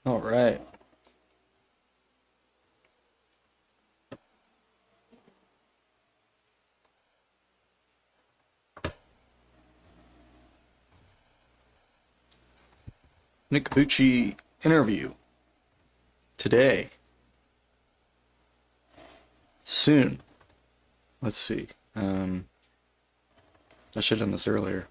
All right. Nick Vuci interview today. Soon. Let's see. I should have done this earlier.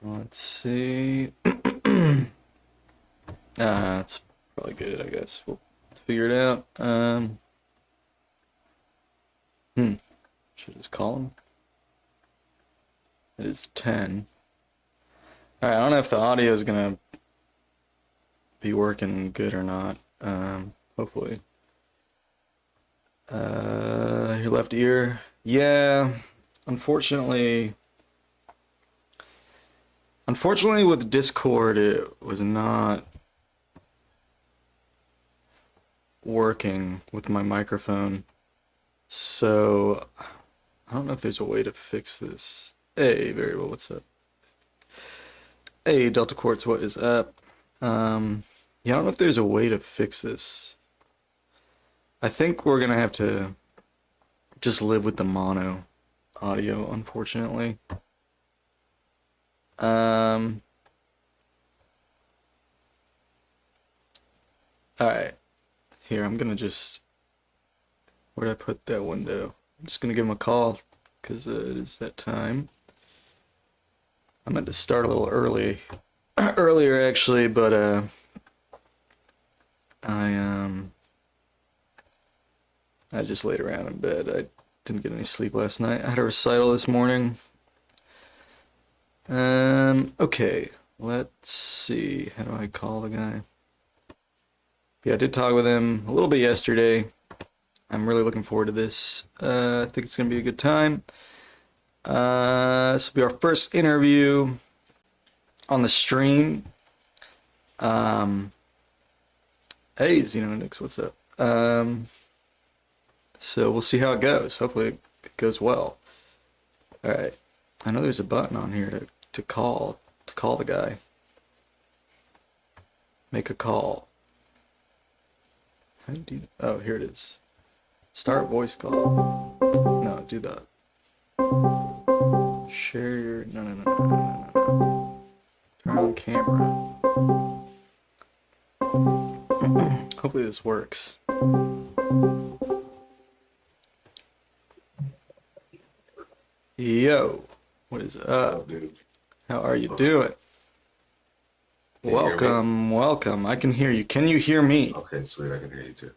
Let's see. It's probably good, I guess. We'll figure it out. Should I just call him? It is 10. Alright, I don't know if the audio is gonna be working good or not. Hopefully. Your left ear. Yeah, unfortunately with Discord it was not working with my microphone. So I don't know if there's a way to fix this. Hey, variable, what's up? Hey, Delta Quartz, what is up? Yeah, I don't know if there's a way to fix this. I think we're gonna have to just live with the mono audio, unfortunately. Alright. Here, I'm gonna just... Where'd I put that window? I'm just gonna give him a call, because it is that time. I meant to start a little early. Earlier, actually, but, I just laid around in bed. I didn't get any sleep last night. I had a recital this morning. Okay, let's see. How do I call the guy? Yeah, I did talk with him a little bit yesterday. I'm really looking forward to this. I think it's gonna be a good time. This will be our first interview on the stream. Hey, xenharmonic, what's up? So we'll see how it goes. Hopefully it goes well. All right. I know there's a button on here to call the guy. Make a call. How do you do? Oh, here it is. Start voice call. No, do that. Share your no. Turn on camera. Hopefully this works. Yo, what is up? What's up, dude? How are you doing? Can you hear me? Welcome. I can hear you. Can you hear me? Okay, sweet. I can hear you too.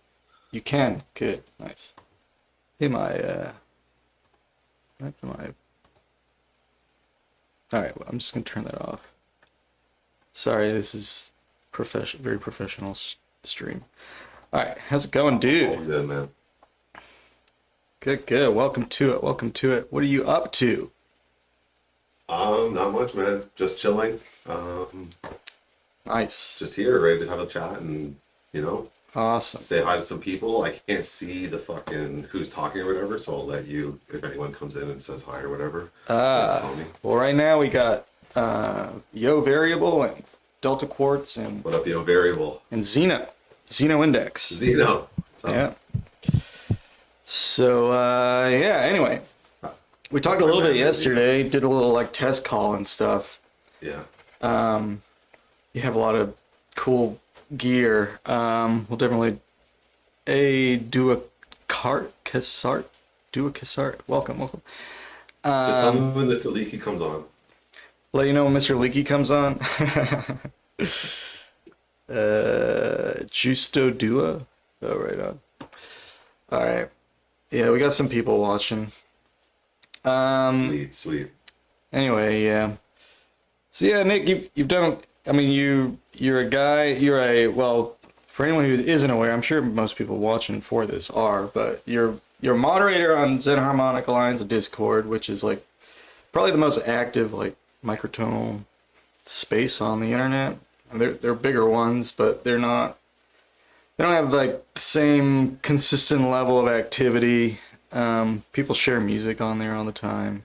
You can. Good. Nice. Hey, Alright, well, I'm just gonna turn that off. Sorry, this is very professional stream. Alright, how's it going, All dude? good, man. Good. Welcome to it. What are you up to? Not much, man. Just chilling. Nice. Just here, ready to have a chat and, Awesome. say hi to some people. I can't see the fucking who's talking or whatever, so I'll let you, if anyone comes in and says hi or whatever, tell me. Well, right now we got Yo Variable and Delta Quartz and What up, yo, variable? Xeno Index. Zeno. What's up? Yeah. So yeah. Anyway, we talked a my little bit man, yesterday. Did a little like test call and stuff. Yeah. You have a lot of cool gear. We'll definitely do a cassart. Welcome. Just tell me when Mr. Leaky comes on. Let you know when Mr. Leaky comes on. Justo Dua. Oh, right on. All right. Yeah, we got some people watching. Sweet. Anyway, yeah. So yeah, Nick, you've done. I mean, you're a guy. Well, for anyone who isn't aware, I'm sure most people watching for this are, but you're a moderator on Xenharmonic Alliance Discord, which is like probably the most active like microtonal space on the internet. And they're bigger ones, but they're not they don't have like the same consistent level of activity. People share music on there all the time.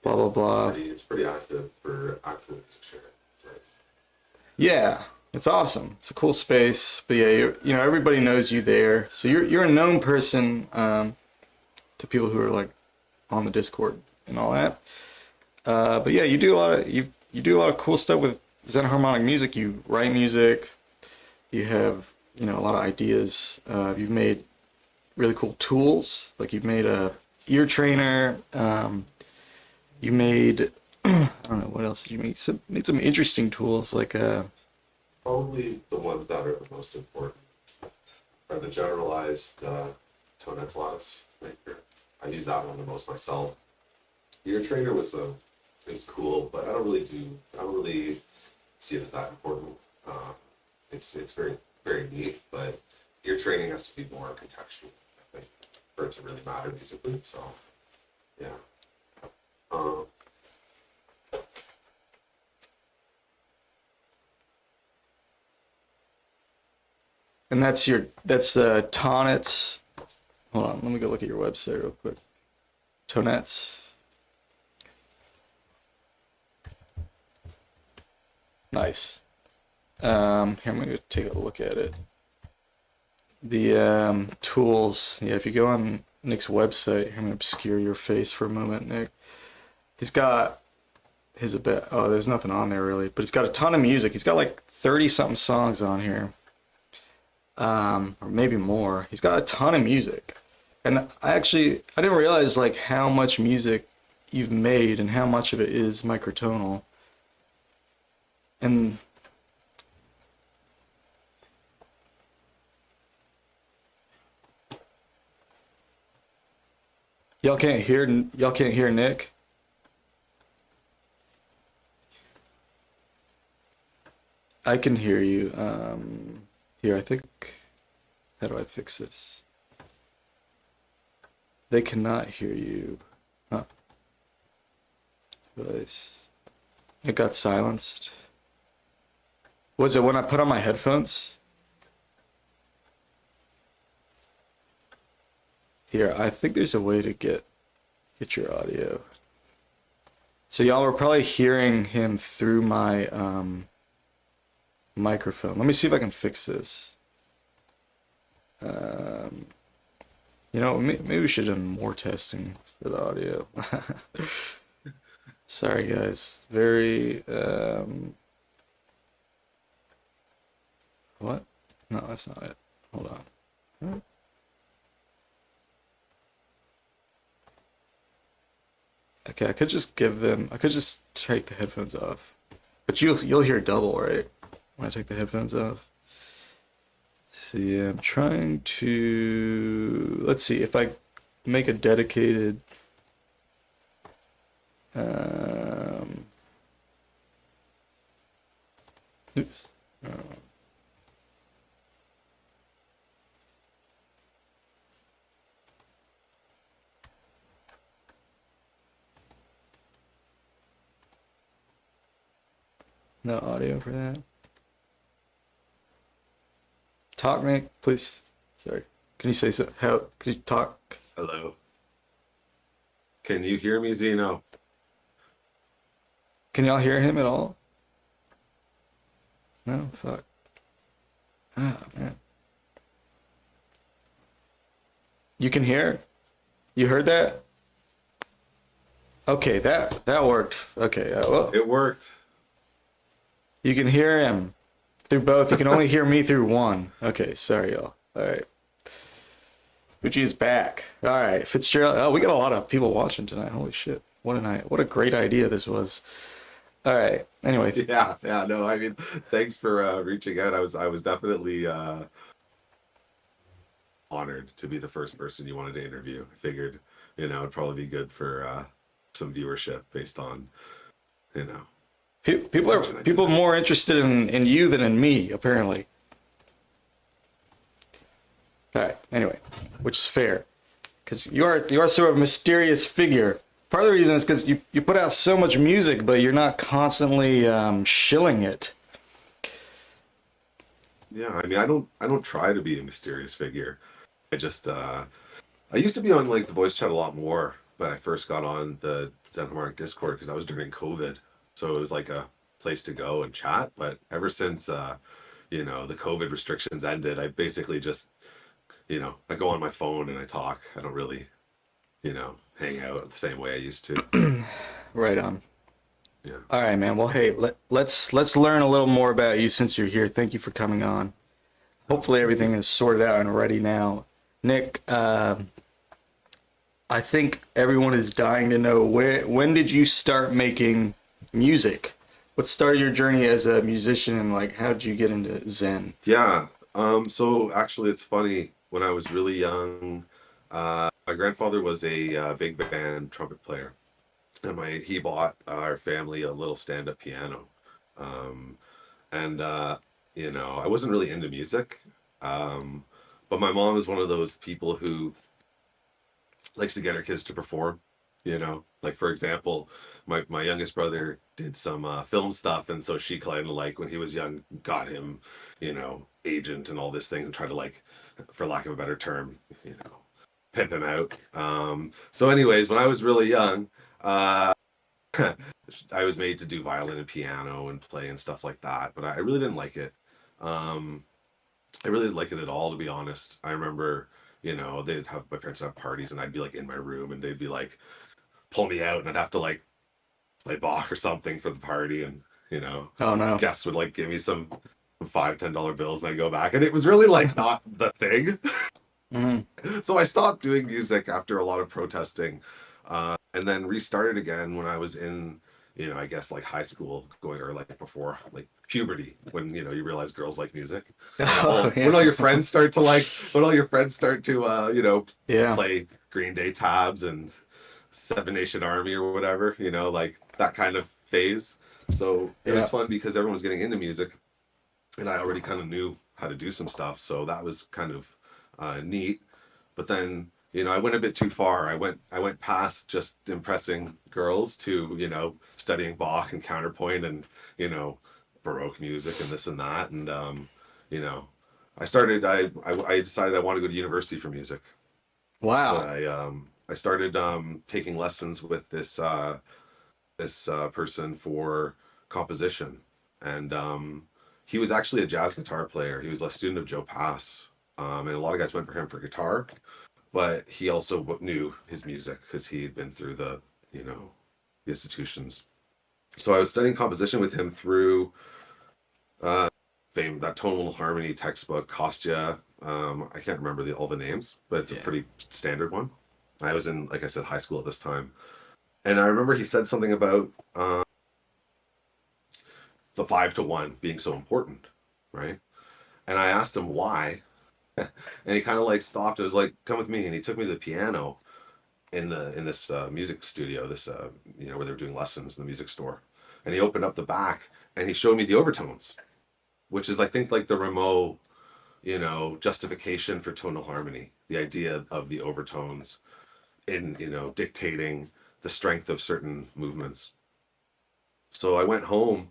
Blah blah blah. It's pretty active for actual music sharing. Right. Yeah, it's awesome. It's a cool space. But yeah, you know, everybody knows you there, so you're a known person to people who are like on the Discord and all that. But yeah, you do a lot of you do a lot of cool stuff with xenharmonic music. You write music. You have, you know, a lot of ideas. You've made really cool tools. Like you've made a ear trainer. You made I don't know what else did you make. Made some interesting tools like Probably the ones that are the most important are the generalized tonality lattice maker. I use that one the most myself. Ear trainer was it's cool, but I don't really see it as that important. It's very very neat, but ear training has to be more contextual, I think, for it to really matter musically. So yeah. Um, and that's the Tonnets. Hold on, let me go look at your website real quick. Tonets. Nice. Here I'm gonna take a look at it. The tools. Yeah, if you go on Nick's website, I'm gonna obscure your face for a moment, Nick. He's got his oh, there's nothing on there really, but he's got a ton of music. He's got like 30 something songs on here. Or maybe more. He's got a ton of music. And I didn't realize like how much music you've made and how much of it is microtonal. And y'all can't hear Nick? I can hear you. Here, I think, how do I fix this? They cannot hear you. Huh. Device. It got silenced. Was it when I put on my headphones? Here, I think there's a way to get your audio. So y'all were probably hearing him through my microphone. Let me see if I can fix this. You know, maybe we should have done more testing for the audio. Sorry, guys. Very, what? No, that's not it. Hold on. Huh? Okay, I could just take the headphones off. But you'll hear double, right? When I take the headphones off. See, I'm trying to, let's see if I make a dedicated oops. No audio for that. Talk, Nick, please. Sorry. Can you say so? How? Could you talk? Hello. Can you hear me, Zeno? Can y'all hear him at all? No? Fuck. Ah, man. You can hear? You heard that? Okay, that worked. Okay, well, It worked. you can hear him through both. You can only hear me through one. Okay, sorry, y'all. All right. Vuci is back. All right, Fitzgerald. Oh, we got a lot of people watching tonight. Holy shit. What a great idea this was. All right. Anyway. Yeah, no, I mean, thanks for reaching out. I was definitely honored to be the first person you wanted to interview. I figured, it'd probably be good for some viewership based on, People are more interested in you than in me, apparently. All right. Anyway, which is fair, because you are sort of a mysterious figure. Part of the reason is because you put out so much music, but you're not constantly shilling it. Yeah, I mean, I don't try to be a mysterious figure. I just I used to be on like the voice chat a lot more when I first got on the xenharmonic Discord because I was during COVID, so it was like a place to go and chat. But ever since you know, the COVID restrictions ended, I basically just, you know, I go on my phone and I talk. I don't really, you know, hang out the same way I used to. Right on. Yeah. All right, man. Well, hey, let's learn a little more about you since you're here. Thank you for coming on. Oh, Hopefully thank everything you. is sorted out and ready now. Nick, I think everyone is dying to know when did you start making music? What started your journey as a musician and like how did you get into Zen? Yeah. So actually, it's funny. When I was really young, my grandfather was a big band trumpet player, and my he bought our family a little stand-up piano. Um, and you know, I wasn't really into music, um, but my mom is one of those people who likes to get her kids to perform. You know, like for example, my youngest brother did some film stuff, and so she kind of like when he was young got him, you know, agent and all these things, and tried to like, for lack of a better term, you know, pimp him out. So, anyways, when I was really young, uh, I was made to do violin and piano and play and stuff like that, but I really didn't like it. Um, I really didn't like it at all, to be honest. I remember, you know, they'd have my parents have parties, and I'd be like in my room, and they'd be like pull me out, and I'd have to like play Bach or something for the party, and you know, Oh no. guests would like give me some $5, $10 bills, and I go back, and it was really like not the thing. Mm-hmm. So I stopped doing music after a lot of protesting, and then restarted again when I was in, you know, I guess like high school, going or like before like puberty, when you know you realize girls like music, and Oh when yeah. all your friends start to like when all your friends start to you know Yeah. play Green Day tabs and Seven Nation Army or whatever, you know, like that kind of phase. So it was Yeah. fun because everyone was getting into music, and I already kind of knew how to do some stuff, so that was kind of neat. But then, you know, I went a bit too far. I went past just impressing girls to, you know, studying Bach and counterpoint and, you know, Baroque music and this and that. And you know, I decided I wanted to go to university for music. But Wow. I started taking lessons with this person for composition, and he was actually a jazz guitar player. He was a student of Joe Pass, and a lot of guys went for him for guitar, but he also knew his music because he had been through the, you know, the institutions. So I was studying composition with him through uh, that tonal harmony textbook, Kostya. I can't remember all the names, but it's a Yeah. pretty standard one. I was in, like I said, high school at this time, and I remember he said something about the 5-to-1 being so important, right? And I asked him why, and he kind of like stopped. It was like, "Come with me," and he took me to the piano in this music studio, this you know, where they were doing lessons in the music store, and he opened up the back and he showed me the overtones, which is I think like the Rameau, you know, justification for tonal harmony, the idea of the overtones in, you know, dictating the strength of certain movements. So I went home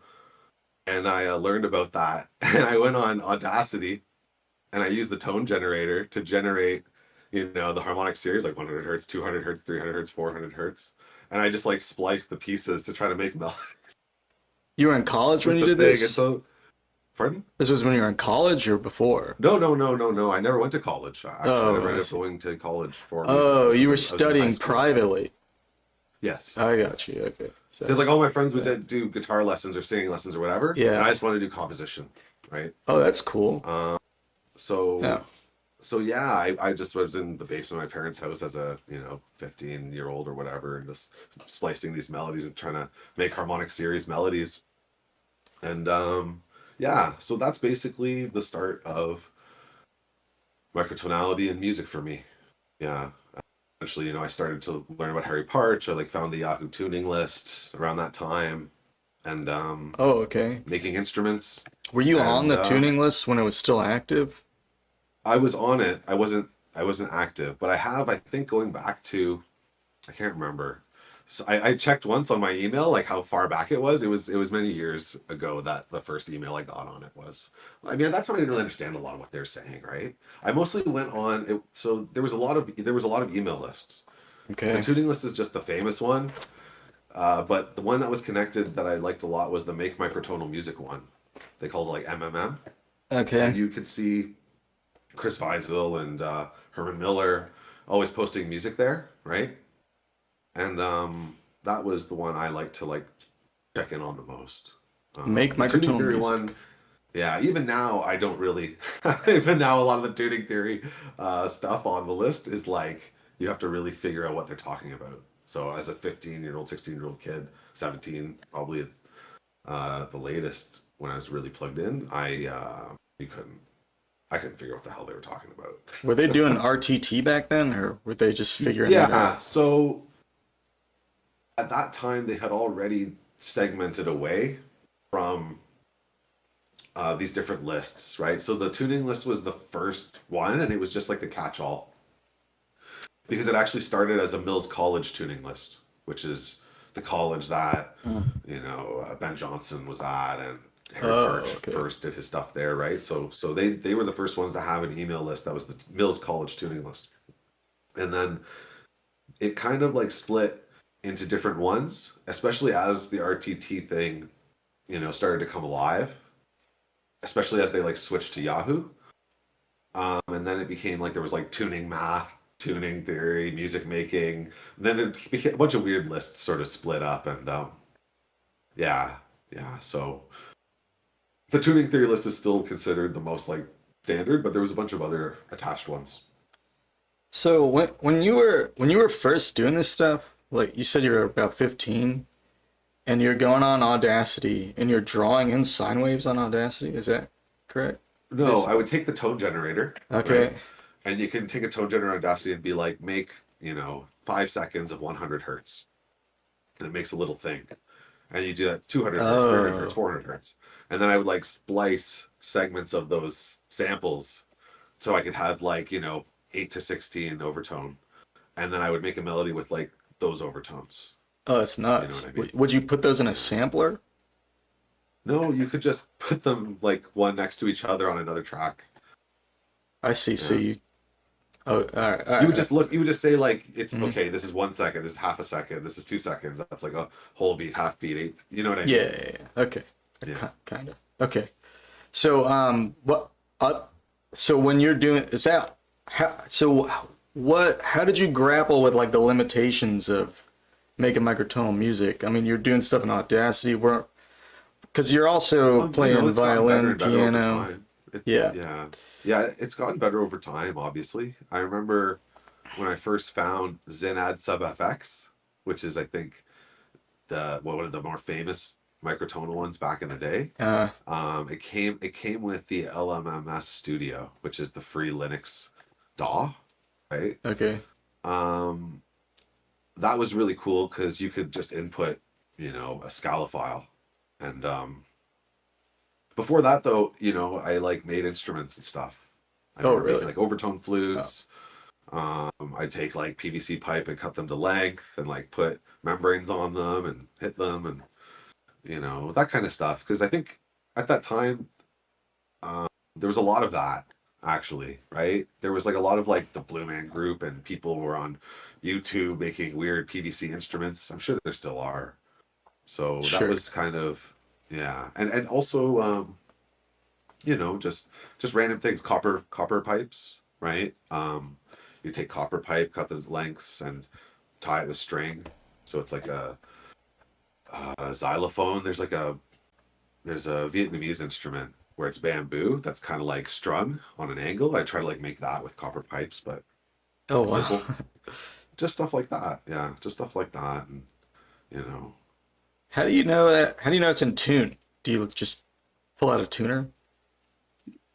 and I learned about that, and I went on Audacity and I used the tone generator to generate, you know, the harmonic series like 100 hertz, 200 hertz, 300 hertz, 400 hertz, and I just like spliced the pieces to try to make melody You were in college when with you the did thing. And this? so, pardon? This was when you were in college or before? No. I never went to college. Actually, I Oh, never I ended up see. going to college for music. Oh, This you was were I was in high studying school. privately. Yes, I got yes. you. Okay. Because So, like all my friends would yeah. do guitar lessons or singing lessons or whatever, and I Yeah. just wanted to do composition, right? Oh, that's cool. Um, so Yeah. so yeah, I just was in the basement of my parents' house as a, you know, 15-year-old or whatever, and just splicing these melodies and trying to make harmonic series melodies. And yeah, so that's basically the start of microtonality and music for me. Yeah. Eventually, you know, I started to learn about Harry Partch. I like found the Yahoo tuning list around that time, and Oh, okay. making instruments. Were you on And the tuning list when it was still active? I was on it. I wasn't active, but I think going back to, I can't remember, So I checked once on my email, like how far back it was. It was many years ago that the first email I got on it was. I mean, at that time I didn't really understand a lot of what they're saying, right? I mostly went on it. So there was a lot of email lists. The Okay. tuning list is just the famous one, but the one that was connected that I liked a lot was the Make Microtonal Music one. They called it like MMM, and Okay. you could see Chris Weisville and Herman Miller always posting music there, right? And that was the one I like to like check in on the most. Make The tuning microtonal theory music. one, yeah. Even now, I don't really. Even now, a lot of the tuning theory stuff on the list is like you have to really figure out what they're talking about. So, as a 15-year-old, 16-year-old kid, 17, probably the latest when I was really plugged in, you couldn't. I couldn't figure out what the hell they were talking Were they about. doing RTT back then, or were they just figuring that out? Yeah. So at that time, they had already segmented away from these different lists, right? So the tuning list was the first one, and it was just like the catch-all because it actually started as a Mills College tuning list, which is the college that Mm. Ben Johnson was at, and Harry Parch Oh, okay. first did his stuff there, right? So they were the first ones to have an email list that was the Mills College tuning list, and then it kind of like split into different ones, especially as the RTT thing, started to come alive, especially as they like switched to Yahoo. And then it became like there was like tuning math, tuning theory, music making. Then it became a bunch of weird lists sort of split up, and yeah, yeah. So the tuning theory list is still considered the most like standard, but there was a bunch of other attached ones. So when you were first doing this stuff, like you said you were about 15 and you're going on Audacity and you're drawing in sine waves on Audacity, is that correct? No, This I would take the tone generator, right? okay. And you can take a tone generator on Audacity and be like, make, 5 seconds of 100 hertz. And it makes a little thing. And you do that 200 hertz, 300 hertz, Oh, 400 hertz. And then I would like splice segments of those samples so I could have like, 8 to 16 overtone. And then I would make a melody with like those overtones. oh, it's You know what nuts. I mean? Would you put those in a sampler? No, you could just put them like one next to each other on another track. I see. So Yeah. you oh, all right, all You would right. just look, you would just say like, it's Mhm. okay, this is 1 second, this is half a second, this is 2 seconds. That's like a whole beat, half beat, eighth. You know what I Yeah, mean? yeah, yeah. Okay. Yeah. Kind of. Okay. So uh so when you're doing is that how did you grapple with like the limitations of making microtonal music? I mean, you're doing stuff in Audacity where because you're also Well, playing it's gotten better violin, and better over piano. time. Yeah. Yeah. Yeah, it's gotten better over time, obviously. I remember when I first found Zenad Sub FX, which is, I think, one of the more famous microtonal ones back in the day. Uh It came with the LMMS Studio, which is the free Linux DAW, right? okay. Um, that was really cool because you could just input, a Scala file. And before that, though, I like made instruments and stuff. I Oh, remember making really? like overtone Oh. flutes. I'd take like PVC pipe and cut them to length and like put membranes on them and hit them and that kind of stuff. Because I think at that time there was a lot of that actually, right? There was like a lot of like the Blue Man Group and people were on YouTube making weird PVC instruments. I'm sure there still are. So that Sure. was kind of yeah, and also just random things, copper pipes, right? You take copper pipe, cut the lengths, and tie it with string, so it's like a xylophone. There's a Vietnamese instrument where it's bamboo that's kind of like strung on an angle. I try to like make that with copper pipes, but Oh, it's wow. simple. Just stuff like that. Yeah, just stuff like that, and you know, How do you know that? How do you know it's in tune? Do you just pull out a tuner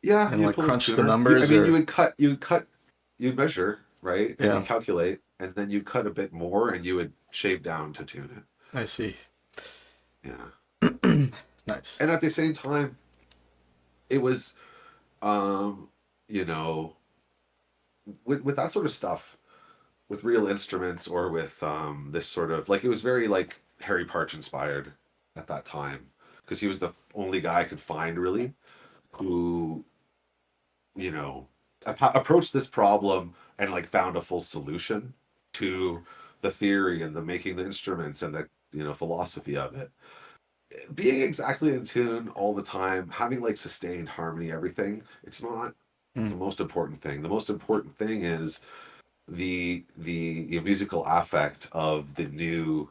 yeah, and you'd like pull a crunch the tuner. I numbers mean, you or would cut, you'd measure, right, and you yeah, calculate, and then you'd cut a bit more, and you would shave down to tune I see. it. Yeah, Nice. and at the same time, it was, um, you know, with that sort of stuff, with real instruments or with this sort of like it was very like Harry Parch inspired at that time because he was the only guy I could find really who you know approached this problem and like found a full solution to the theory and the making the instruments and the philosophy of it being exactly in tune all the time, having like sustained harmony, everything, it's not the Mm. most important thing. The most important thing is the musical affect of the new,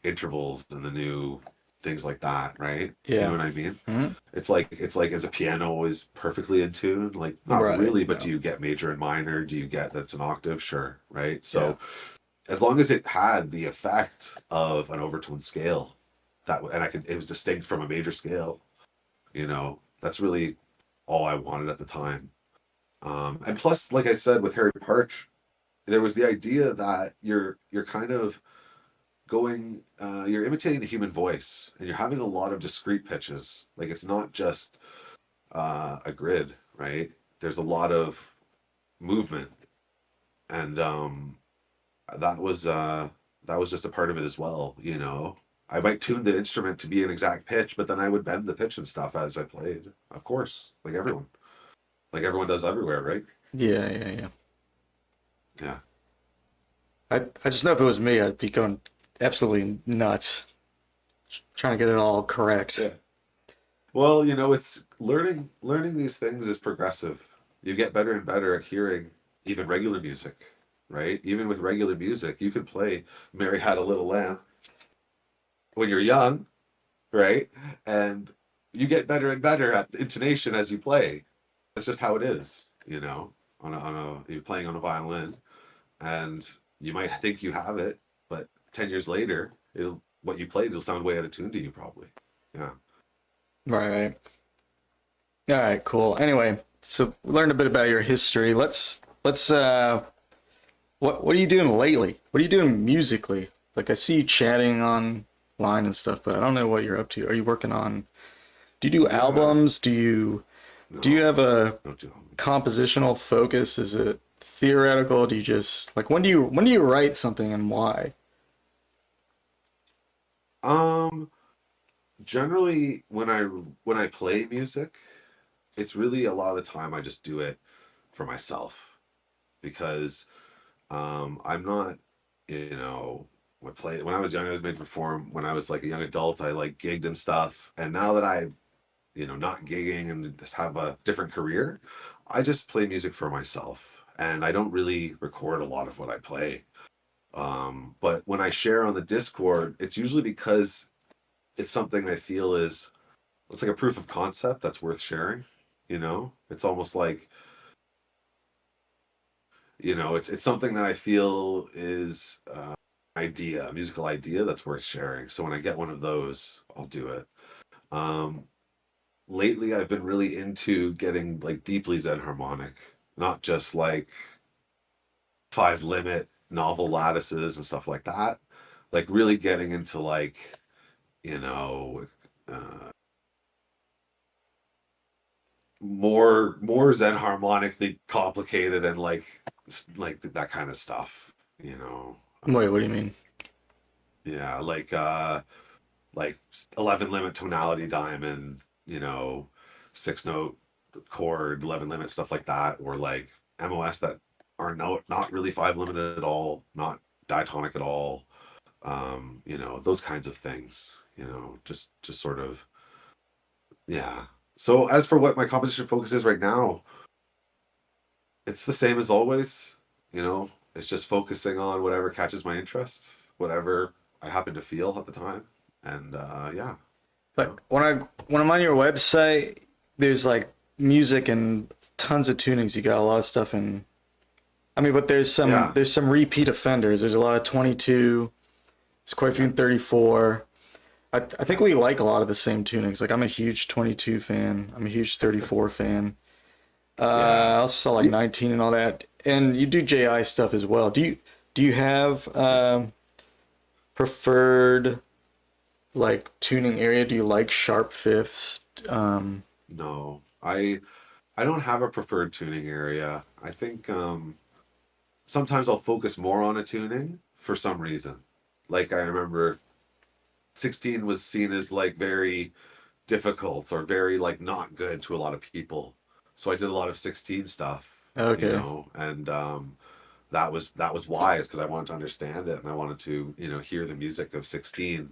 intervals and the new things like that, right? You know Yeah. what I mean? Hmm. It's like is a piano always perfectly in tune? Like not Right. really, but do No. you get major and minor? Do you get that's an octave? Sure, right? Yeah. So as long as it had the effect of an overtone scale and it was distinct from a major scale, that's really all I wanted at the time. And plus, like I said, with Harry Parch, there was the idea that you're kind of you're imitating the human voice and you're having a lot of discrete pitches. Like it's not just a grid, right? There's a lot of movement and that was just a part of it as well. I might tune the instrument to be an exact pitch, but then I would bend the pitch and stuff as I played, of course, like everyone does everywhere, right? Yeah. Yeah. Yeah. Yeah. I just know if it was me, I'd be going absolutely nuts trying to get it all correct. Yeah. Well, it's learning these things is progressive. You get better and better at hearing even regular music, right? Even with regular music, you could play Mary Had a Little Lamb when you're young, right? And you get better and better at the intonation as you play. That's just how it is, you're playing on a violin and you might think you have it, but 10 years later, what you played will sound way out of tune to you probably. Yeah. Right. Right. All right. Cool. Anyway, so we learned a bit about your history. Let's. What are you doing lately? What are you doing musically? Like I see you chatting online and stuff, but I don't know what you're up to. Are you working on? Do you do Yeah. albums? Do you No, have a don't do them. compositional focus? Is it theoretical? Do you just like when do you write something and why? Um, Generally when I play music, it's really a lot of the time I just do it for myself because I'm not, when I was young I was made to perform. When I was like a young adult, I like gigged and stuff. And now that I, not gigging and just have a different career, I just play music for myself. And I don't really record a lot of what I play. But when I share on the Discord, it's usually because it's something I feel it's like a proof of concept that's worth sharing. It's almost like, it's something that I feel is a musical idea that's worth sharing. So when I get one of those, I'll do it. Um, Lately I've been really into getting like deeply xenharmonic, not just like five limit novel lattices and stuff like that. Like really getting into like, you know, uh, more Zen harmonically complicated and like that kind of stuff. You know, Wait, what do you mean? yeah, like 11 limit tonality diamond. Six note chord 11 limit stuff like that, or like MOS that are not really five limited at all, not diatonic at all. Those kinds of things. Just sort of yeah. So as for what my composition focus is right now, it's the same as always. It's just focusing on whatever catches my interest, whatever I happen to feel at the time, and yeah, you But know, when I'm on your website, there's like music and tons of tunings. You got a lot of stuff in. I mean, but there's some yeah, there's some repeat offenders. There's a lot of 22. There's quite a few yeah, in 34. I think we like a lot of the same tunings. Like I'm a huge 22 fan. I'm a huge 34 fan. I yeah, also saw like yeah. 19 and all that. And you do JI stuff as well. Do you have preferred like tuning area? Do you like sharp fifths? No, I don't have a preferred tuning area. I think sometimes I'll focus more on a tuning for some reason. Like I remember 16 was seen as like very difficult or very like not good to a lot of people. So I did a lot of 16 stuff, you Okay. know, and that was wise because I wanted to understand it and I wanted to, you know, hear the music of 16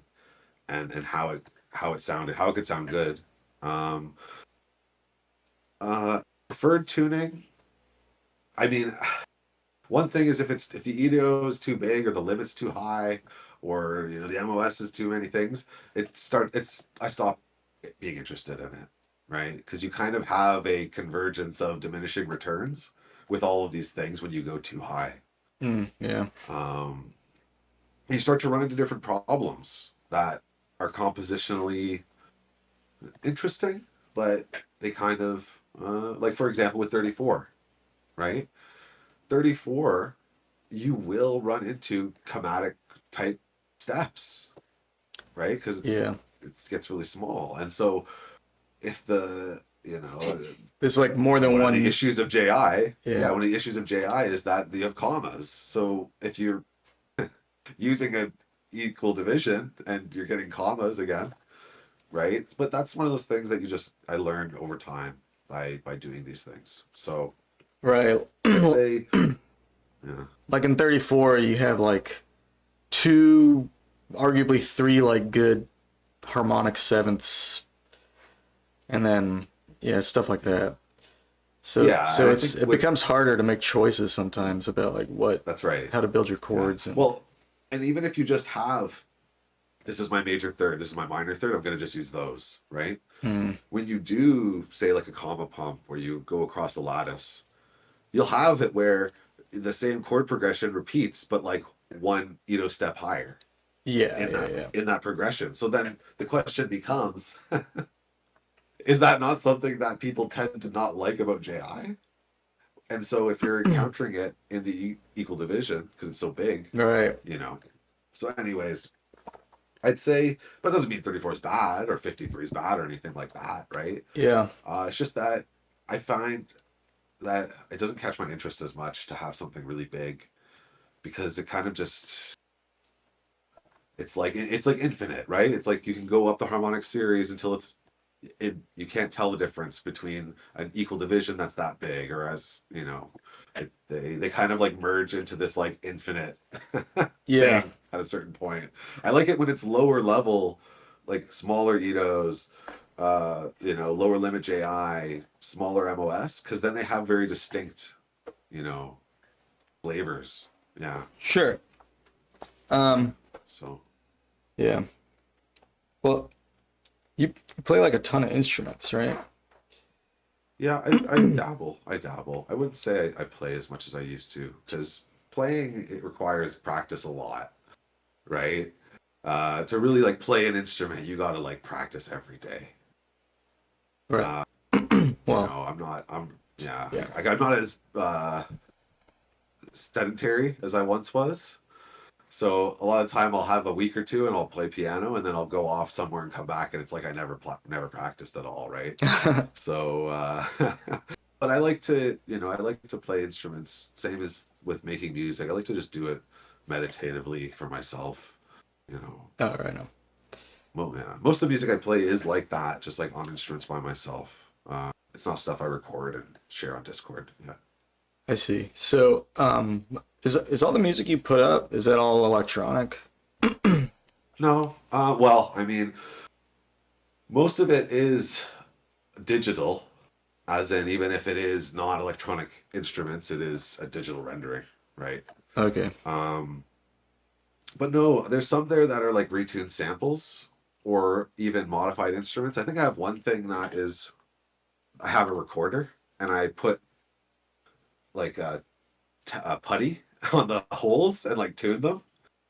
and how it sounded, how it could sound good. Um Preferred tuning. I mean, one thing is if the EDO is too big or the limit's too high or you know the MOS is too many things, I stop being interested in it, right? Because you kind of have a convergence of diminishing returns with all of these things when you go too high. Yeah. Um, you start to run into different problems that are compositionally interesting, but they kind of like for example with 34, right? 34 you will run into chromatic type steps, right? Because Yeah. it gets really small, and so if the you know There's like more than one of the one. issues of JI, Yeah. yeah, one of the issues of JI is that you have commas. So if you're using a equal division and you're getting commas again, right? But that's one of those things that I learned over time by doing these things. So Right. I'd say, yeah, Like in 34, you have like two, arguably three, like good harmonic sevenths, and then yeah, stuff like that. So yeah, and so I think it with becomes harder to make choices sometimes about like what that's right. how to build your Yeah. chords and Well, and even if you just have this is my major third, this is my minor third, I'm going to just use those, right? hmm, When you do, say, like a comma pump where you go across the lattice, you'll have it where the same chord progression repeats, but like one step higher yeah, in yeah, that yeah. in that progression. So then the question becomes, is that not something that people tend to not like about JI? And so if you're encountering it in the equal division because it's so big, Right. you know. So, anyways, I'd say, but it doesn't mean 34 is bad or 53 is bad or anything like that, right? Yeah. It's just that I find that it doesn't catch my interest as much to have something really big because it kind of just it's like infinite, right? It's like you can go up the harmonic series until you can't tell the difference between an equal division that's that big or as they kind of like merge into this like infinite Yeah. thing at a certain point. I like it when it's lower level, like smaller EDOs, lower limit JI, smaller MOS, because then they have very distinct, you know, flavors. Yeah. Sure. Um. So Yeah. Well, you play like a ton of instruments, right? yeah, I dabble. I dabble. I wouldn't say I play as much as I used to because playing it requires practice a lot, right? To really like play an instrument, you gotta like practice every day. Right. Uh, Well, yeah, yeah. I'm not as sedentary as I once was. So a lot of time I'll have a week or two and I'll play piano and then I'll go off somewhere and come back and it's like I never practiced at all, right? So, but I like to play instruments. Same as with making music. I like to just do it meditatively for myself. You know, Oh, right now. well, yeah. Most of the music I play is like that, just like on instruments by myself. It's not stuff I record and share on Discord. Yeah. I see. So, is all the music you put up, is that all electronic? No. Well, I mean, most of it is digital, as in even if it is not electronic instruments, it is a digital rendering, right? Okay. Um, but no, there's some there that are like retuned samples or even modified instruments. I think I have one thing that is I have a recorder and I put like a putty on the holes and like tune them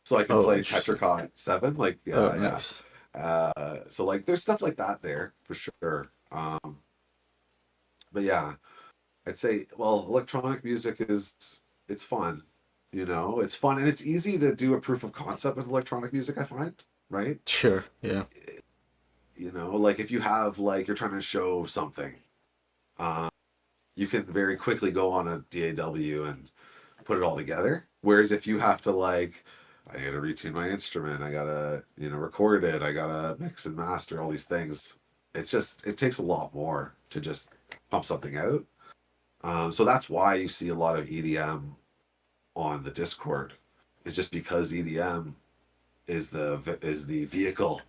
so I can Oh, play interesting. Tetracon 7. Like, Oh, yeah, yeah. nice. So like there's stuff like that there for sure. But yeah, I'd say, well, electronic music it's fun, it's fun and it's easy to do a proof of concept with electronic music, I find, right? Sure. Yeah. Like if you have like you're trying to show something, you can very quickly go on a DAW and put it all together. Whereas if you have to like, I gotta retune my instrument, I gotta, record it, I gotta mix and master all these things. It takes a lot more to just pump something out. So that's why you see a lot of EDM on the Discord, is just because EDM is the vehicle.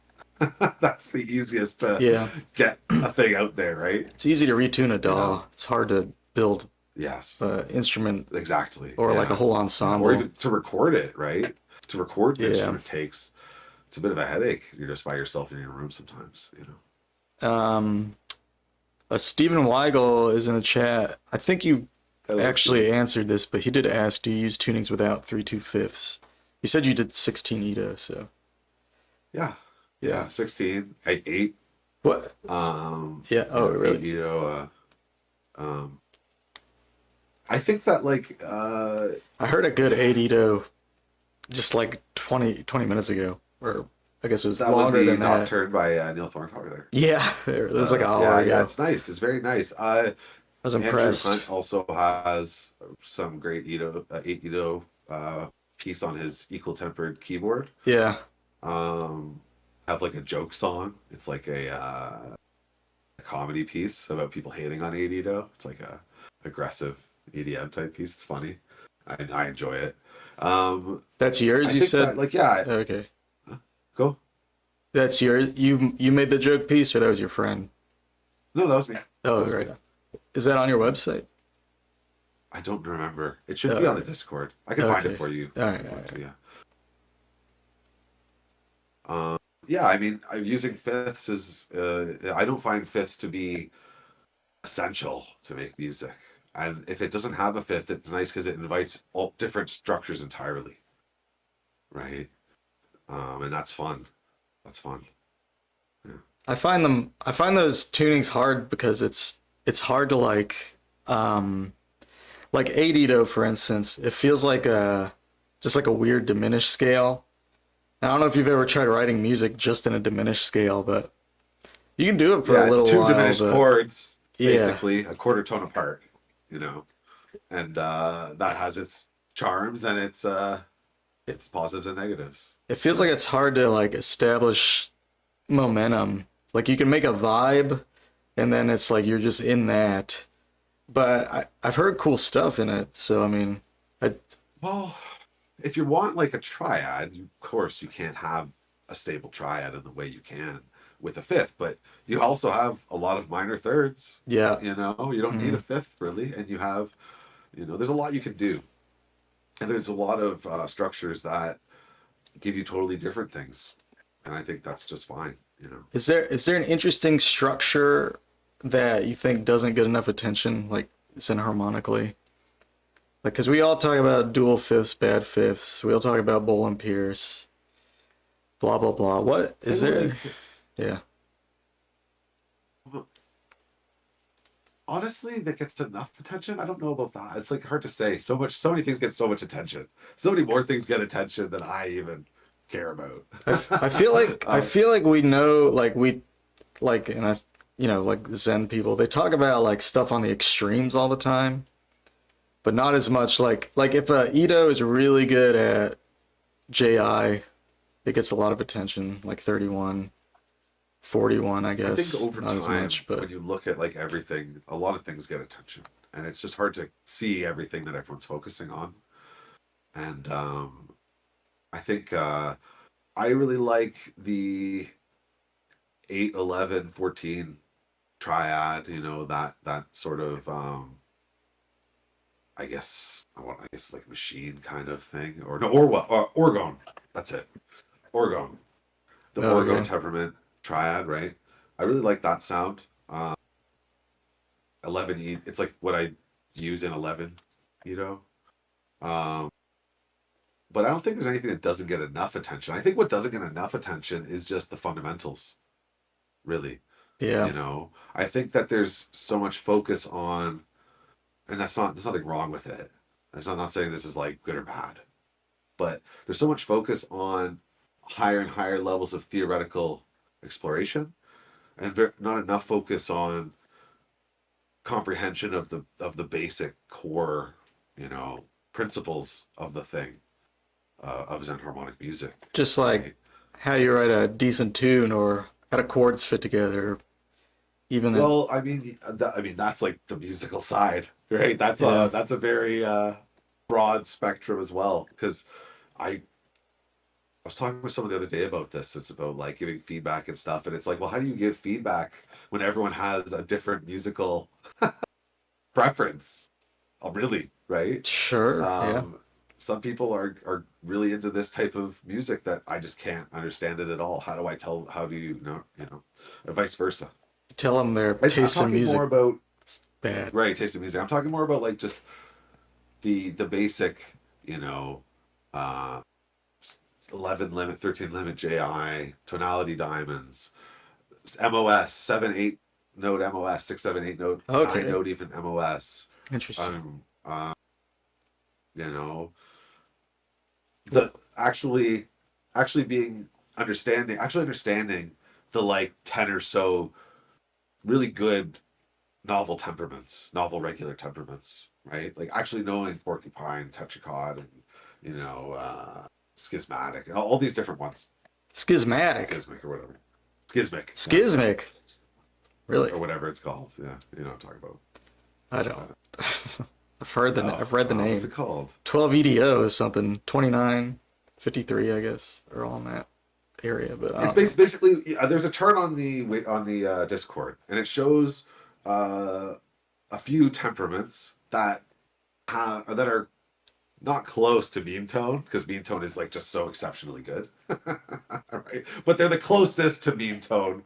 That's the easiest to Yeah. get a thing out there, right? It's easy to retune a DAW. It's hard to build Yes, an instrument exactly. or like a Yeah. whole Or ensemble. even to record it, right? To record the Yeah. instrument it's a bit of a headache. You're just by yourself in your room sometimes. Um, Stephen Weigel is in the chat. I think you Hello, actually Steve. answered this, but he did ask, do you use tunings without 3/2? You said you did 16 EDOs, so. Yeah. Yeah. 16, 8. What? Yeah. Oh, really? I think that I heard a good 8 EDO just like 20 minutes ago, or I guess it was that was longer the than that. Nocturne by Neil Thorncock there. Yeah, it was like an hour yeah, ago. yeah, it's nice. It's very nice. I was Andrew impressed. Hunt also has some great 8 Edo piece on his equal tempered keyboard. Yeah. Have like a joke song. It's like a comedy piece about people hating on 8 Edo. It's like a aggressive EDM type piece. It's funny. I enjoy it. That's yours, I you think said? that, yeah. Okay. Go. That's yours. You made the joke piece, or that was your friend? No, that was me. Oh, That was right. me. Is that on your website? I don't remember. It should be on the Discord. I can find it Okay. for you. All right, if you all want right. to, yeah. Yeah, I mean, using fifths is. I don't find fifths to be essential to make music. And if it doesn't have a fifth, it's nice because it invites all different structures entirely. Right? And that's fun. That's fun. Yeah. I find those tunings hard because it's hard to like 8 Edo, for instance. It feels like just like a weird diminished scale. I don't know if you've ever tried writing music just in a diminished scale, but you can do it for a little it's two while. diminished but chords, yeah, basically a quarter tone apart, and that has its charms and its positives and negatives. it feels like it's hard to like establish momentum. Like you can make a vibe, and then it's like you're just in that. But I've heard cool stuff in it, so I mean, Well, if you want like a triad, of course you can't have a stable triad in the way you can with a fifth, but you also have a lot of minor thirds. yeah. You don't need a fifth really, and you have, there's a lot you can do, and there's a lot of structures that give you totally different things, and I think that's just fine. Is there an interesting structure that you think doesn't get enough attention, like xenharmonically? Like, because we all talk about dual fifths, bad fifths. We all talk about Bowl and Pierce, blah blah blah. What is there? Yeah. Honestly, that gets enough attention. I don't know about that. It's like hard to say. So many things get so much attention. So many more things get attention than I even care about. I feel like we know, and I, like Zen people, they talk about like stuff on the extremes all the time, but not as much like if a Edo is really good at JI, it gets a lot of attention, like 31, 41, I guess. I think over not as time, much, but when you look at like everything, a lot of things get attention, and it's just hard to see everything that everyone's focusing on. And I think I really like the 8, 11, 14 triad. That sort of I guess like machine kind of thing, or no, or orgone. That's it, orgone. The orgone okay. temperament triad, right? I really like that sound. 11 it's like what I use in 11, Um, but I don't think there's anything that doesn't get enough attention. I think what doesn't get enough attention is just the fundamentals, really. Yeah. I think that there's so much focus on, and there's nothing wrong with it. I'm not saying this is like good or bad, but there's so much focus on higher and higher levels of theoretical exploration, and not enough focus on comprehension of the basic core, principles of the thing, of xenharmonic music. Just like right? how you write a decent tune or how do chords fit together, even in, Well, I mean that's like the musical side, right? yeah, That's a very broad spectrum as well. Because I was talking with someone the other day about this. It's about like giving feedback and stuff, and it's like, well, how do you give feedback when everyone has a different musical preference? Oh, really, right? sure, yeah. Um, some people are really into this type of music that I just can't understand it at all. How do I tell? How do you know, and vice versa. Tell them their I'm taste in talking more music about is bad. right taste of music. I'm talking more about like just the basic, uh 11 limit, 13 limit JI, tonality diamonds, MOS, 7 8 note MOS, 6 7 8 note, 9 Okay, note even MOS. interesting. Um you know Well, the actually being understanding the like 10 or so really good novel regular temperaments, right? Like actually knowing porcupine, tetrachord, and schismatic, and all these different ones, schismatic. schismic or whatever, schismic, yeah, sorry, Schismic. Really? or whatever it's called. Yeah, you know what I'm talking about. I don't. I've read the What's name. it called? 12 EDOs, something, 29, 53, I guess, are all in that area, but I It's don't know. basically there's a chart on the Discord, and it shows uh, a few temperaments that are not close to mean tone, because mean tone is like just so exceptionally good, right? But they're the closest to mean tone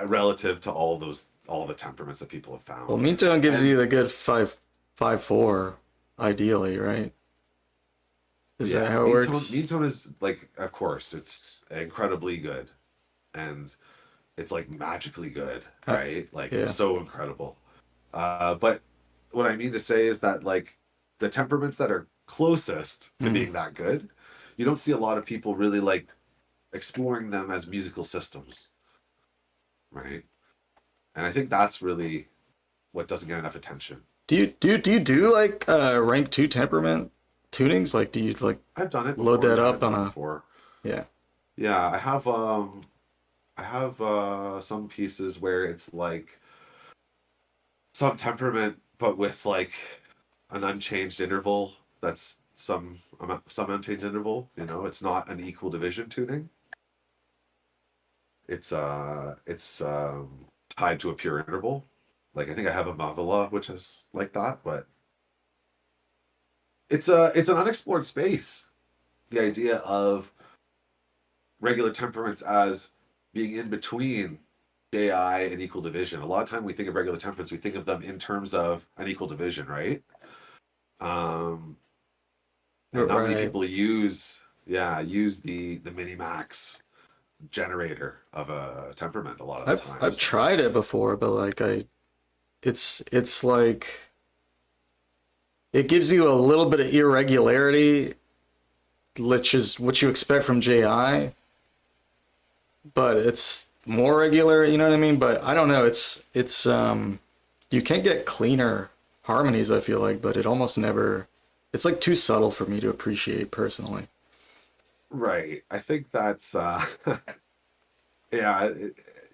relative to all the temperaments that people have Well, found. mean tone gives And you the good 5 4, ideally, right? Is that yeah, how it works? mean tone is like, of course, it's incredibly good, and it's like magically good, Uh, right? Like it's yeah. so incredible. But what I mean to say is that like the temperaments that are closest to Mm. being that good, you don't see a lot of people really like exploring them as musical systems, right? And I think that's really what doesn't get enough attention. Do you like rank 2 temperament tunings? Like, do you like I've done it load before. that Yeah, I've up done on it a, before. yeah. Yeah, I have some pieces where it's like some temperament, but with like an unchanged interval. That's some unchanged interval. It's not an equal division tuning. It's tied to a pure interval. Like I think I have a Mavila which is like that, but it's an unexplored space. The idea of regular temperaments as being in between JI and equal division. A lot of time we think of regular temperaments, we think of them in terms of an equal division, right? Um, and not many Right. people use the minimax generator of a temperament a lot of the I've times. tried it before, but like it's like it gives you a little bit of irregularity, which is what you expect from JI, but it's more regular, you know what I mean? But I don't know, it's you can get cleaner harmonies, I feel like, but it almost never, it's like too subtle for me to appreciate personally. Right. I think that's yeah,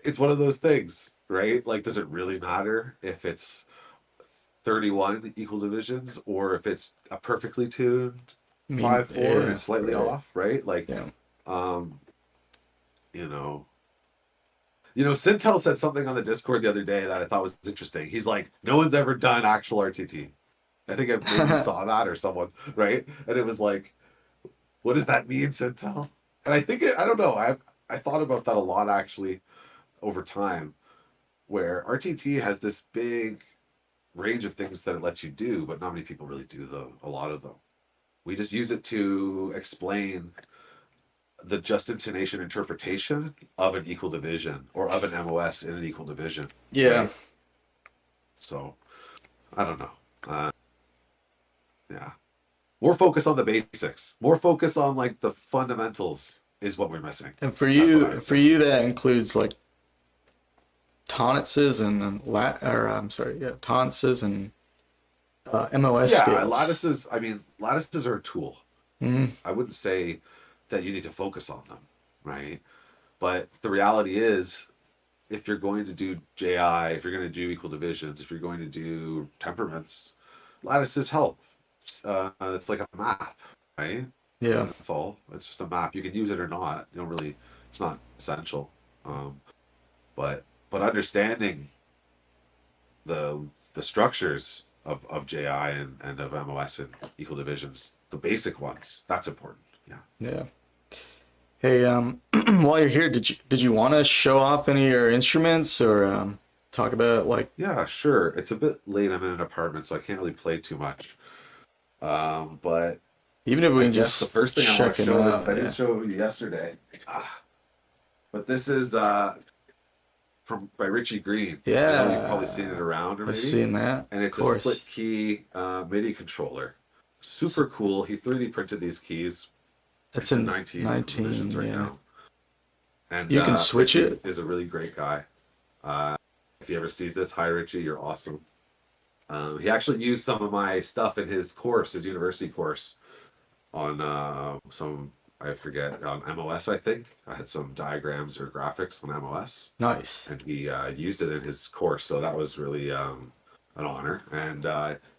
it's one of those things, right? Like does it really matter if it's 31 equal divisions or if it's a perfectly tuned I mean, 5/4 yeah, and slightly right. off, right? Like Yeah. um you know Sintel said something on the Discord the other day that I thought was interesting. He's like, no one's ever done actual RTT. I think maybe you saw that or someone, right? And it was like, what does that mean, Sintel? And I don't know. I thought about that a lot actually over time, where RTT has this big range of things that it lets you do, but not many people really do a lot of them. We just use it to explain the just intonation interpretation of an equal division or of an MOS in an equal division, Yeah. right? So I don't know. Yeah, more focus on the basics, more focus on like the fundamentals is what we're missing. And That's what I would for say. you, that includes like tonics and or I'm sorry, yeah, tonics and MOS Yeah, scales. lattices. I mean, lattices are a tool. Mhm. I wouldn't say that you need to focus on them, right? But the reality is, if you're going to do JI, if you're going to do equal divisions, if you're going to do temperaments, lattices help. It's like a map, right? Yeah. That's all. It's just a map. You can use it or not. You don't really. It's not essential. But understanding the structures of JI and of MOS and equal divisions, the basic ones, that's important. Yeah. Yeah. Hey, while you're here, did you want to show off any of your instruments or talk about like Yeah, sure. It's a bit late. I'm in an apartment, so I can't really play too much. But even if we I can guess the just first thing I want check to it show is out? I Yeah. didn't show you yesterday. But this is from by Richie Green. I know you've probably seen it around or I've maybe. seen that. And it's Of a course. split key MIDI controller. Super cool. He 3D printed these keys. It's It's in in 19 19, revisions right yeah. now. And You can switch Richie it? is a really great guy. If he ever sees this, hi Richie, you're awesome. He actually used some of my stuff in his course, his university course, on some, I forget, on MOS, I think. I had some diagrams or graphics on MOS, Nice. and he used it in his course, so that was really an honor. And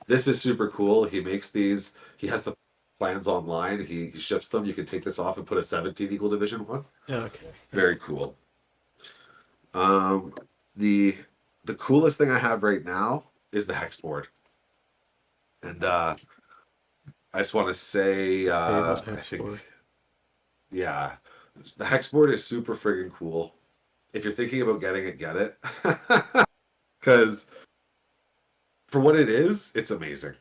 this is super cool. He makes these, he has the plans online, he ships them. You can take this off and put a 17 equal division one. Yeah, okay. Very cool. The coolest thing I have right now is the hex board, and I just want to say, Favorite I hex think, board. yeah, the hex board is super friggin' cool. If you're thinking about getting it, get it, because for what it is, it's amazing.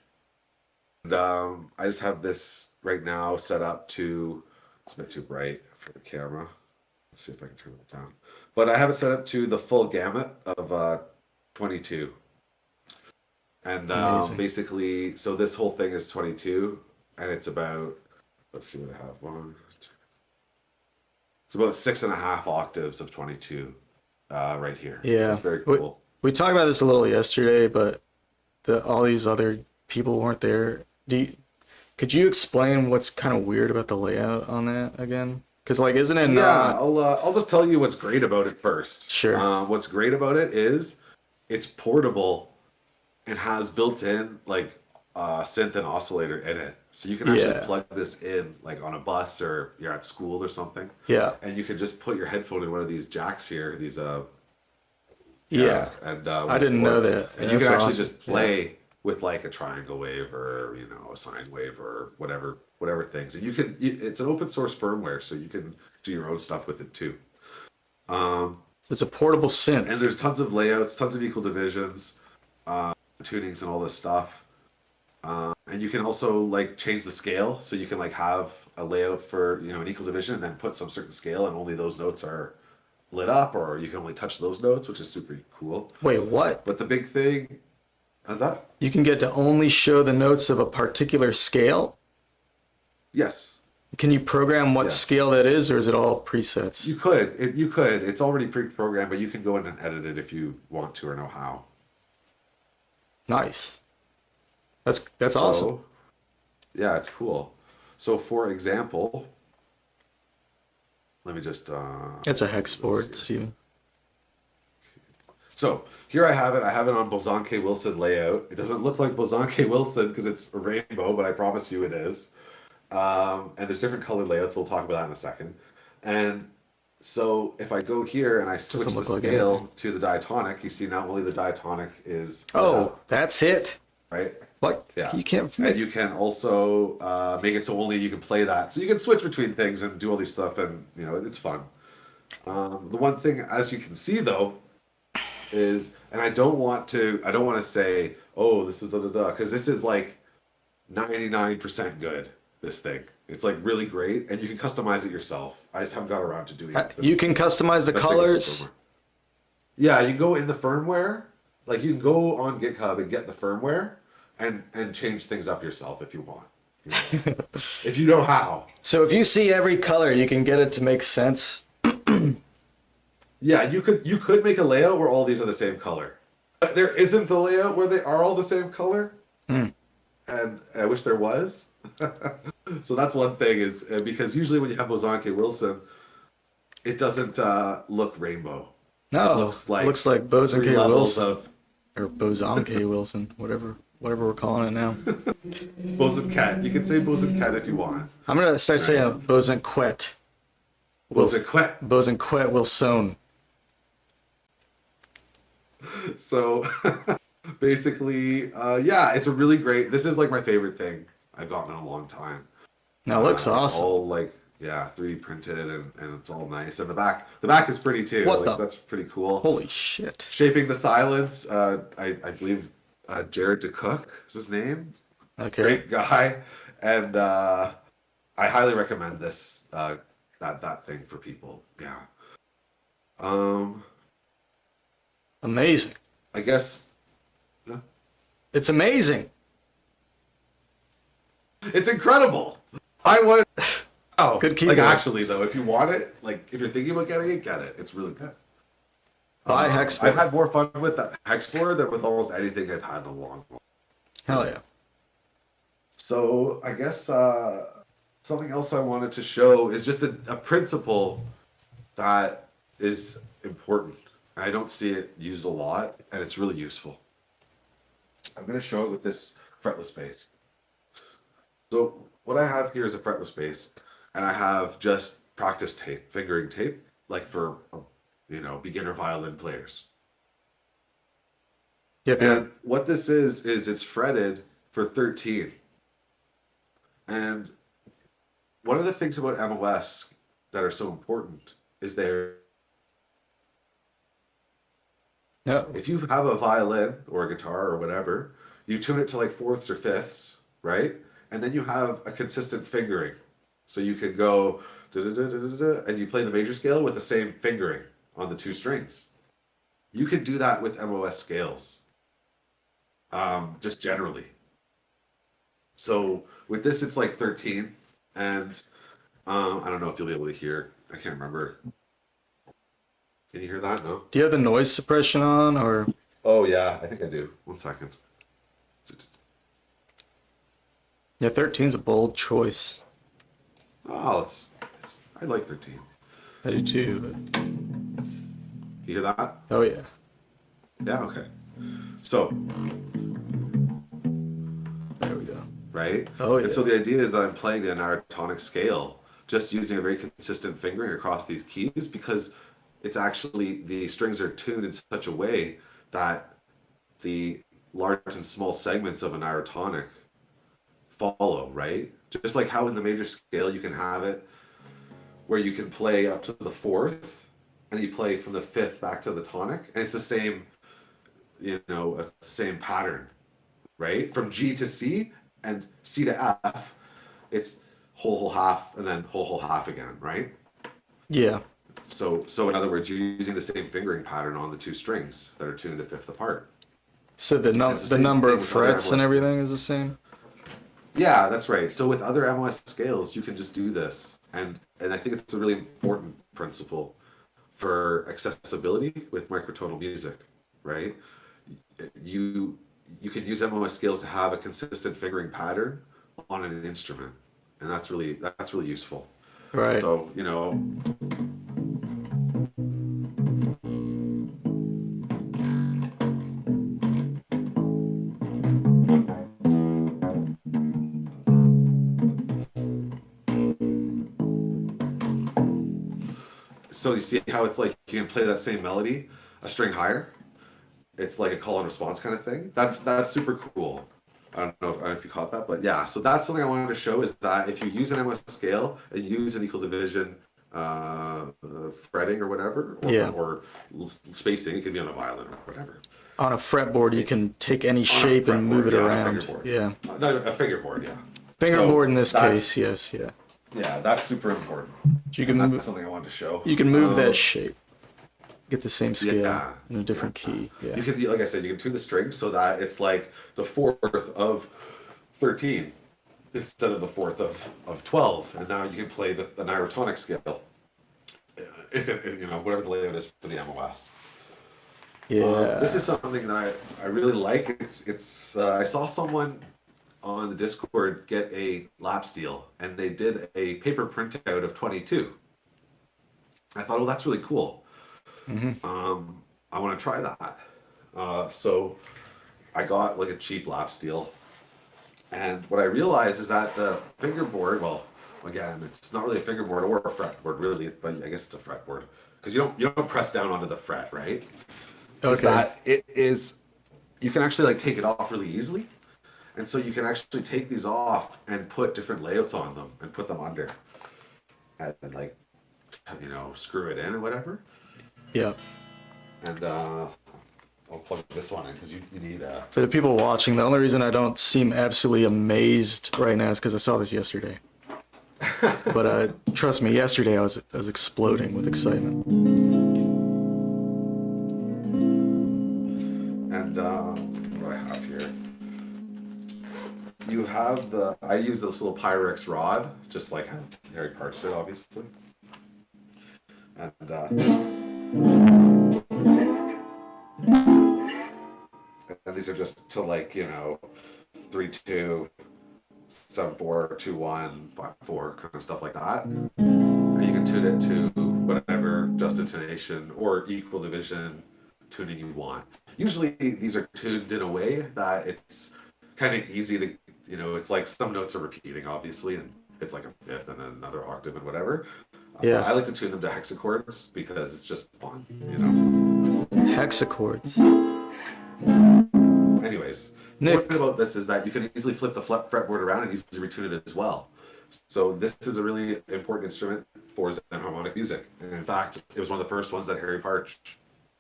And I just have this right now set up to. It's a bit too bright for the camera. Let's see if I can turn it down. But I have it set up to the full gamut of 22. And Amazing. basically, so this whole thing is 22, and it's about, let's see what I have. It's about 6.5 octaves of 22 right here. So Yeah. it's very cool. We talked about this a little yesterday, but all these other people weren't there. Could you explain what's kind of weird about the layout on that again? Because like, isn't it Yeah, not? I'll just tell you what's great about it first. Sure. What's great about it is it's portable and has built-in like synth and oscillator in it, so you can actually Yeah. plug this in like on a bus or you're at school or something, Yeah. and you can just put your headphone in one of these jacks here. These Yeah. and I didn't know that. And you That's can actually awesome. just play with like a triangle wave or a sine wave or whatever things, and it's an open source firmware, so you can do your own stuff with it too. So it's a portable synth. And there's tons of layouts, tons of equal divisions, tunings, and all this stuff. And you can also like change the scale, so you can like have a layout for an equal division, and then put some certain scale, and only those notes are lit up, or you can only touch those notes, which is super cool. Wait, what? But the big thing, how's that? You can get to only show the notes of a particular scale? Yes, Can you program what Yes. scale that is, or is it all presets? you could. You could. It's already pre-programmed, but you can go in and edit it if you want to or know how. Nice. That's awesome. Yeah, it's cool. So, for example, let me just. It's a hex board, Steven. So here I have it. I have it on Boson K. Wilson layout. It doesn't look like Boson K. Wilson because it's a rainbow, but I promise you it is. And there's different color layouts. We'll talk about that in a second. And so if I go here and I switch Doesn't the look like scale anything. to the diatonic, you see not only the diatonic is Oh, that's it. right. What? Yeah. You can't. And you can also make it so only you can play that. So you can switch between things and do all these stuff, and it's fun. The one thing, as you can see though, is, and I don't want to say, oh, this is da da da, because this is like 99% good. This thing, it's like really great, and you can customize it yourself. I just haven't got around to doing it. You can customize the Best thing about colors. firmware. Yeah, you can go in the firmware. Like you can go on GitHub and get the firmware and change things up yourself if you want. If you know how. So if you see every color, you can get it to make sense. Yeah, you could make a layout where all these are the same color. But there isn't a layout where they are all the same color. Hmm. And I wish there was. So that's one thing is because usually when you have Bozanke Wilson, it doesn't look rainbow. It No, looks it like looks like Boson three K. levels Wilson of or Boson K. Wilson, whatever we're calling it now. Bosanquet. You can say Bosanquet if you want, I'm gonna start right? saying Boson Quet. Bosanquet. Boson Quet Wilson. So basically, yeah, it's a really great. This is like my favorite thing I've gotten in a long time. Now it looks It's awesome. all like, yeah, 3D printed and it's all nice. And the back is pretty too. What Like the? that's pretty cool. Holy shit. Shaping the Silence. I believe Jared DeCook is his name. Okay. Great guy, and I highly recommend this that thing for people. Yeah. Amazing. I guess. No. It's amazing. It's incredible. I want. Oh, Good like keyboard. actually though, if you want it, like if you're thinking about getting it, get it. It's really good. Buy I've Hexboard. had more fun with that Hexboard than with almost anything I've had in a long time. Hell yeah. So I guess something else I wanted to show is just a principle that is important. I don't see it used a lot, and it's really useful. I'm going to show it with this fretless bass. So what I have here is a fretless bass, and I have just practice tape, fingering tape, like for beginner violin players. Yep, And yep. what this is it's fretted for 13. And one of the things about MOS that are so important is No. if you have a violin or a guitar or whatever, you tune it to like fourths or fifths, right? And then you have a consistent fingering. So you can go and you play the major scale with the same fingering on the two strings. You can do that with MOS scales, just generally. So with this, it's like 13, and I don't know if you'll be able to hear. I can't remember. Can you hear that? No. Do you have the noise suppression on, or? Oh yeah, I think I do. 1 second. Yeah, 13's a bold choice. Oh, I like 13. I do too. But... You hear that? Oh yeah. Yeah. Okay. So There we go. right. Oh yeah. And so the idea is that I'm playing the anartonic scale, just using a very consistent fingering across these keys because it's actually the strings are tuned in such a way that the large and small segments of an diatonic follow, right? Just like how in the major scale you can have it where you can play up to the fourth and you play from the fifth back to the tonic, and it's the same, it's the same pattern, right? From G to C and C to F, it's whole half and then whole half again, right? Yeah. So in other words, you're using the same fingering pattern on the two strings that are tuned a fifth apart. So the number of frets and everything is the same? Yeah, that's right. So with other MOS scales, you can just do this. And I think it's a really important principle for accessibility with microtonal music, right? You can use MOS scales to have a consistent fingering pattern on an instrument. And that's really useful. Right. So, so you see how it's like you can play that same melody a string higher. It's like a call and response kind of thing. That's super cool. I don't know if you caught that, but yeah. So that's something I wanted to show is that if you use an MOS scale and use an equal division fretting or whatever, or spacing, it can be on a violin or whatever. On a fretboard, you can take any shape and move it around. Yeah. No, a fingerboard, yeah. Fingerboard in this case, yes, yeah. Yeah, that's super important. You can That's something I wanted to show. You can move that shape. Get the same scale Yeah. in a different key. Yeah. You can, like I said, you can tune the strings so that it's like the fourth of 13 instead of the fourth of 12, and now you can play the diatonic scale. If it, whatever the layout is for the MOS. This Yeah. is something that I really like. It's I saw someone on the Discord get a lap steel, and they did a paper printout of 22. I thought, well, that's really cool. Hmm. I want to try that. So I got like a cheap lap steel, and what I realized is that the fingerboard, well, again, it's not really a fingerboard or a fretboard, really, but I guess it's a fretboard because you don't press down onto the fret, right? Is Okay. that it is you can actually like take it off really easily, and so you can actually take these off and put different layouts on them and put them under, and like screw it in or whatever. Yeah. And I'll plug this one in because you need For the people watching, the only reason I don't seem absolutely amazed right now is because I saw this yesterday. But trust me, yesterday I was exploding with excitement. and what do I have here. You have I use this little Pyrex rod, just like how Harry Parch did, obviously. And these are just to 3-2, 7-4, 2-1, 5-4, kind of stuff like that. And you can tune it to whatever just intonation or equal division tuning you want. Usually these are tuned in a way that it's kind of easy to, it's like some notes are repeating, obviously, and it's like a fifth and another octave and whatever. Yeah. I like to tune them to hexachords because it's just fun. Hexachords. Anyways, Nick. the thing about this is that you can easily flip the fretboard around and easily retune it as well. So this is a really important instrument for xenharmonic music. And in fact, it was one of the first ones that Harry Parch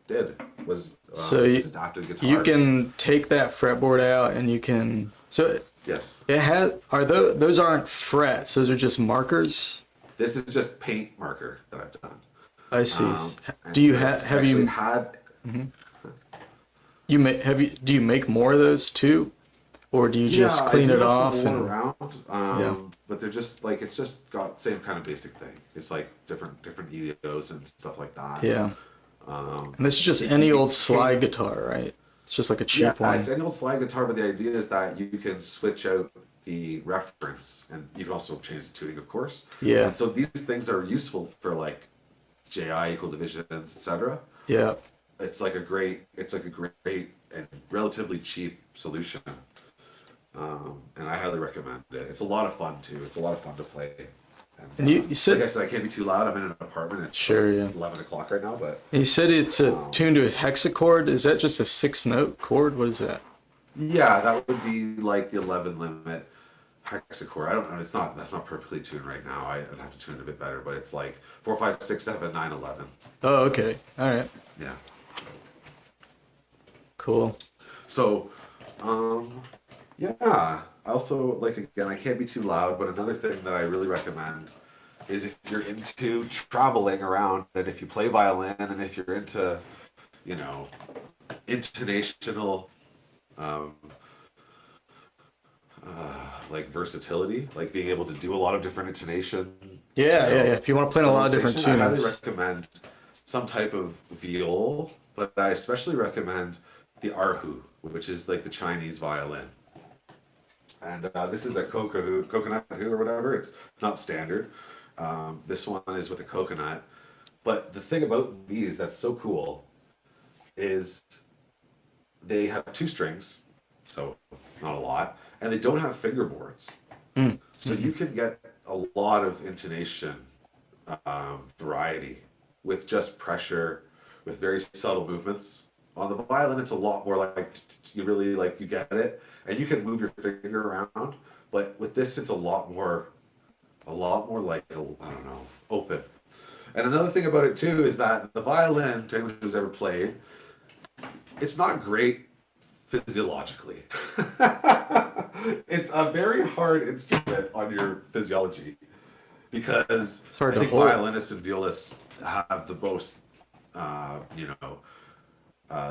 did, was his adapted guitar. You can take that fretboard out and you can... So Yes. it has... Those aren't frets, those are just markers? This is just paint marker that I've done. I see. And Do you it's have you... actually had... Do you make more of those too? Or do you just clean it off? Some more around, Yeah. but they're just like, it's just got same kind of basic thing. It's like different EDOs and stuff like that. Yeah. And this is just any old slide guitar, right? It's just like a cheap one. It's any old slide guitar, but the idea is that you can switch out the reference, and you can also change the tuning, of course. Yeah. And so these things are useful for like JI equal divisions, etc. Yeah. It's like a great and relatively cheap solution. And I highly recommend it. It's a lot of fun too. It's a lot of fun to play. And you said... Like I said, I can't be too loud. I'm in an apartment. It's Sure, yeah. 11 o'clock right now, but You said it's tuned to a hexachord. Is that just a 6-note chord? What is that? yeah, that would be like the 11 limit hexachord. I don't know. That's not perfectly tuned right now. I'd have to tune it a bit better, but it's like 4, 5, 6, 7, 9, 11. Oh, okay. All right. Yeah. Cool. So, yeah. Also, like, again, I can't be too loud, but another thing that I really recommend is if you're into traveling around and if you play violin and if you're into, intonational, like versatility, like being able to do a lot of different intonation. Yeah. If you want to play in a lot of different I highly tunes. recommend some type of viol, but I especially recommend the erhu, which is like the Chinese violin. And this is a coconut hu or whatever. It's not standard. This one is with a coconut. But the thing about these that's so cool is they have 2 strings, so not a lot, and they don't have fingerboards. So you can get a lot of intonation variety with just pressure, with very subtle movements. On the violin, it's a lot more like you really you get it, and you can move your finger around. But with this, it's a lot more like I don't know, open. And another thing about it too is that the violin, to anyone who's ever played, it's not great physiologically. It's a very hard instrument on your physiology because I think violinists and violists have the most,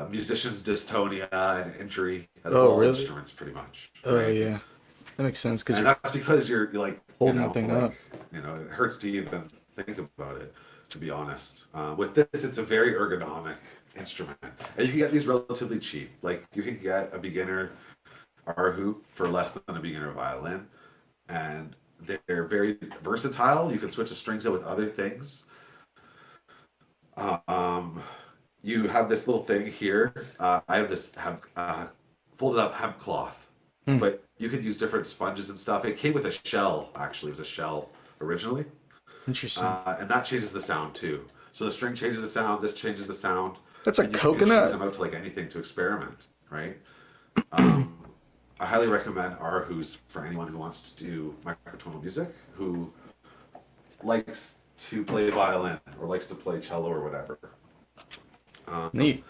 musicians' dystonia and injury out of all instruments, pretty much. Oh, right? yeah. That makes sense. And that's because you're like holding that thing up. It hurts to even think about it. to be honest. With this, it's a very ergonomic instrument, and you can get these relatively cheap. Like you can get a beginner arhu for less than a beginner violin, and they're very versatile. You can switch the strings out with other things. You have this little thing here. I have this folded up hemp cloth, but you could use different sponges and stuff. It came with a shell, actually. It was a shell originally. Interesting. And that changes the sound too. So the string changes the sound, this changes the sound. That's a and you coconut? can change them out to like anything to experiment, right? I highly recommend Arhus for anyone who wants to do microtonal music, who likes to play violin or likes to play cello or whatever. Neat.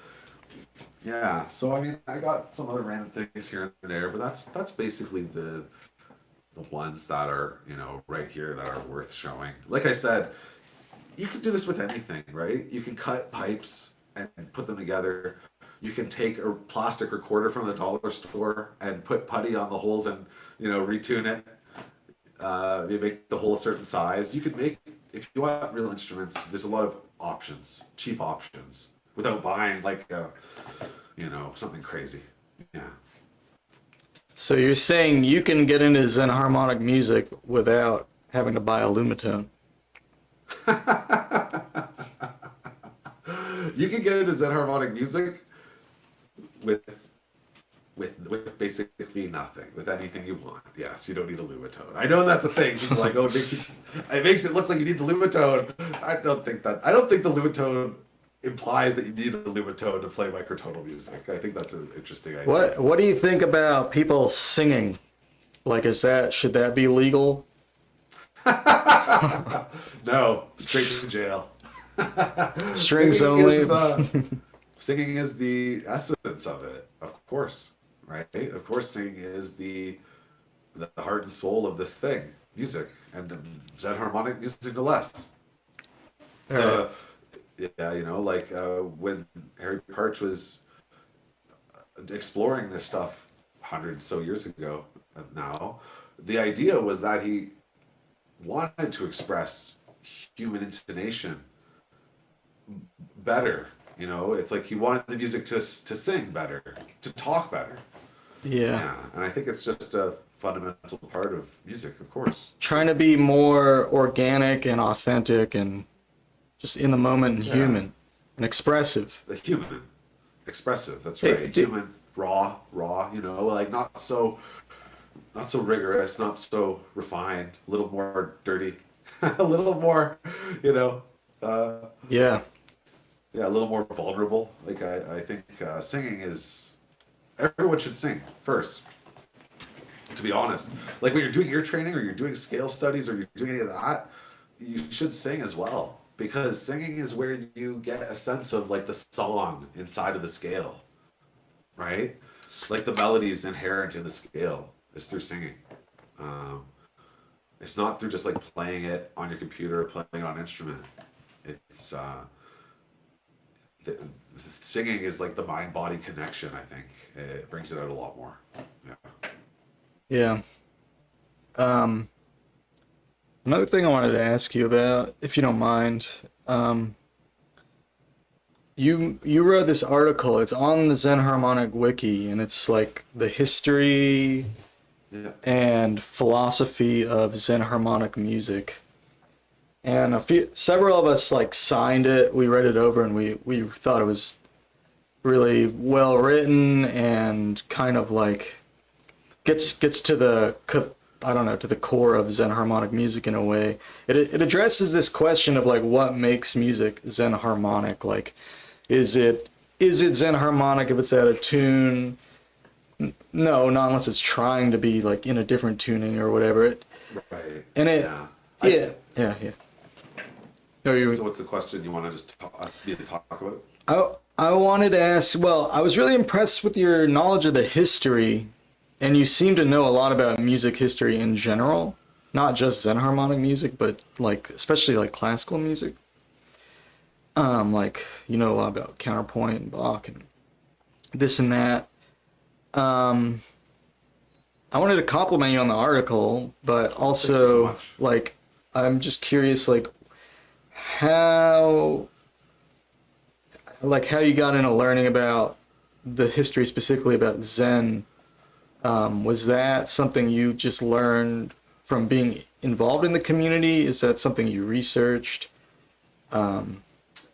Yeah, so I mean, I got some other random things here and there, but that's basically the ones that are, you know, right here that are worth showing. Like I said, you can do this with anything, right? You can cut pipes and put them together. You can take a plastic recorder from the dollar store and put putty on the holes and, you know, retune it. You make the hole a certain size. You could make, if you want real instruments, there's a lot of options, cheap options, without buying like a, you know, something crazy. Yeah. So you're saying you can get into xenharmonic music without having to buy a Lumitone? You can get into xenharmonic music with basically nothing, with anything you want. Yes, you don't need a Lumitone. I know that's a thing. People are like, oh, it makes it look like you need the Lumitone. I don't think the Lumitone implies that you need a Lumitone to play microtonal music. I think that's an interesting idea. What do you think about people singing? Like, should that be legal? No, straight to jail. Strings Singing only. Singing is the essence of it, of course, right? Of course, singing is the heart and soul of this thing, music, and xenharmonic music no less. Right. Yeah, you know, like when Harry Parch was exploring this stuff 100 so years ago now, the idea was that he wanted to express human intonation better. You know, it's like he wanted the music to sing better, to talk better. Yeah. And I think it's just a fundamental part of music, of course. Trying to be more organic and authentic and just in the moment and human and expressive. The human, expressive. That's Hey, right. Human, raw. You know, like not so rigorous, not so refined. A little more dirty, a little more, you know. Yeah. Yeah, a little more vulnerable. Like I think singing is, everyone should sing first. To be honest, like when you're doing ear training or you're doing scale studies or you're doing any of that, you should sing as well, because singing is where you get a sense of like the song inside of the scale, right? Like the melody is inherent in the scale. It's through singing. It's not through just like playing it on your computer or playing it on an instrument. It's singing is like the mind-body connection. I think it brings it out a lot more. Yeah. Another thing I wanted to ask you about, if you don't mind, you wrote this article. It's on the xenharmonic wiki, and it's like the history and philosophy of xenharmonic music. And several of us like signed it. We read it over, and we thought it was really well written and kind of like gets to the, I don't know, to the core of xenharmonic music in a way. It addresses this question of like what makes music xenharmonic. Like, is it xenharmonic if it's out of tune? No, not unless it's trying to be like in a different tuning or whatever. Right. And yeah. So what's the question you want to just talk about? I wanted to ask, well, I was really impressed with your knowledge of the history, and you seem to know a lot about music history in general, not just xenharmonic music, but like especially like classical music. Like you know a lot about counterpoint and Bach and this and that. I wanted to compliment you on the article, but also Thank you so much. like I'm just curious, like how how you got into learning about the history specifically about Zen. Was that something you just learned from being involved in the community? Is that something you researched? Um,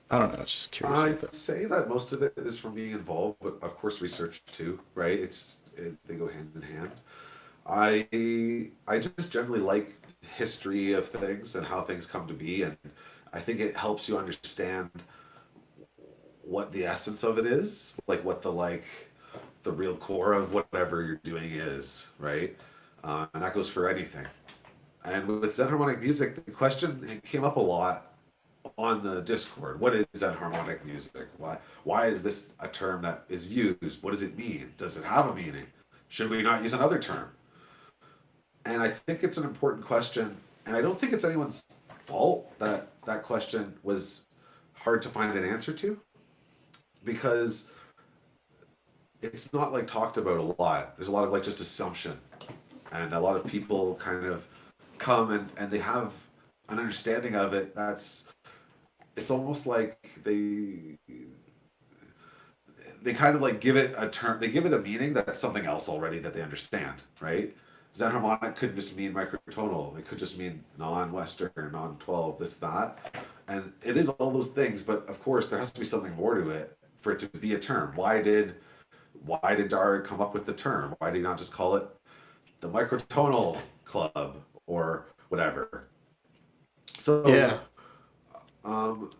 I don't know. I was just curious about I'd that. say that most of it is from being involved, but of course research too, right? They go hand in hand. I just generally like history of things and how things come to be, and I think it helps you understand what the essence of it is, like what the real core of whatever you're doing is, right? And that goes for anything. And with xenharmonic music, the question came up a lot on the Discord. What is xenharmonic music? Why is this a term that is used? What does it mean? Does it have a meaning? Should we not use another term? And I think it's an important question, and I don't think it's anyone's fault that that question was hard to find an answer to, because it's not like talked about a lot. There's a lot of like just assumption, and a lot of people kind of come and they have an understanding of it that's, it's almost like they kind of like give it a term, they give it a meaning that's something else already that they understand, right? Xenharmonic could just mean microtonal. It could just mean non-Western, non-12, this, that. And it is all those things, but of course there has to be something more to it for it to be a term. Why did Dar come up with the term? Why did he not just call it the microtonal club or whatever? So Yeah. um,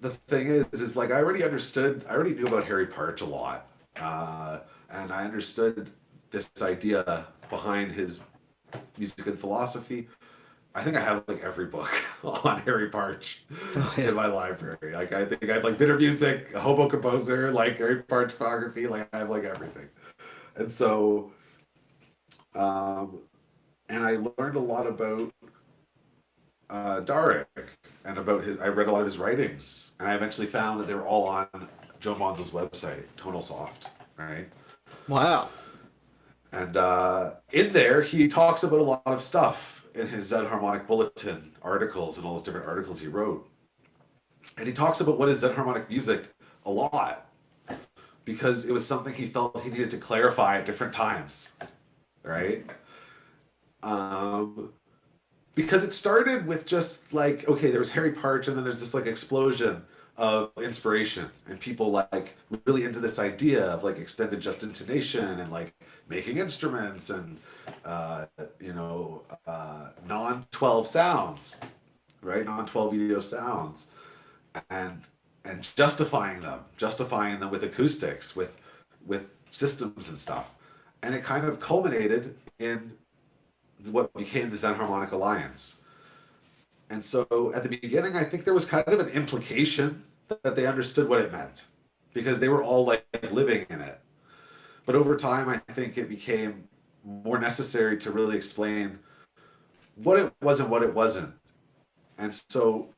the thing is like I already knew about Harry Partch a lot, and I understood this idea behind his music and philosophy. I think I have like every book on Harry Partch Oh yeah. in my library. Like I think I have like Bitter Music, a Hobo Composer, like Harry Partch photography. Like I have like everything, and so um, and I learned a lot about Daric and about his. I read a lot of his writings, and I eventually found that they were all on Joe Bonzo's website, Tonal Soft, right? Wow. And in there, he talks about a lot of stuff in his Zen Harmonic Bulletin articles and all those different articles he wrote. And he talks about what is Zen Harmonic music a lot because it was something he felt he needed to clarify at different times, right? Um, because it started with just like, okay, there was Harry Partch, and then there's this like explosion of inspiration and people like really into this idea of like extended just intonation and like making instruments and non-12 sounds, right? Non-12 EDO sounds, and justifying them with acoustics, with systems and stuff. And it kind of culminated in what became the Zen Harmonic Alliance. And so at the beginning, I think there was kind of an implication that they understood what it meant because they were all like living in it. But over time, I think it became more necessary to really explain what it was and what it wasn't. And so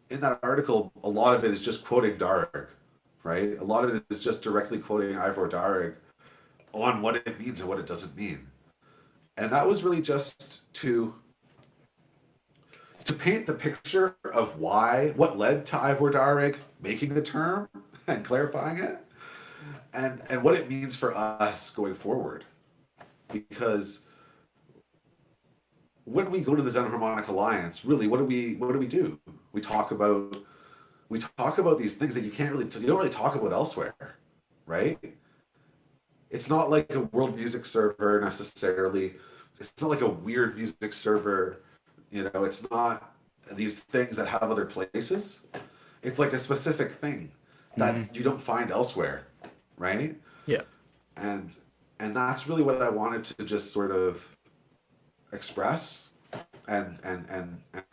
in that article, a lot of it is just quoting Darg, right? A lot of it is just directly quoting Ivor Darg on what it means and what it doesn't mean. And that was really just to paint the picture of what led to Ivor Darg making the term and clarifying it, and what it means for us going forward. Because when we go to the Zen Harmonic Alliance, really, what do we do? We talk about these things that you don't really talk about elsewhere, right? It's not like a world music server necessarily. It's not like a weird music server. It's not these things that have other places. It's like a specific thing that Hmm. you don't find elsewhere, right? Yeah. And that's really what I wanted to just sort of express and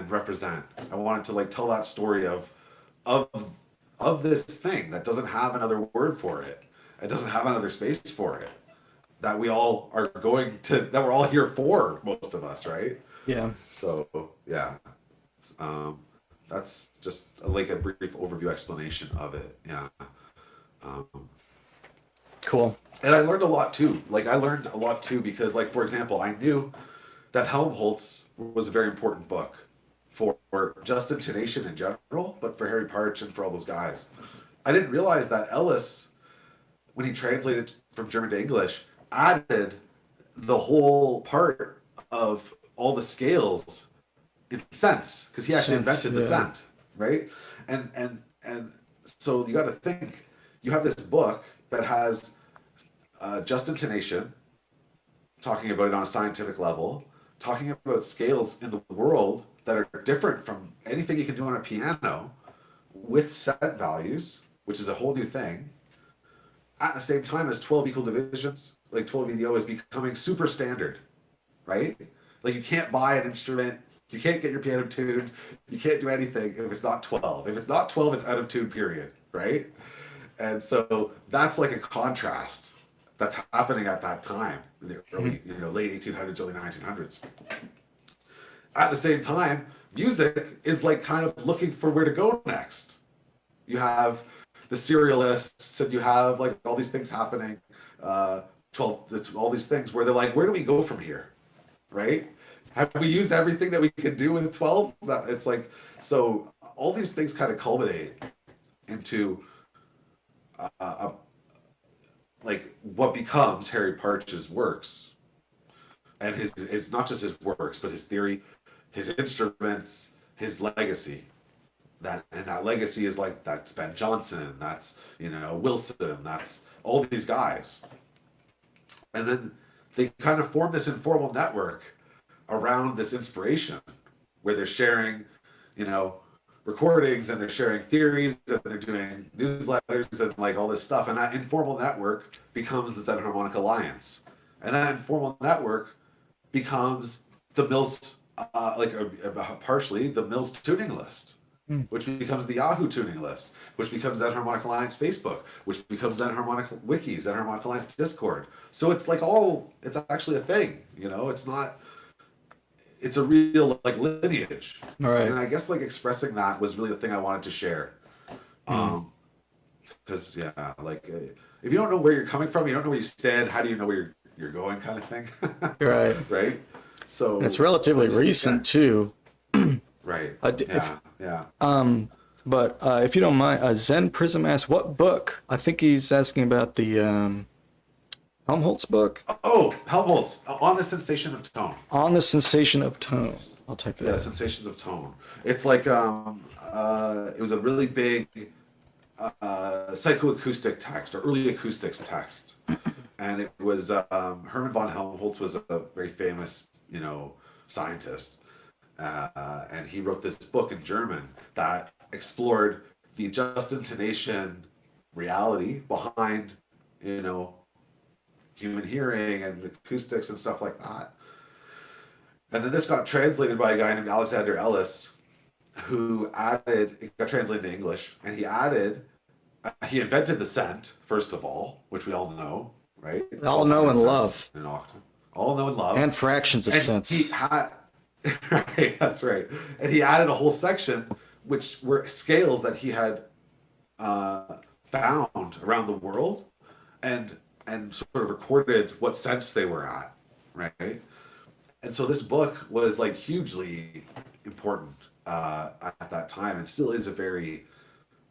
represent. I wanted to like tell that story of of this thing that doesn't have another word for it. It doesn't have another space for it. That we all are that we're all here for, most of us, right? Yeah. So yeah, um, that's just like a brief overview explanation of it. Yeah. Um, Cool. and I learned a lot too. Like I learned a lot too because, like for example, I knew that Helmholtz was a very important book for just intonation in general, but for Harry Parch and for all those guys. I didn't realize that Ellis, when he translated from German to English, added the whole part of all the scales in cents, because he actually invented the cent, right? And so you got to think, you have this book that has just intonation, talking about it on a scientific level, talking about scales in the world that are different from anything you can do on a piano, with set values, which is a whole new thing. At the same time as 12 equal divisions, like 12 EDO is becoming super standard, right? Like you can't buy an instrument, you can't get your piano tuned, you can't do anything if it's not 12. If it's not 12, it's out of tune, period, right? And so that's like a contrast that's happening at that time, in the early, late 1800s, early 1900s. At the same time, music is like kind of looking for where to go next. You have the serialists, and you have like all these things happening, all these things where they're like, where do we go from here, right? Have we used everything that we can do with 12? It's like, so all these things kind of culminate into like what becomes Harry Parch's works, and his not just his works, but his theory, his instruments, his legacy. That legacy is like, that's Ben Jonson, that's Wilson, that's all these guys, and then they kind of form this informal network around this inspiration, where they're sharing, recordings, and they're sharing theories, and they're doing newsletters and like all this stuff, and that informal network becomes the Xenharmonic Alliance, and that informal network becomes the Mills, partially the Mills tuning list, which becomes the Yahoo tuning list, which becomes Xenharmonic Alliance Facebook, which becomes Xenharmonic Wiki, Xenharmonic Alliance Discord. So it's like it's actually a thing, it's a real like lineage. All right. And I guess like expressing that was really the thing I wanted to share. Because if you don't know where you're coming from, you don't know where you stand, how do you know where you're going, kind of thing. Right. Right. So it's relatively recent too. Right. Yeah. But if you don't mind, Zen Prism asks, what book? I think he's asking about the Helmholtz book. Oh, Helmholtz, On the Sensation of Tone. On the Sensation of Tone. I'll type that. Yeah, Sensations of Tone. It's like it was a really big psychoacoustic text, or early acoustics text, and it was Hermann von Helmholtz was a very famous scientist, and he wrote this book in German that explored the just intonation reality behind human hearing and acoustics and stuff like that. And then this got translated by a guy named Alexander Ellis, who it got translated to English, and he invented the cent, first of all, which we all know, right? All know and love. An octave. All know and love. And fractions of cents. He had, right, that's right. And he added a whole section, which were scales that he had found around the world, and sort of recorded what sense they were at, right? And so this book was like hugely important at that time, and still is a very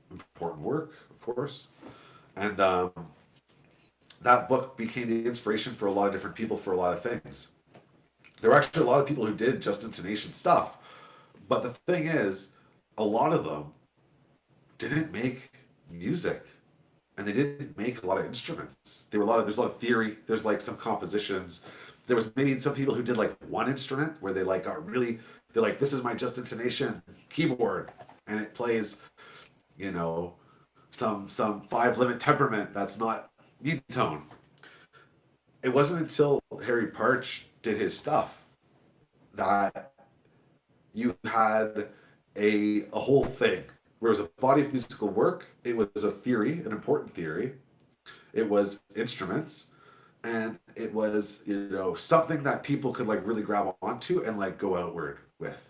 important work, of course. And that book became the inspiration for a lot of different people for a lot of things. There were actually a lot of people who did just intonation stuff, but the thing is, a lot of them didn't make music, and they didn't make a lot of instruments. There's a lot of theory. There's like some compositions. There was maybe some people who did like one instrument where they like got really, they're like, this is my just intonation keyboard, and it plays, some 5-limit temperament that's not tone. It wasn't until Harry Parch did his stuff that you had a whole thing where it was a body of musical work. It was a theory, an important theory. It was instruments, and it was something that people could like really grab onto and like go outward with,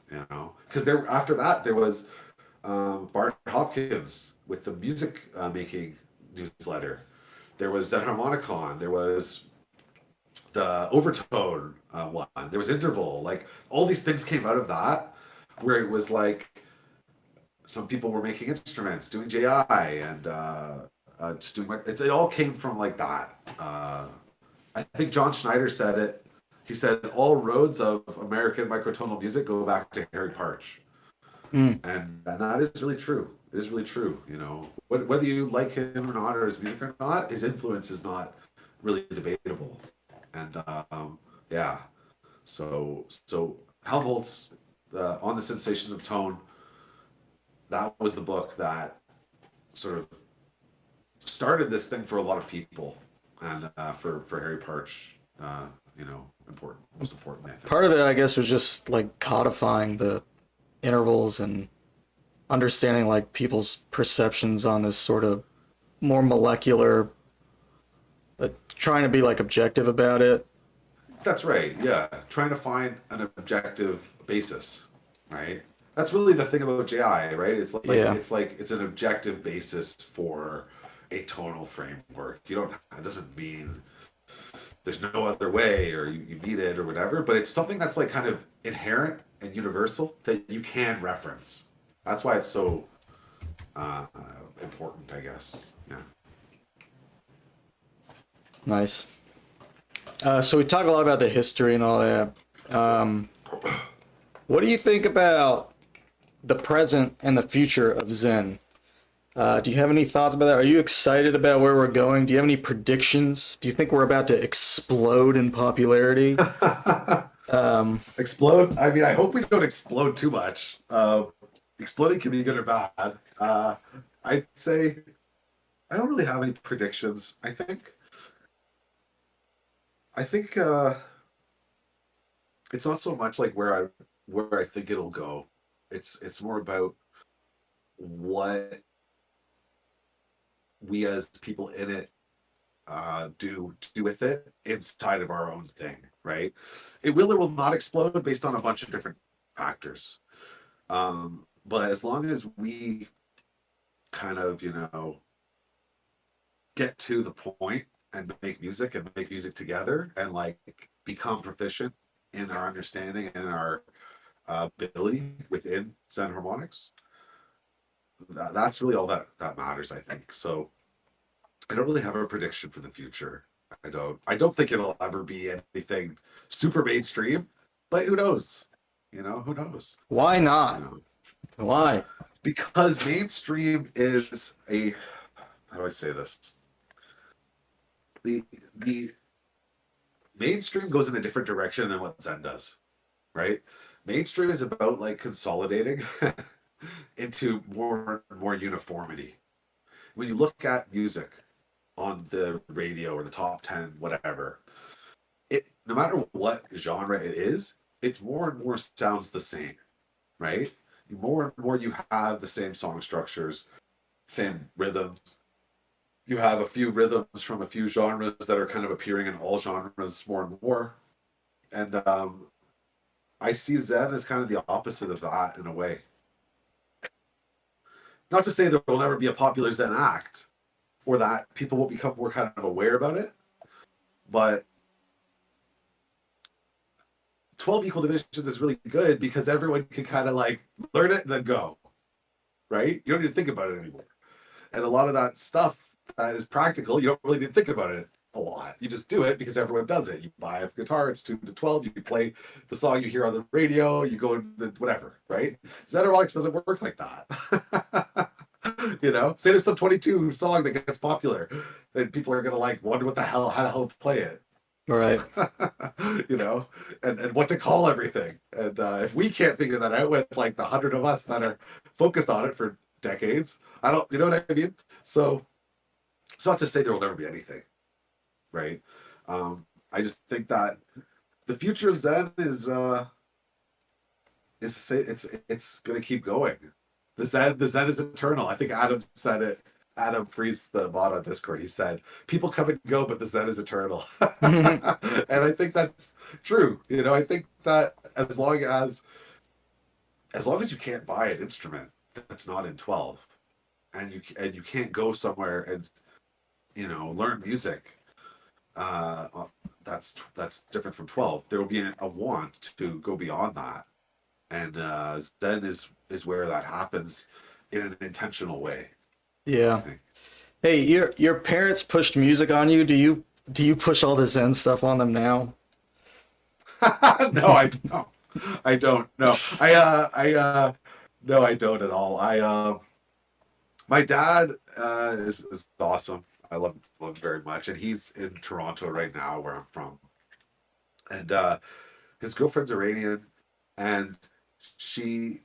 because after that there was Bart Hopkins with the music making newsletter. There was Xenharmonicon. There was the overtone one. There was interval. Like all these things came out of that. where it was like some people were making instruments, doing JI, and just doing. It all came from like that. I think John Schneider said it. He said all roads of American microtonal music go back to Harry Parch, Mm. and that is really true. It is really true. You know, whether you like him or not, or his music or not, his influence is not really debatable. And yeah, so Helmholtz on the Sensations of Tone. That was the book that sort of started this thing for a lot of people, and for Harry Parch, you know, most important, I think. Part of it, I guess, was just like codifying the intervals and understanding like people's perceptions on this sort of more molecular, trying to be like objective about it. That's right. Yeah, trying to find an objective basis, right? That's really the thing about JI, right? Yeah. It's an objective basis for a tonal framework. You don't. It doesn't mean there's no other way or you need it or whatever, but it's something that's like kind of inherent and universal that you can reference. That's why it's so important, I guess. Yeah. Nice. So we talk a lot about the history and all that. What do you think about the present and the future of Zen? Do you have any thoughts about that? Are you excited about where we're going? Do you have any predictions? Do you think we're about to explode in popularity? Explode. I mean, I hope we don't explode too much. Exploding can be good or bad. I'd say I don't really have any predictions. I think it's not so much like where I think it'll go. It's more about what we as people in it do with it inside of our own thing, right? It will or will not explode based on a bunch of different factors. But as long as we kind of, you know, get to the point and make music together and like become proficient in our understanding and our ability within xenharmonics, that's really all that matters, I think. So I don't really have a prediction for the future. I don't think it'll ever be anything super mainstream, but who knows? You know, who knows? Why not? You know, Why? because mainstream is a, how do I say this? The mainstream goes in a different direction than what Zen does, right? Mainstream is about like consolidating into more and more uniformity. When you look at music on the radio or the top 10, whatever, it, no matter what genre it is, it more and more sounds the same, right? More and more you have the same song structures, same rhythms. You have a few rhythms from a few genres that are kind of appearing in all genres more and more. And I see Zen as kind of the opposite of that in a way. Not to say there will never be a popular Zen act or that people will become more kind of aware about it, but 12 equal divisions is really good because everyone can kind of like learn it and then go, right? You don't need to think about it anymore. And a lot of that stuff that is practical, you don't really need to think about it a lot. You just do it because everyone does it. You buy a guitar, it's 2 to 12, you play the song you hear on the radio, you go into whatever, right? Xenharmonics doesn't work like that. You know, say there's some 22 song that gets popular, and people are gonna like wonder what the hell, how the hell to play it. Right. You know, and what to call everything. And if we can't figure that out with like the 100 of us that are focused on it for decades, you know what I mean? So it's not to say there will never be anything, right? I just think that the future of Zen is to say it's going to keep going. The Zen is eternal. I think Adam said it. Adam Freeze, the bot on Discord, he said, people come and go, but the Zen is eternal. And I think that's true. You know, I think that as long as you can't buy an instrument that's not in 12, and you can't go somewhere and, you know, learn music, that's different from 12. There will be a want to go beyond that. and Zen is where that happens in an intentional way, I Yeah. think. Hey, your parents pushed music on you. Do you push all the Zen stuff on them now? No, I don't. I don't. No, no, I don't at all. My dad is awesome. I love him very much, and he's in Toronto right now, where I'm from. And his girlfriend's Iranian, and she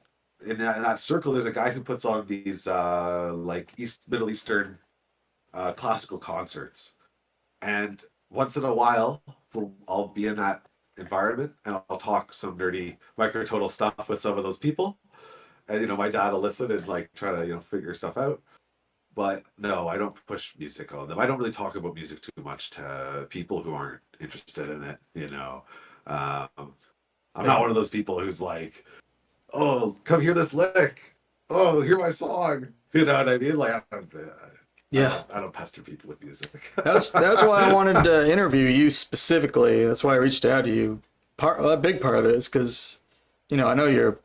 in that circle, there's a guy who puts on these like Middle Eastern classical concerts, and once in a while, I'll be in that environment and I'll talk some nerdy microtonal stuff with some of those people, and my dad will listen and like try to figure stuff out. But no, I don't push music on them. I don't really talk about music too much to people who aren't interested in it. I'm not one of those people who's like, oh, come hear this lick. Oh, hear my song. You know what I mean? Like, Yeah. I don't pester people with music. That's why I wanted to interview you specifically. That's why I reached out to you. A big part of it is because, I know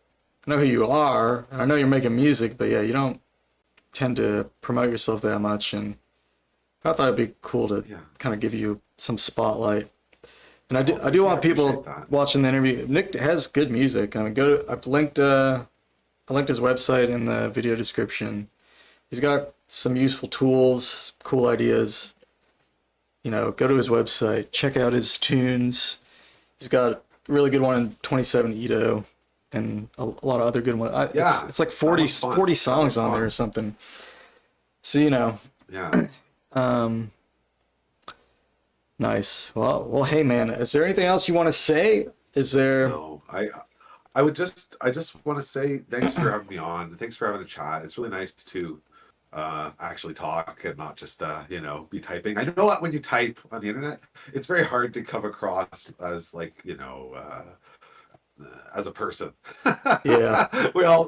who you are, and I know you're making music, but yeah, you don't tend to promote yourself that much, and I thought it'd be cool to Yeah. kind of give you some spotlight. And I Oh, do yeah, want people appreciate that. watching the interview. Nick has good music. I mean, I've linked his website in the video description. He's got some useful tools, cool ideas. Go to his website, check out his tunes. He's got a really good one in 27 Edo and a lot of other good ones. Yeah, it's like that 40, was fun. 40 That songs was on there fun. or something. So, Yeah. um, nice. Well, hey man, is there anything else you want to say? Is there? No, I just want to say thanks for having me on. Thanks for having a chat. It's really nice to actually talk and not just be typing. I know that when you type on the internet, it's very hard to come across as like, as a person. Yeah.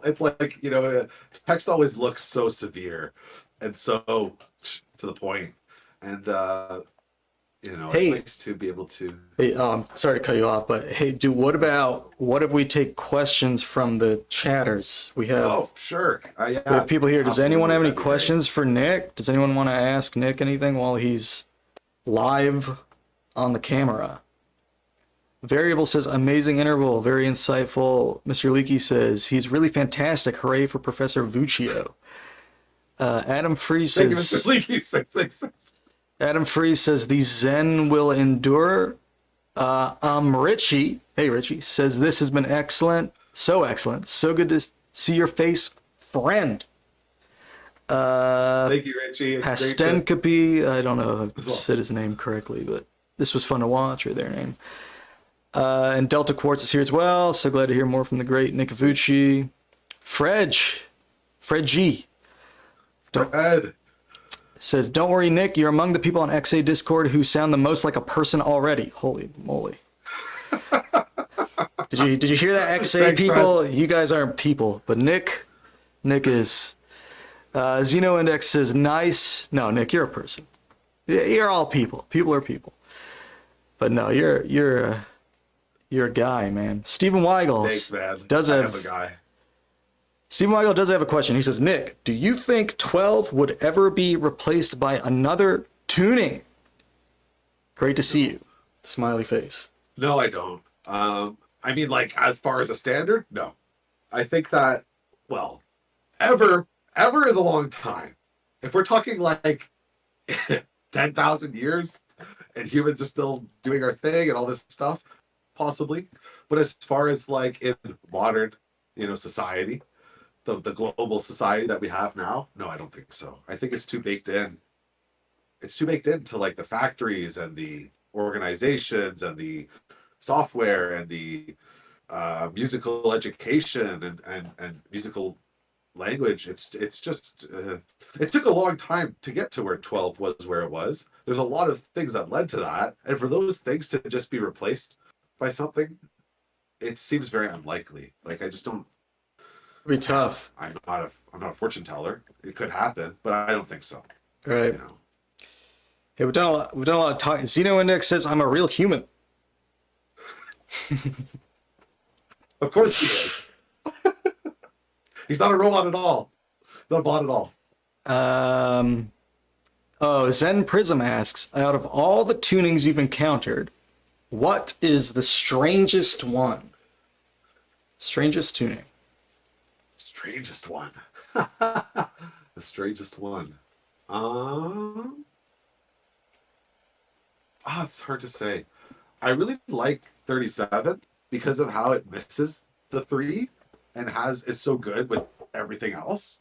It's like, text always looks so severe and so to the point. And it's Hey, nice to be able to. hey, sorry to cut you off, but hey, dude, what if we take questions from the chatters? Oh, sure. We Yeah, have people here. Does anyone absolutely. have any That'd be great. questions for Nick? Does anyone want to ask Nick anything while he's live on the camera? Variable says, amazing interval, very insightful. Mr. Leakey says, he's really fantastic. Hooray for Professor Vuccio. Adam Freeze Thank you, Mr. says, Leaky 666. Adam Freeze says, the Zen will endure. Richie, hey Richie, says, this has been excellent. So good to see your face, friend. Thank you, Richie. It's great to. Pastenkapi, I don't know if I said his name correctly, but this was fun to watch, or their name. And Delta Quartz is here as well. So glad to hear more from the great Nick Vuci. Fred G. Ed. Says, don't worry, Nick, you're among the people on XA Discord who sound the most like a person already. Holy moly. Did you hear that, XA Thanks, people? Fred. You guys aren't people, but Nick is. Xeno Index says, nice. No, Nick, you're a person. You're all people. People are people. But no, you're a guy, man. Stephen Weigel Thanks, man. does I have am a guy. Stephen Weigel does have a question. He says, Nick, do you think 12 would ever be replaced by another tuning? Great to see you. Smiley face. No, I don't. I mean, like, as far as a standard, no. I think that, well, ever is a long time. If we're talking like 10,000 years and humans are still doing our thing and all this stuff, possibly. But as far as like in modern, society, the global society that we have now, no, I don't think so. I think it's too baked in. It's too baked into like the factories and the organizations and the software and the musical education and musical language. It's just it took a long time to get to where 12 was where it was. There's a lot of things that led to that, and for those things to just be replaced by something, it seems very unlikely. Like, I just don't. It'd be tough. I'm not a fortune teller. It could happen, but I don't think so. Right. Hey, we've done a lot of talking. Xeno Index says, I'm a real human. Of course he is. He's not a robot at all. Not a bot at all. Oh, Zen Prism asks, out of all the tunings you've encountered, what is the strangest one? Strangest tuning. Strangest one. The strangest one. It's hard to say. I really like 37 because of how it misses the 3 and is so good with everything else.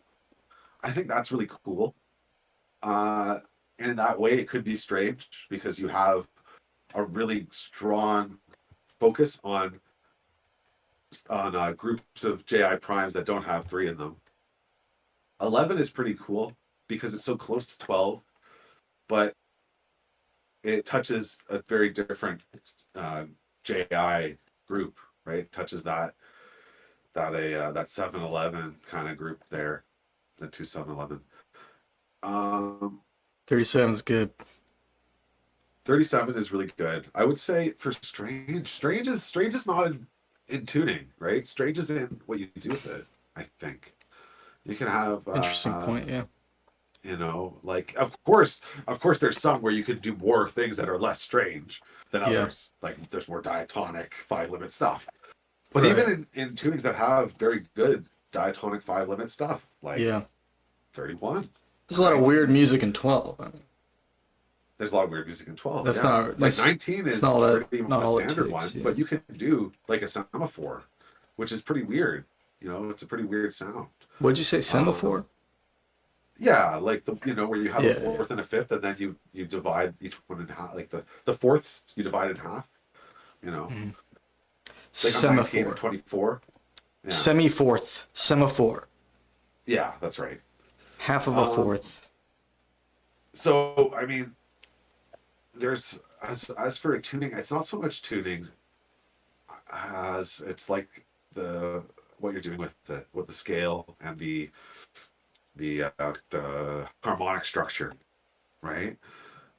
I think that's really cool. And in that way, it could be strange because you have a really strong focus on groups of JI primes that don't have 3 in them. 11 is pretty cool because it's so close to 12, but it touches a very different JI group, right? It touches that 711 kind of group there, the 2711. 37 is good. 37 is really good. I would say for Strange is not in tuning, right? Strange is in what you do with it, I think. You can have Interesting point, yeah. You know, like of course there's some where you could do more things that are less strange than others. Yeah. Like there's more diatonic 5-limit stuff. But even in tunings that have very good diatonic 5-limit stuff, like 31. There's a lot of weird music in 12. I mean. There's a lot of weird music in 12. That's not like 19 is pretty much a standard one, but you can do like a semaphore, which is pretty weird. You know, it's a pretty weird sound. What'd you say, semaphore? Yeah, like where you have a fourth and a fifth, and then you divide each one in half. Like the fourths you divide in half. You know, like semaphore. 19 and 24. Yeah. Semaphore. Yeah, that's right. Half of a fourth. So I mean, there's as for a tuning, it's not so much tuning as it's like what you're doing with the scale and the harmonic structure, right?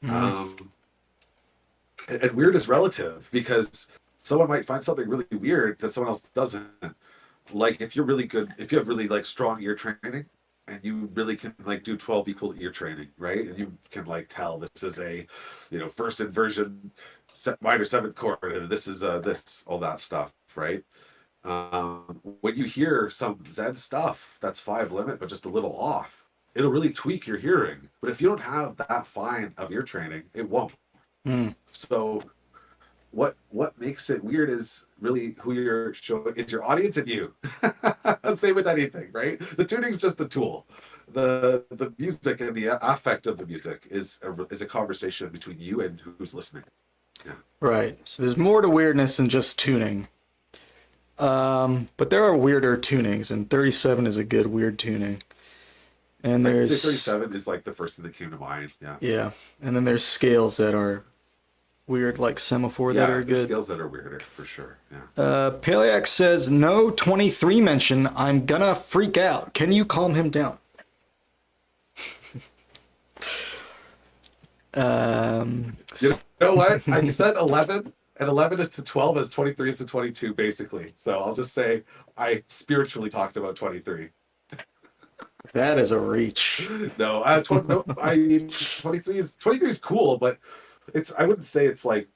Mm-hmm. And weird is relative because someone might find something really weird that someone else doesn't. Like if you have really like strong ear training and you really can like do 12 equal ear training, right? And you can like tell this is a, first inversion minor 7th chord, and this is this, all that stuff, right? When you hear some Zen stuff that's 5-limit but just a little off, it'll really tweak your hearing. But if you don't have that fine of ear training, it won't. So what makes it weird is really who you're showing. It's your audience and you. Same with anything, right? The tuning's just a tool. The music and the affect of the music is a conversation between you and who's listening. Yeah. Right. So there's more to weirdness than just tuning. But there are weirder tunings, and 37 is a good weird tuning. And there's 37 is like the first thing that came to mind. Yeah. Yeah. And then there's scales that are weird, like semaphore, that are good. Scales that are weirder for sure. Yeah. Paleax says no 23 mention. I'm gonna freak out. Can you calm him down? You know what? I said 11. And 11 is to 12 as 23 is to 22, basically. So I'll just say I spiritually talked about 23. That is a reach. No, I mean 23 is cool, but I wouldn't say it's like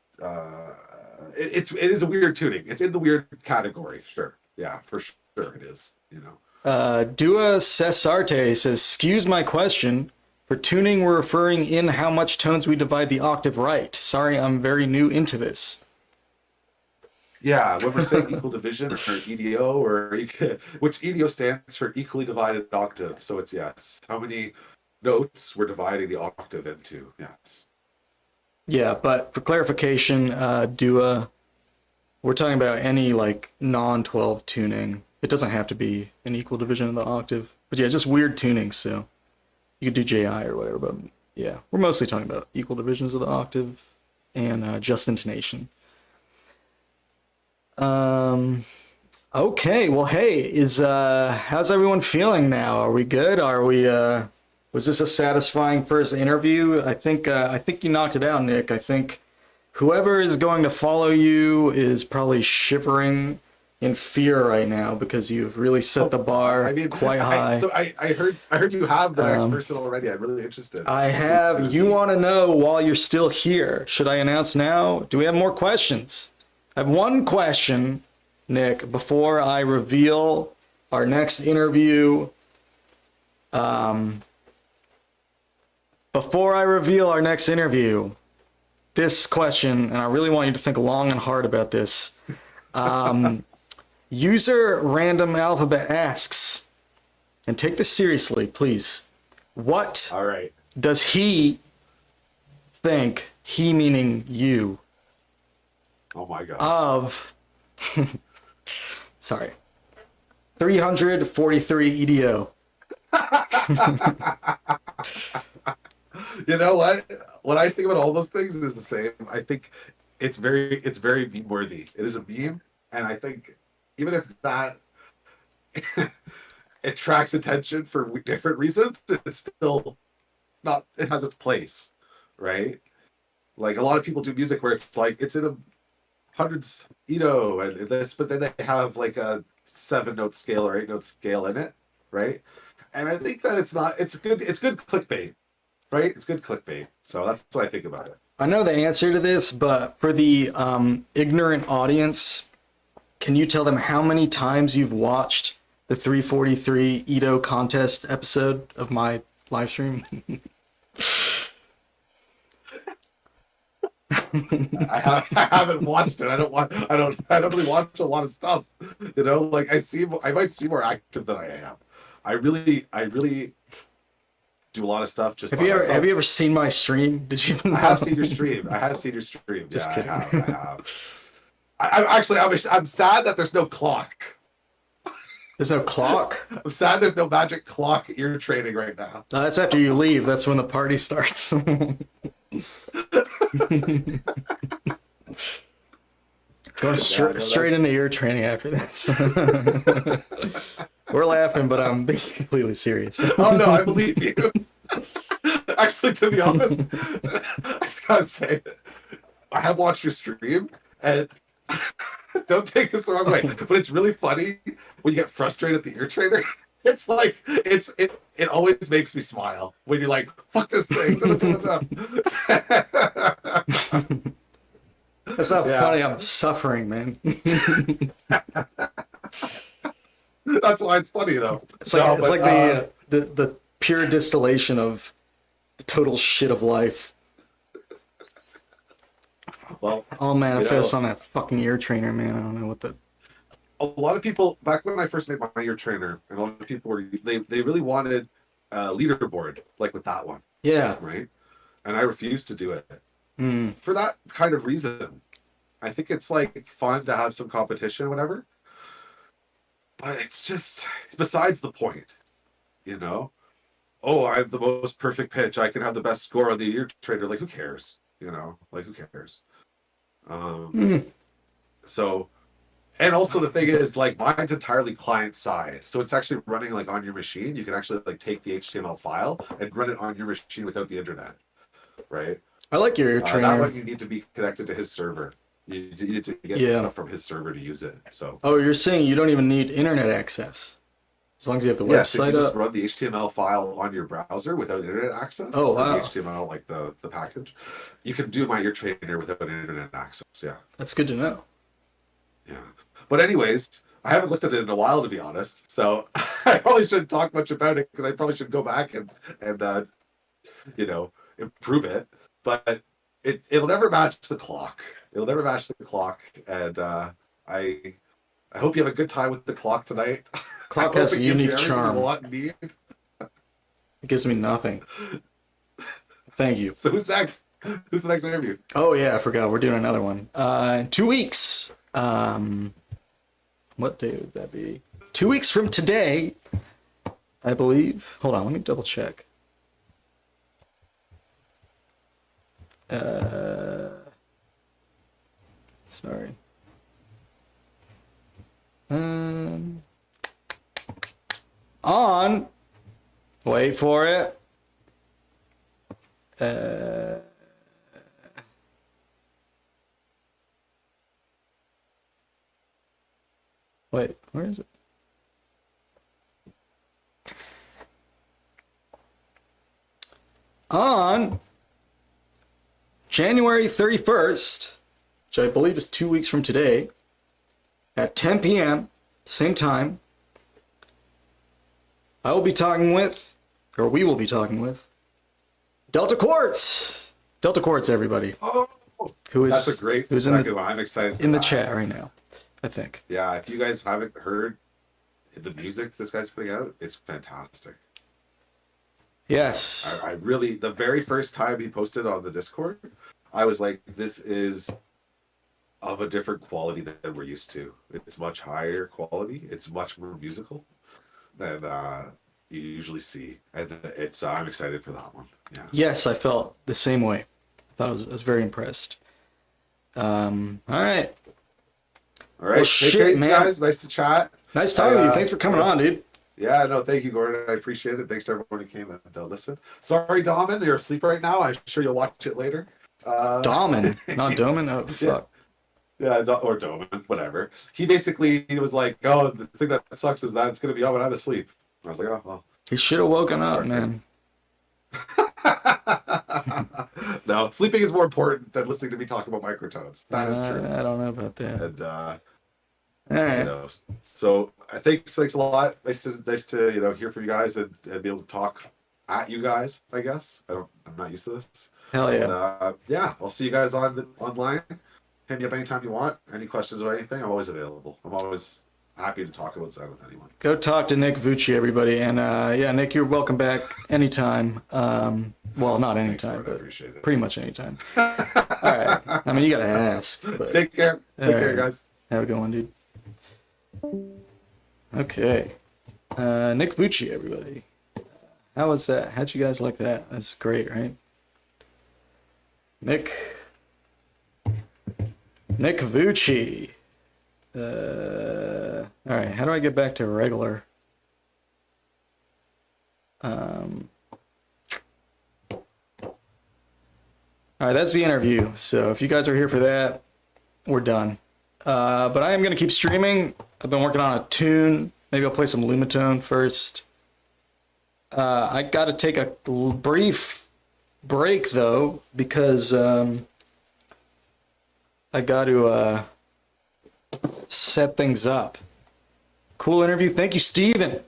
it is a weird tuning. It's in the weird category, sure. Yeah, for sure it is. Dua Cesarte says, "Excuse my question. For tuning, we're referring in how much tones we divide the octave right. Sorry, I'm very new into this." Yeah, when we're saying equal division or EDO, which EDO stands for equally divided octave. So it's yes. How many notes we're dividing the octave into? Yes. Yeah, but for clarification, Dua, we're talking about any like non-12 tuning. It doesn't have to be an equal division of the octave. But yeah, just weird tuning. So you could do JI or whatever. But yeah, we're mostly talking about equal divisions of the octave and just intonation. Okay, well, hey, how's everyone feeling now? Are we good? Was this a satisfying first interview? I think you knocked it out, Nick. I think whoever is going to follow you is probably shivering in fear right now because you've really set the bar I mean, quite high. I heard you have the next Um, person already. I'm really interested. I Who's have. gonna You be? want to know while you're still here? Should I announce now? Do we have more questions? I have one question, Nick, before I reveal our next interview. Before I reveal our next interview, this question, and I really want you to think long and hard about this. User Random Alphabet asks, and take this seriously, please. What All right. does he think, he meaning you, Oh my god. of, sorry, 343 EDO? You know what? When I think about all those things, is the same. I think it's very meme worthy. It is a meme, and I think even if that attracts attention for different reasons, it's still not. It has its place, right? Like a lot of people do music where it's like it's in a hundreds EDO and this, but then they have like a 7-note scale or 8-note scale in it, right? And I think that it's not. It's good clickbait, right? It's good clickbait. So that's what I think about it. I know the answer to this, but for the ignorant audience, can you tell them how many times you've watched the 343 EDO contest episode of my live stream? I haven't watched it. I don't really watch a lot of stuff. You know, like I might see more active than I am. I really do a lot of stuff just Have by you myself. ever seen my stream? Did you even know? I have seen your stream. Just Yeah, kidding. I have. I'm sad that there's no clock. There's no clock. I'm sad there's no magic clock ear training right now. No, that's after you leave. That's when the party starts. Going straight into ear training after this. We're laughing, but I'm being completely serious. Oh no, I believe you. Actually, to be honest, I just gotta say, I have watched your stream, and don't take this the wrong way, but it's really funny when you get frustrated at the ear trainer. It's like it always makes me smile when you're like, "Fuck this thing." That's not funny. I'm suffering, man. That's why it's funny though. It's like the pure distillation of the total shit of life. Well, All manifests on that fucking ear trainer, man. I don't know what the. a lot of people back when I first made my ear trainer, and a lot of people were they really wanted a leaderboard like with that one, Yeah. right? And I refused to do it Mm. for that kind of reason. I think it's like fun to have some competition or whatever, but it's besides the point, you know. Oh, I have the most perfect pitch. I can have the best score on the ear trainer. Like, who cares? You know, like who cares? So, and also the thing is, like, mine's entirely client side, so it's actually running like on your machine. You can actually like take the HTML file and run it on your machine without the internet, right? I like your ear That trainer. one you need to be connected to his server. You need to get Yeah. stuff from his server to use it. So Oh, you're saying you don't even need internet access as long as you have the yeah, so if website you just up. run the HTML file on your browser without internet access. Oh, or wow. The HTML, like the package, you can do my ear trainer without internet access. Yeah. That's good to know. Yeah. But anyways, I haven't looked at it in a while, to be honest. So I probably shouldn't talk much about it because I probably should go back and improve it. But it'll never match the clock. It'll never match the clock. And I hope you have a good time with the clock tonight. Clock I hope has it a gives you unique everything charm. you want and need. It gives me nothing. Thank you. So who's next? Who's the next interview? Oh yeah, I forgot. We're doing another one. In 2 weeks. What day would that be? 2 weeks from today, I believe. Hold on, let me double check. Sorry. On. Wait for it. Wait, where is it? On January 31st, which I believe is 2 weeks from today, at 10 p.m., same time, we will be talking with Delta Quartz. Delta Quartz, everybody. Oh, that's a great who's second one. I'm excited for in the that. chat right now, I think. Yeah, if you guys haven't heard the music this guy's putting out, it's fantastic. Yes. I really, the very first time he posted on the Discord, I was like, this is of a different quality than we're used to. It's much higher quality. It's much more musical than you usually see. And I'm excited for that one. Yeah. Yes, I felt the same way. I was very impressed. All right. All right. Well, Take shit, care, man. guys. Nice to chat. Nice talking to you. Thanks for coming on, dude. Yeah, no, thank you, Gordon. I appreciate it. Thanks to everyone who came and listened. Sorry, Domin, you're asleep right now. I'm sure you'll watch it later. Domin, not Domin? Oh, fuck. Yeah, or Domin, whatever. He basically was like, oh, the thing that sucks is that it's going to be on when I'm asleep. I was like, oh, well. He should have woken up, Sorry, man. No, sleeping is more important than listening to me talk about microtones. That is true. I don't know about that. And, All right. you know, so thanks a lot. Nice to hear from you guys and be able to talk at you guys. I guess I'm not used to this. Hell yeah. But, yeah, I'll see you guys online. Hit me up anytime you want. Any questions or anything, I'm always available. I'm always happy to talk about Zen with anyone. Go talk to Nick Vuci, everybody. And yeah, Nick, you're welcome back anytime. Well, not anytime, Thanks, Gordon. I but appreciate it. pretty much anytime. All right. I mean, you got to ask. But Take care. Take care, right. guys. Have a good one, dude. Okay. Nick Vuci, everybody. How was that? How'd you guys like that? That's great, right? Nick Vuci. All right, how do I get back to regular? All right, that's the interview. So if you guys are here for that, we're done. But I am going to keep streaming. I've been working on a tune. Maybe I'll play some Lumitone first. I got to take a brief break, though, because I got to set things up. Cool interview. Thank you, Steven.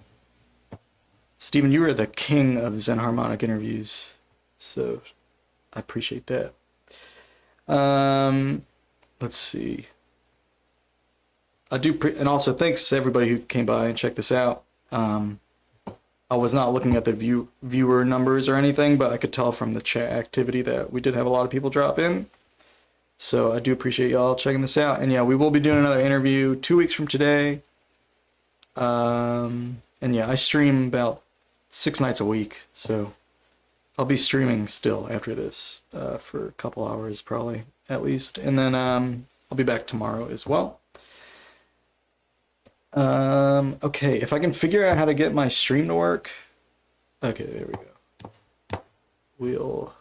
Steven, you are the king of xenharmonic interviews. So I appreciate that. Let's see. And also thanks to everybody who came by and checked this out. I was not looking at the viewer numbers or anything, but I could tell from the chat activity that we did have a lot of people drop in. So I do appreciate y'all checking this out. And yeah, we will be doing another interview 2 weeks from today. And yeah, I stream about 6 nights a week. So I'll be streaming still after this for a couple hours probably at least. And then I'll be back tomorrow as well. Okay, if I can figure out how to get my stream to work. Okay, there we go.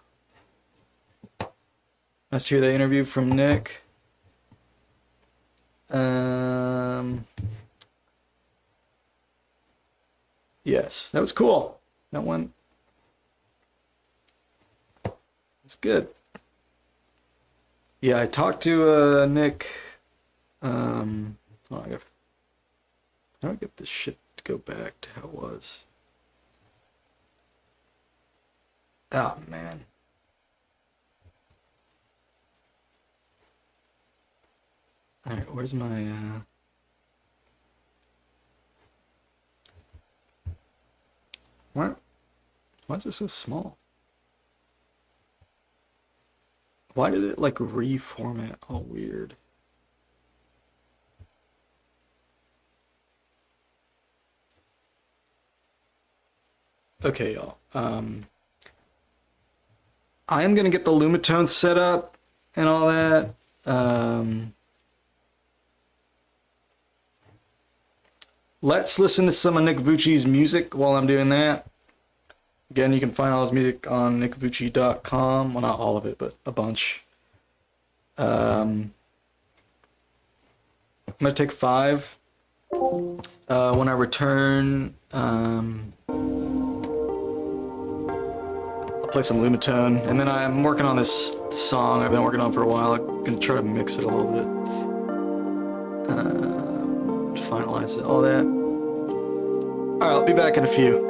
Nice to hear the interview from Nick. Yes, that was cool. That one. It's good. Yeah, I talked to Nick. How do I get this shit to go back to how it was? Oh, man. Alright, where's my, Why is it so small? Why did it, like, reformat all weird? Okay, y'all. I am gonna get the Lumitone set up and all that. Let's listen to some of Nick Vuci's music while I'm doing that. Again, you can find all his music on nickvuci.com. Well, not all of it, but a bunch. I'm gonna take 5 When I return, I'll play some Lumitone, and then I'm working on this song I've been working on for a while. I'm gonna try to mix it a little bit, finalize it, all that. All right, I'll be back in a few.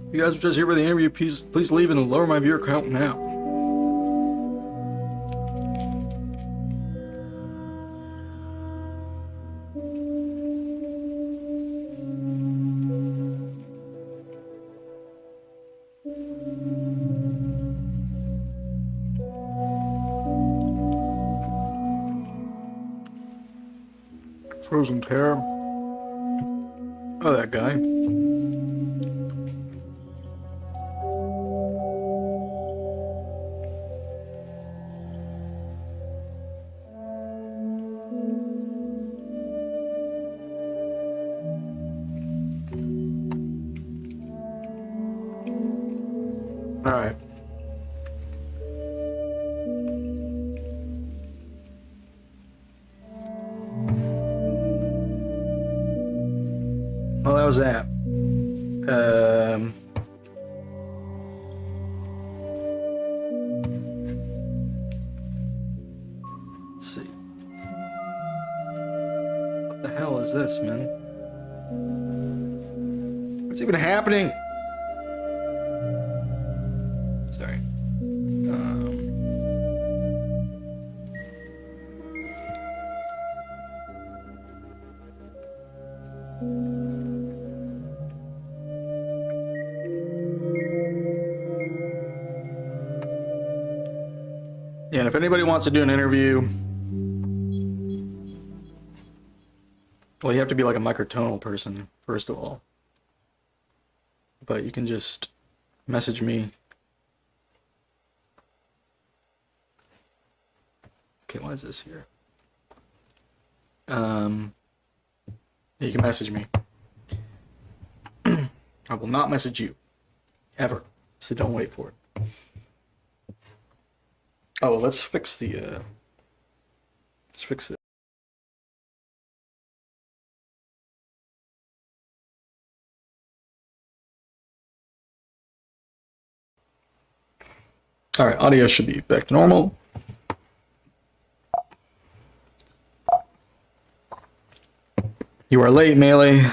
If you guys are just here for the interview, please leave and lower my viewer count now. Frozen Terror. Oh, that guy. All right. Well, that was that. Let's see. What the hell is this, man? What's even happening? Sorry. Yeah, and if anybody wants to do an interview, well, you have to be like a microtonal person, first of all. But you can just message me. Okay, why is this here? You can message me. I will not message you. Ever. So don't wait for it. Oh, well, let's fix the, let's fix it. All right, audio should be back to normal. You are late, Melee.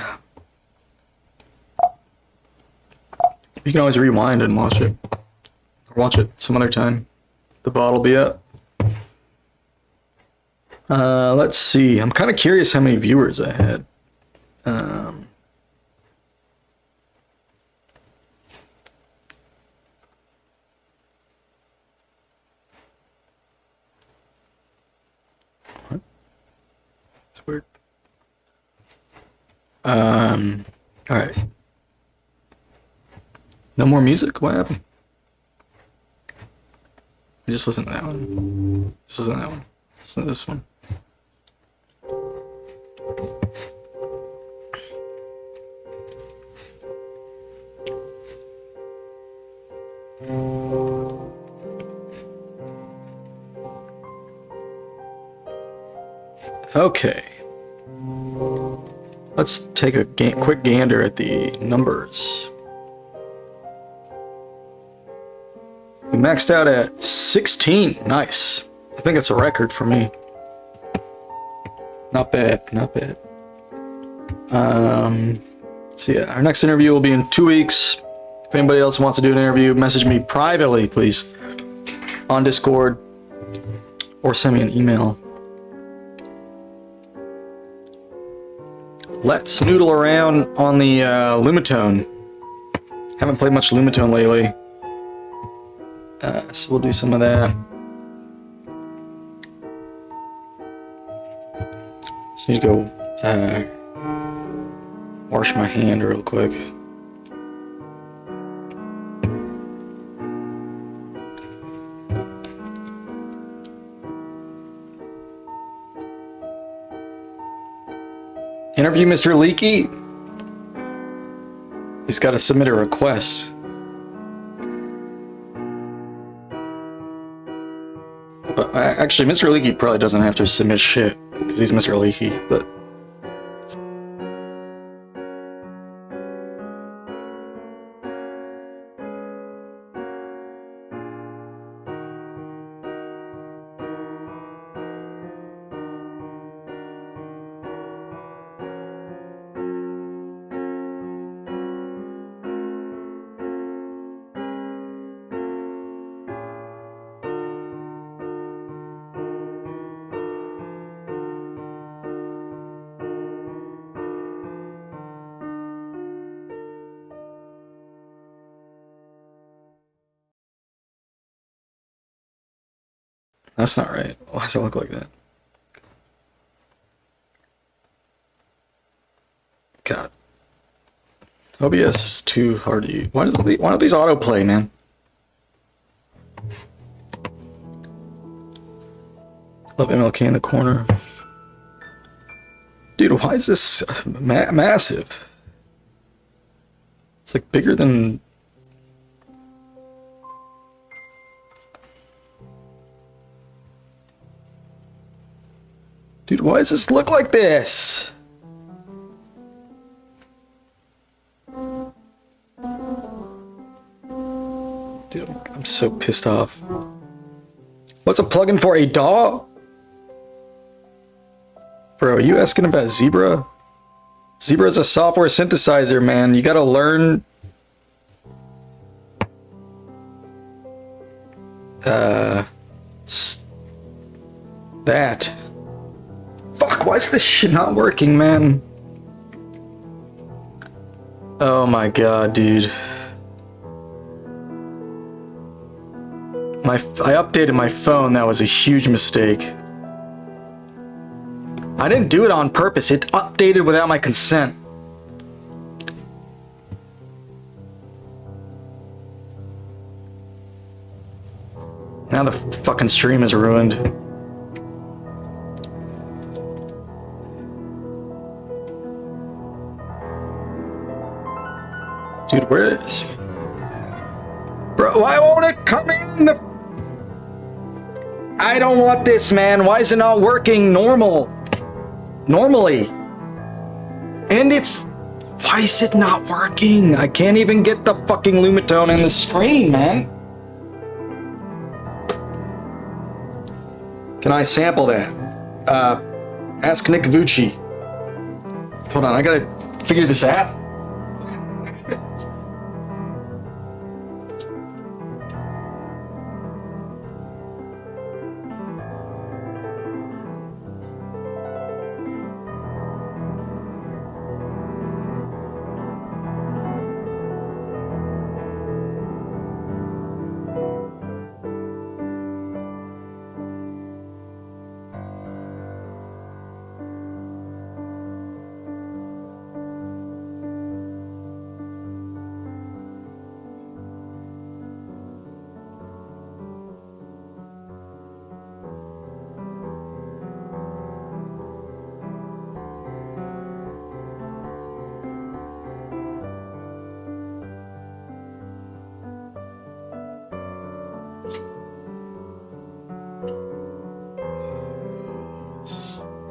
You can always rewind and watch it. Or watch it some other time. The bot will be up. Let's see. I'm kind of curious how many viewers I had. What? It's weird. All right. No more music? What happened? Just listen to that one. Just listen to that one. Listen to this one. Okay. Let's take a quick gander at the numbers. We maxed out at 16. Nice. I think it's a record for me. Not bad, not bad. So yeah, our next interview will be in 2 weeks. If anybody else wants to do an interview, message me privately, please, on Discord, or send me an email. Let's noodle around on the Lumitone. Haven't played much Lumitone lately. So we'll do some of that. Just need to go wash my hand real quick. Interview Mr. Leaky. He's got to submit a request. But actually, Mr. Leaky probably doesn't have to submit shit because he's Mr. Leaky, but. That's not right. Why does it look like that? God. OBS is too hard to use. Why don't these autoplay, man? Love MLK in the corner. Dude, why is this massive? It's like bigger than... Dude, why does this look like this? Dude, I'm so pissed off. What's a plugin for a DAW? Bro, are you asking about Zebra? Zebra is a software synthesizer, man. You gotta learn... that. Fuck, why is this shit not working, man? Oh my god, dude. I updated my phone. That was a huge mistake. I didn't do it on purpose. It updated without my consent. Now the fucking stream is ruined. Dude, where is... Bro, why won't it come in the... I don't want this, man. Why is it not working normally? And it's... Why is it not working? I can't even get the fucking Lumitone in the screen, man. Can I sample that? Ask Nick Vuci. Hold on, I gotta figure this out.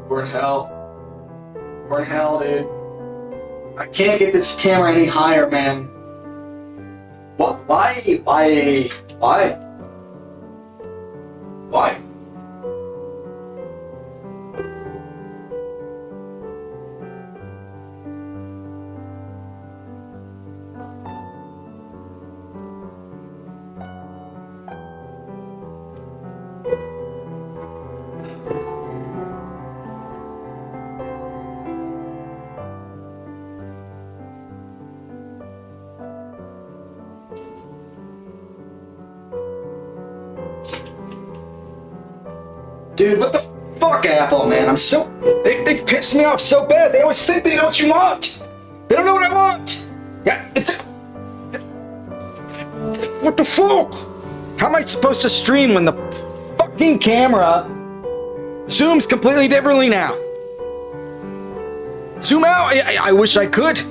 We're in hell. We're in hell, dude. I can't get this camera any higher, man. What? Why? Why? Why? Why? Dude, what the fuck, Apple, man? I'm so... They piss me off so bad. They always think they know what you want. They don't know what I want. Yeah, it's... What the fuck? How am I supposed to stream when the fucking camera zooms completely differently now? Zoom out? I wish I could.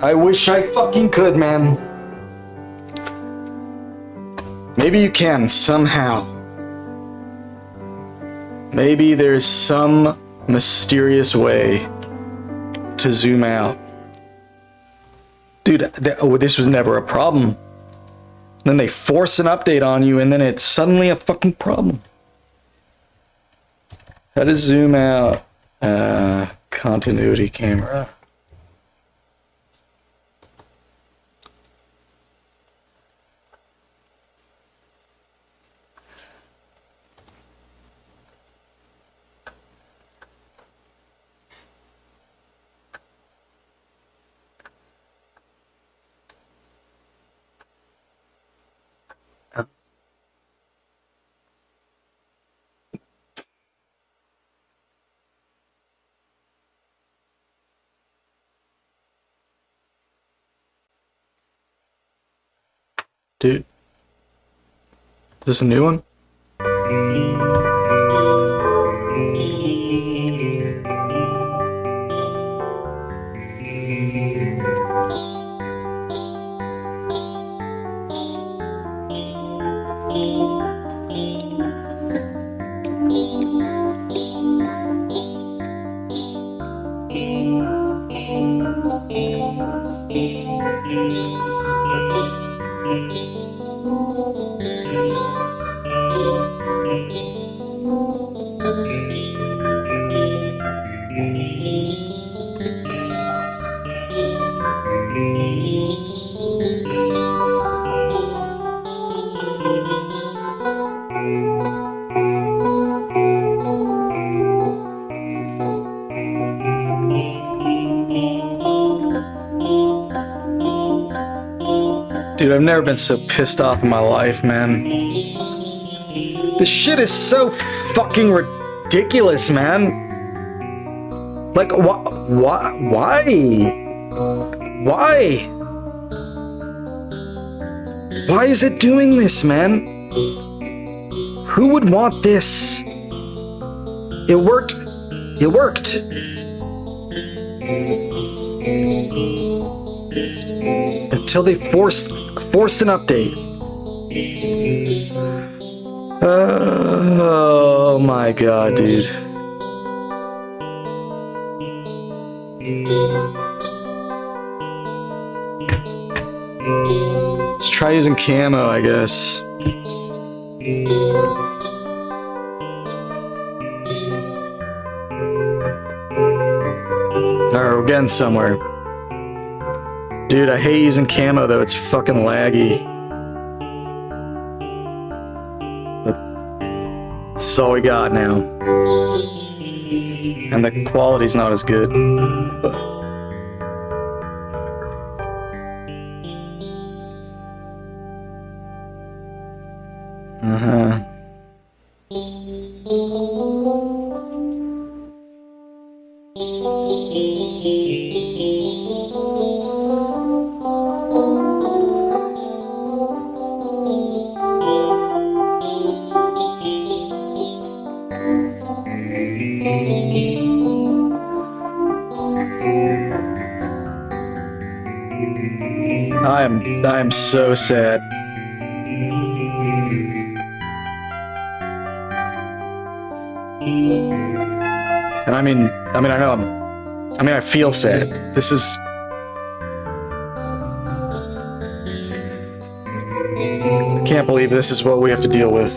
I wish I fucking could, man. Maybe you can, somehow. Maybe there's some mysterious way to zoom out. Dude, this was never a problem. Then they force an update on you and then it's suddenly a fucking problem. How to zoom out? Continuity camera. Dude. Is this a new one? Dude, I've never been so pissed off in my life, man. This shit is so fucking ridiculous, man. Like, why? Why is it doing this, man? Who would want this? It worked. It worked. Until they forced an update. Oh my god, dude. Let's try using camo, I guess. Alright, we're getting somewhere. Dude, I hate using camo though, it's fucking laggy. But that's all we got now. And the quality's not as good. Uh-huh. I am so sad. And I mean, I feel sad. This is... I can't believe this is what we have to deal with.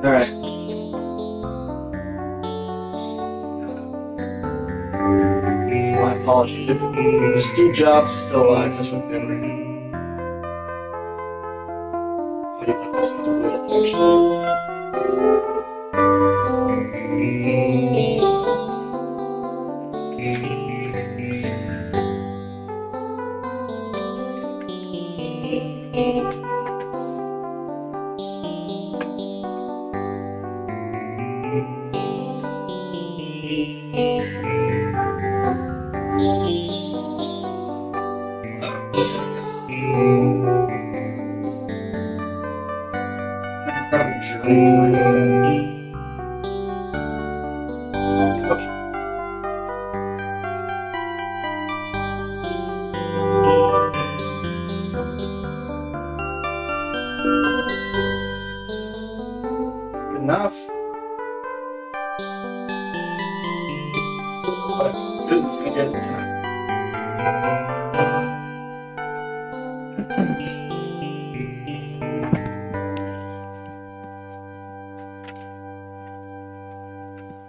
Alright. My apologies. If Steve Jobs was still alive, this would never happen. Incredible journey. Enough. But as soon as it's gonna get tonight.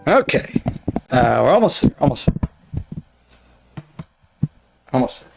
Okay. We're almost there. Almost there. Almost there.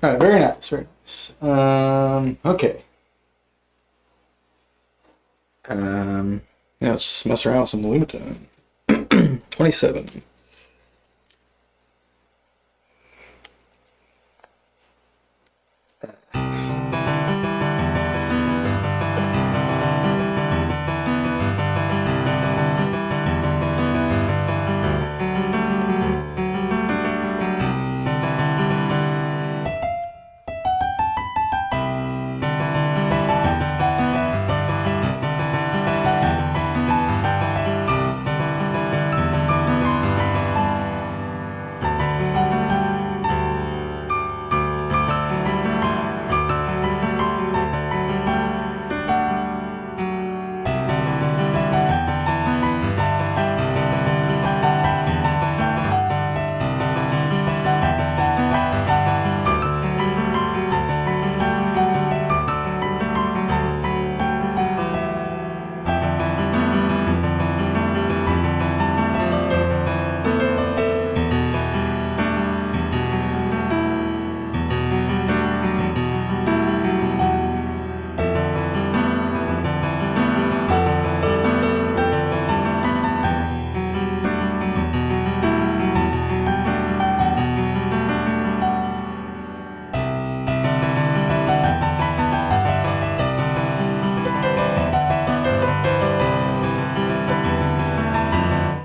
All right, very nice, very nice. Okay. Yeah, let's just mess around with some Lumitone. 27.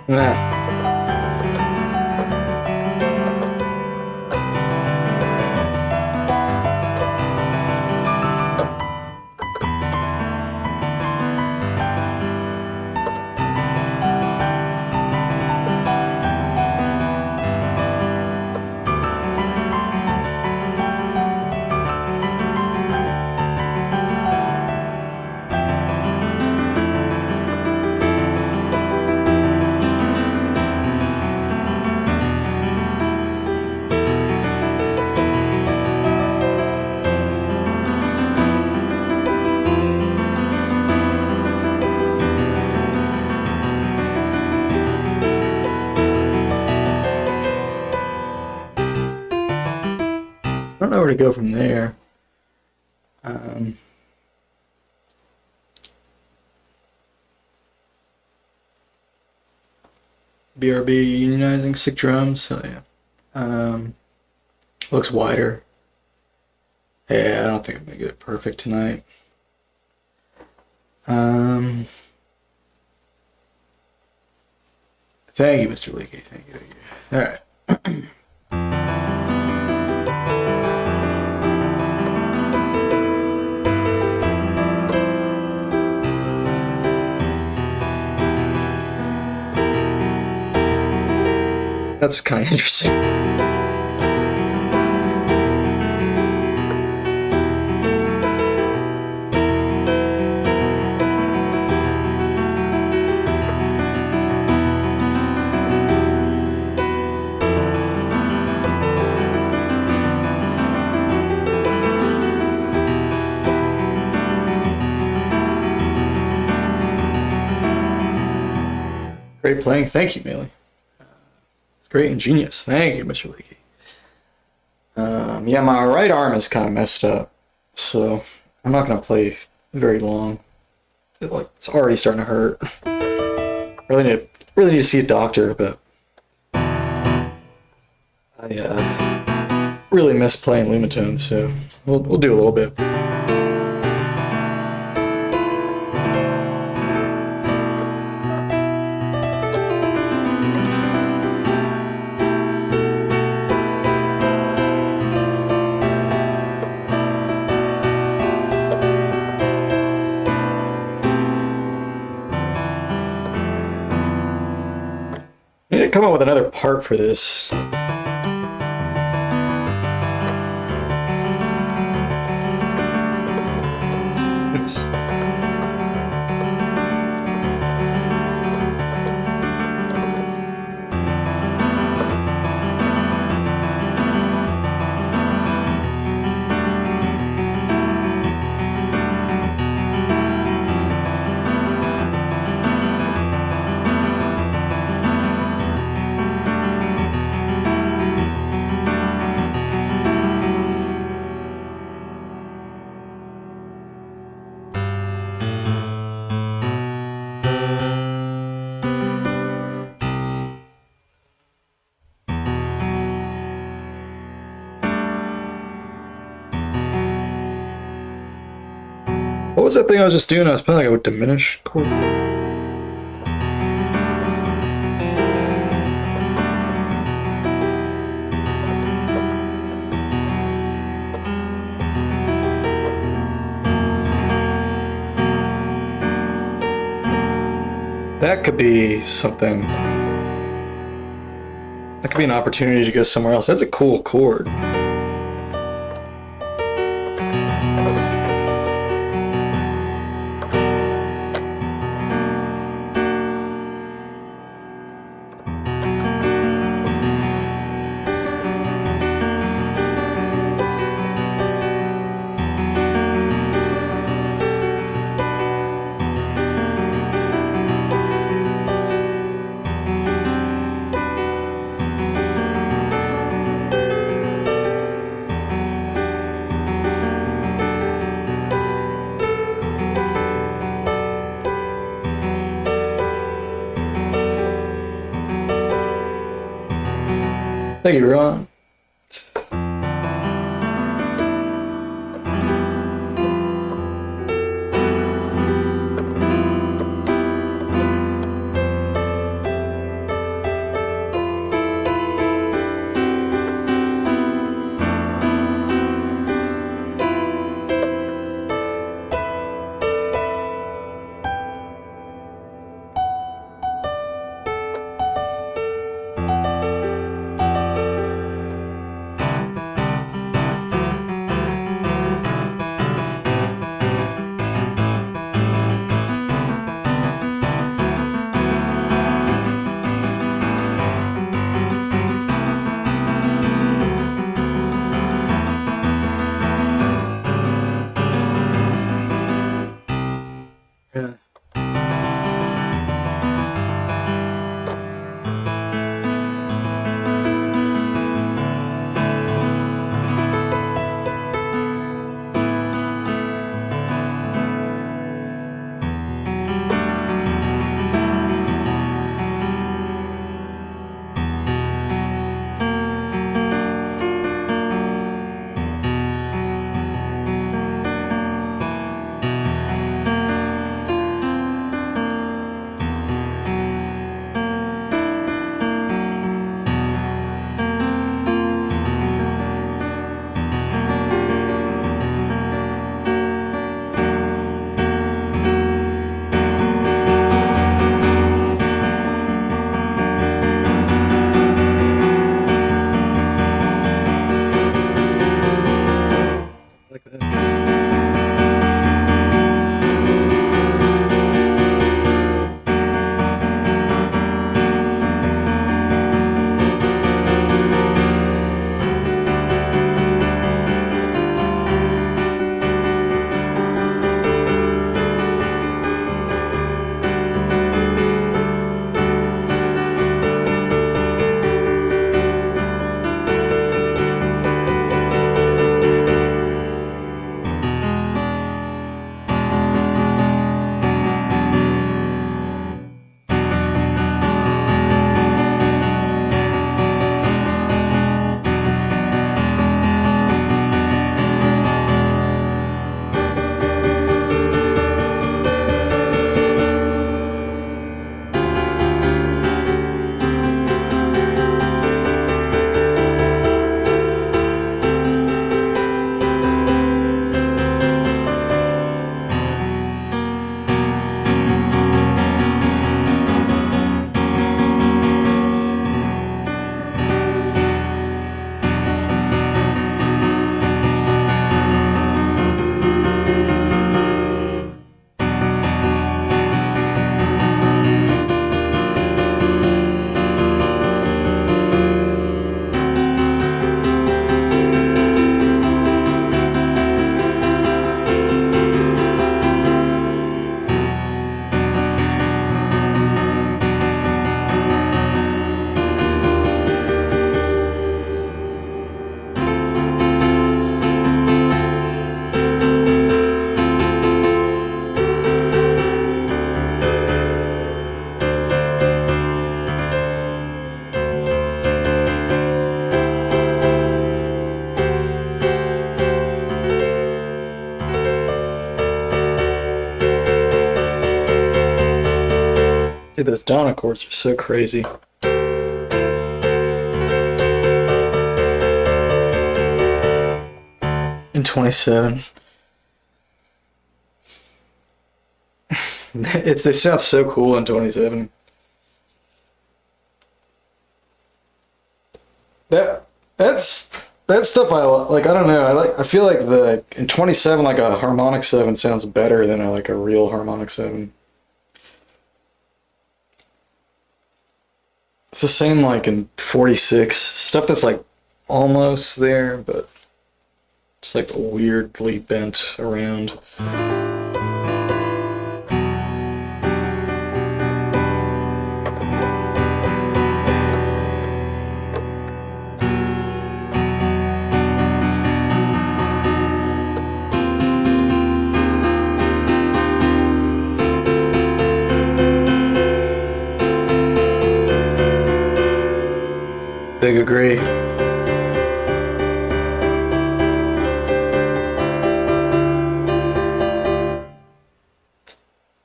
Nah. I don't know where to go from there. BRB unionizing sick drums. Hell yeah. Looks wider. Yeah, I don't think I'm gonna get it perfect tonight. Thank you, Mr. Leakey. Thank you. All right. That's kind of interesting. Great playing. Thank you, Mealy. Great ingenious. Thank you, Mr. Leakey. Yeah, my right arm is kind of messed up, so I'm not going to play very long. It's already starting to hurt. Really need to see a doctor, but I really miss playing Lumitone, so we'll do a little bit. I need to come up with another part for this. Oops. What was that thing I was just doing? I was playing like a diminished chord. That could be something. That could be an opportunity to go somewhere else. That's a cool chord. Thank you, Ron. Dude, those dominant chords are so crazy. In 27. They sound so cool in 27. That stuff I like. I don't know. I feel like in 27, like a harmonic 7 sounds better than like a real harmonic 7. It's the same like in 46 stuff that's like almost there, but it's like weirdly bent around. Big agree.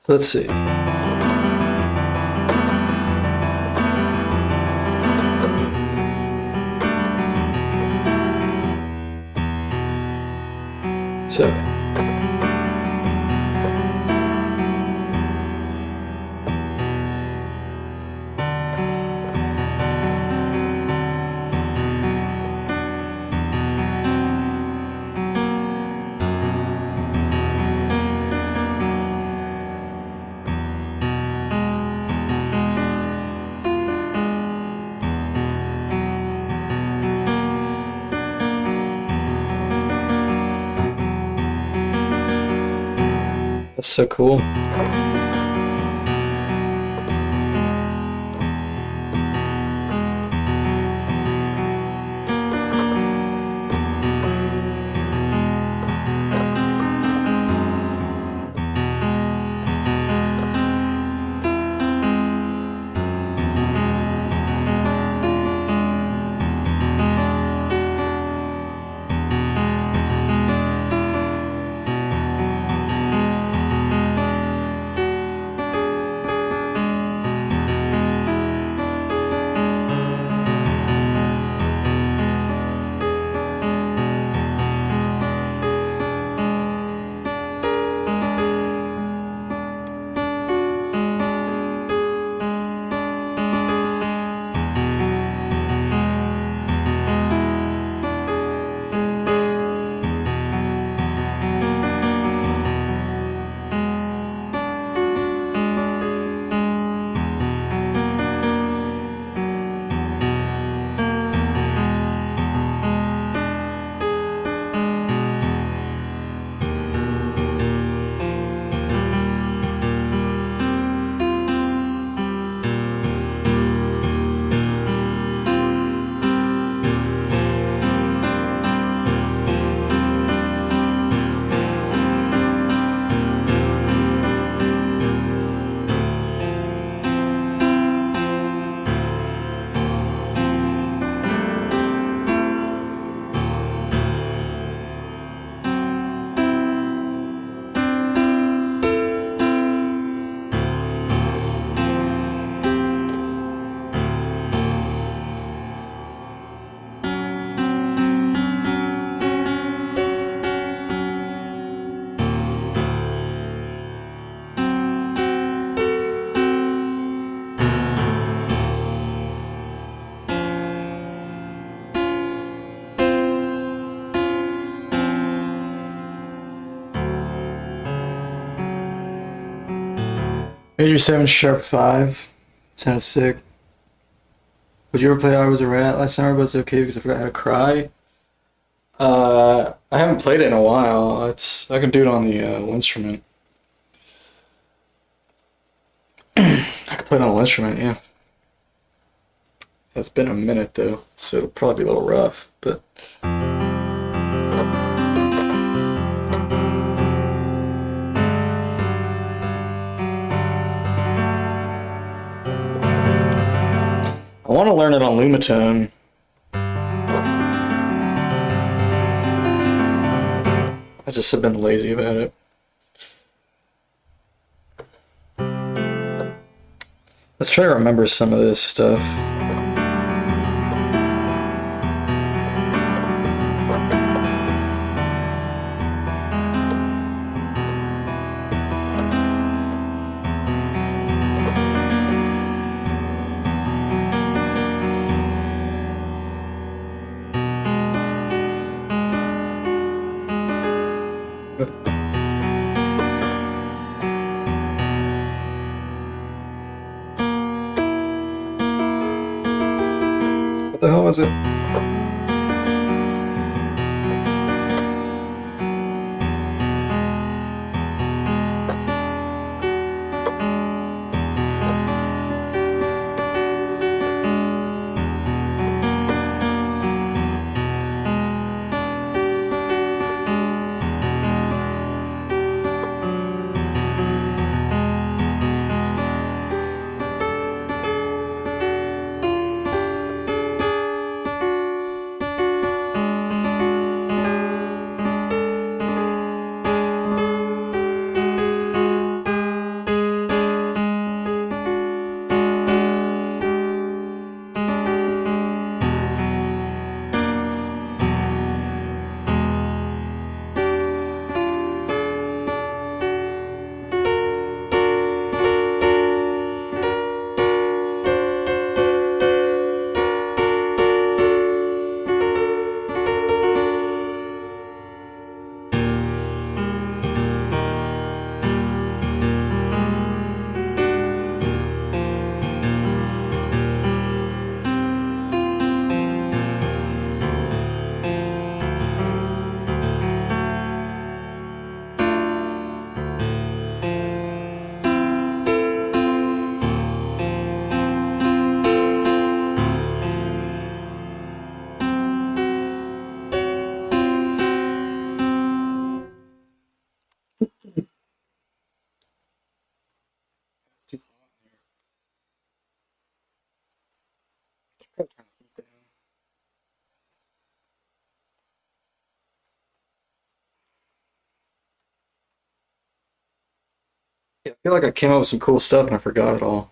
Let's see. So. That's so cool. Major 7 sharp 5. Sounds sick. Would you ever play I Was a Rat last summer, but it's okay because I forgot how to cry? I haven't played it in a while. I can do it on the instrument. I can play it on an instrument, yeah. It's been a minute though, so it'll probably be a little rough, but I want to learn it on Lumitone. I just have been lazy about it. Let's try to remember some of this stuff. What the hell was it? Yeah, I feel like I came up with some cool stuff and I forgot it all.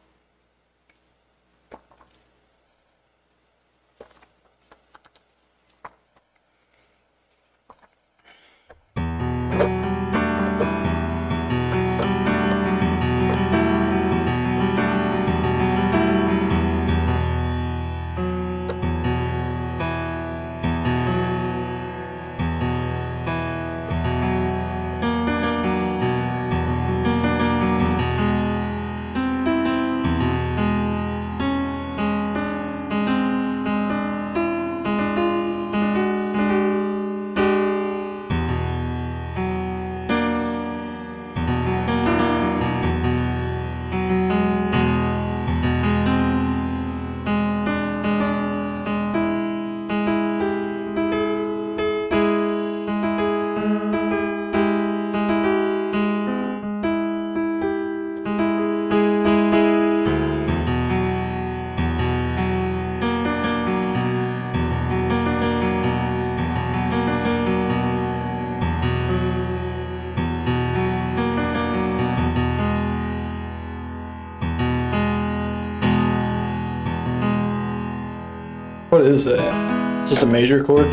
What is that? Just a major chord?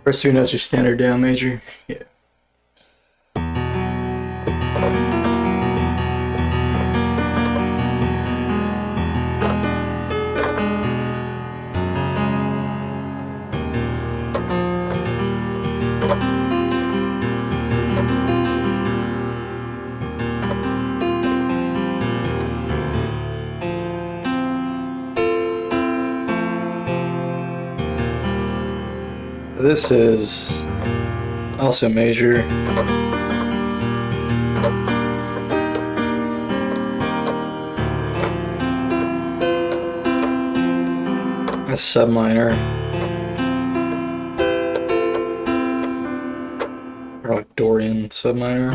First two notes are standard down major. Yeah. This is also major. That's sub minor. Or like Dorian sub minor.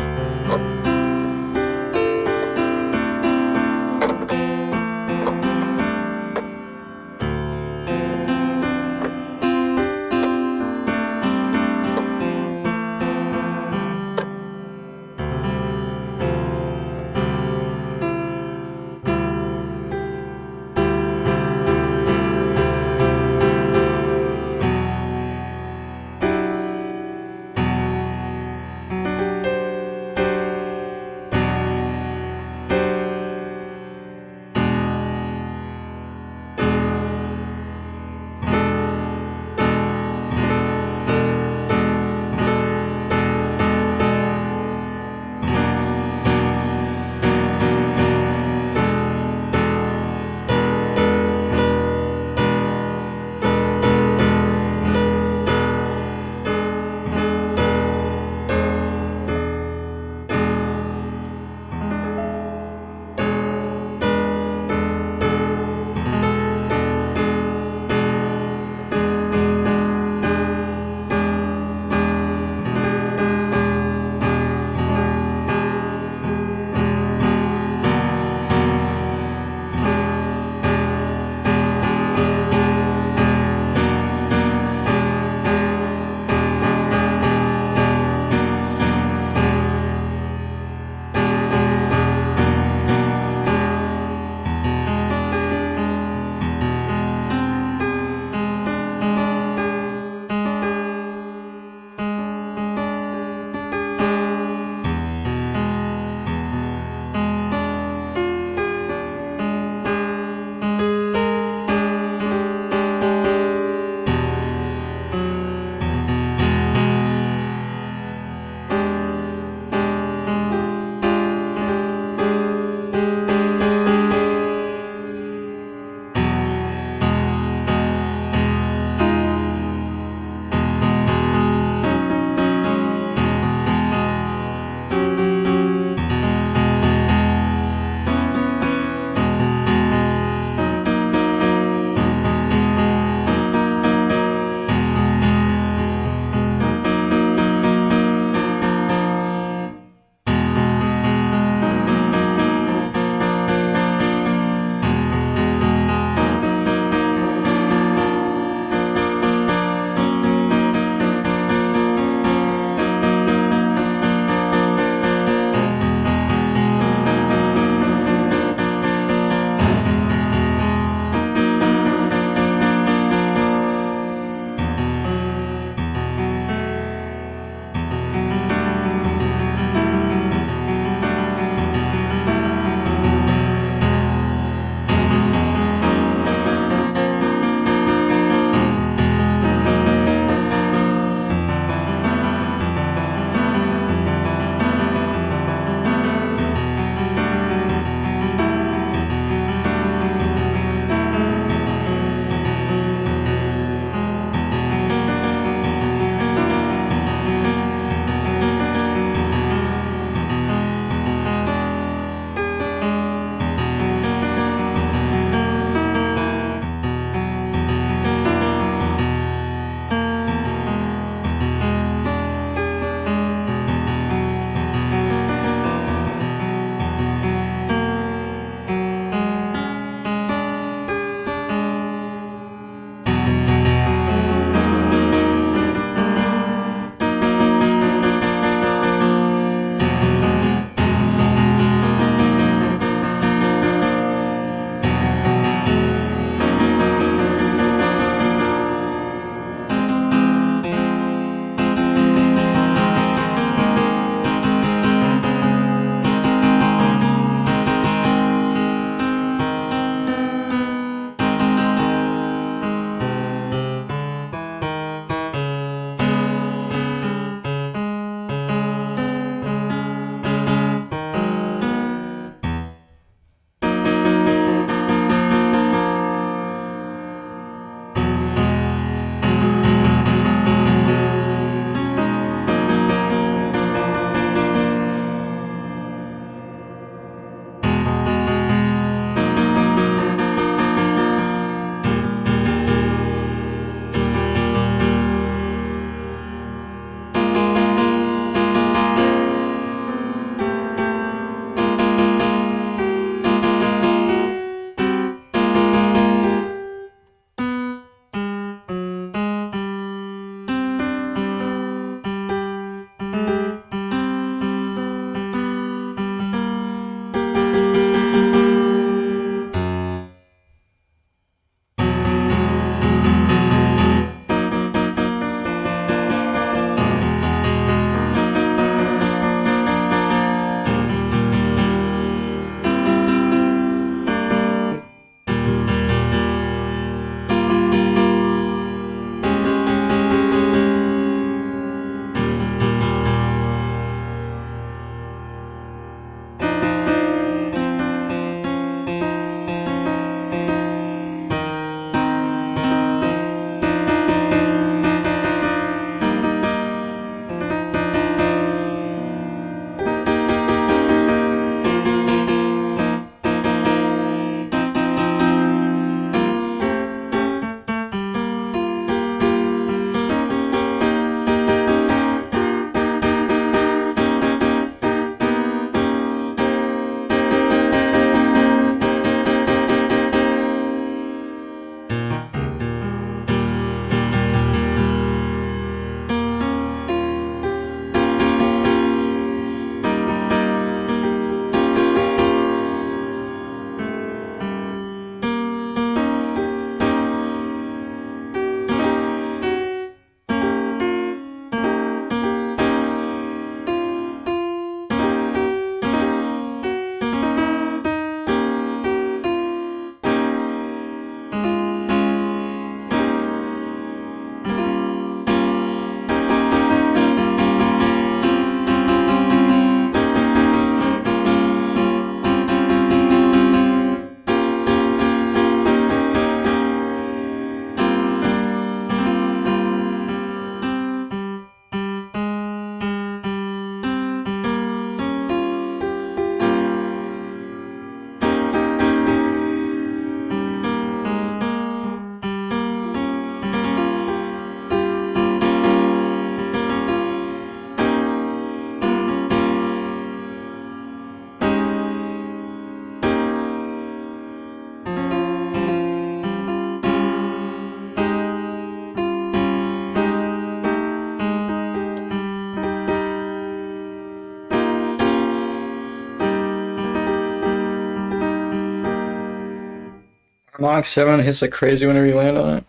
Mach 7 hits like crazy whenever you land on it.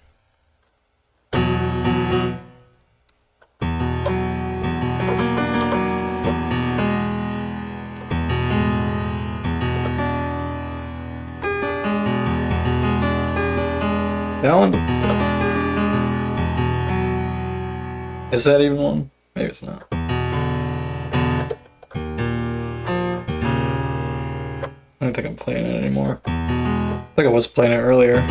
That one? Is that even one? Maybe it's not. I don't think I'm playing it anymore. I think I was playing it earlier.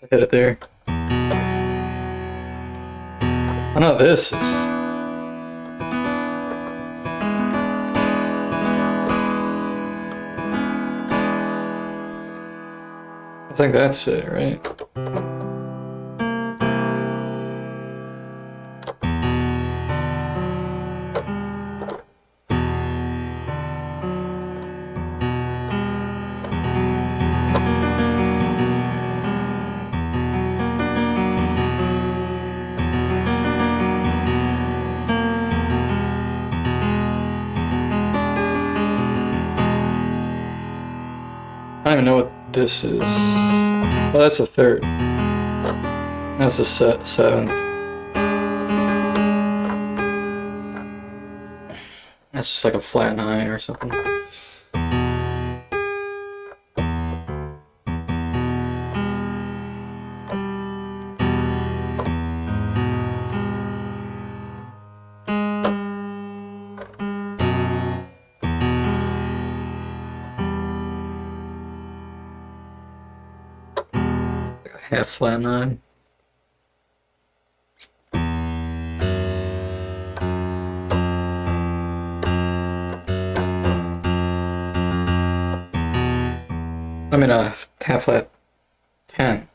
Hit it there. I know this is. I think that's it, right? I don't even know what this is. Well, that's a third. That's a seventh. That's just like a flat 9 or something. Half flat 9. I mean, half flat 10.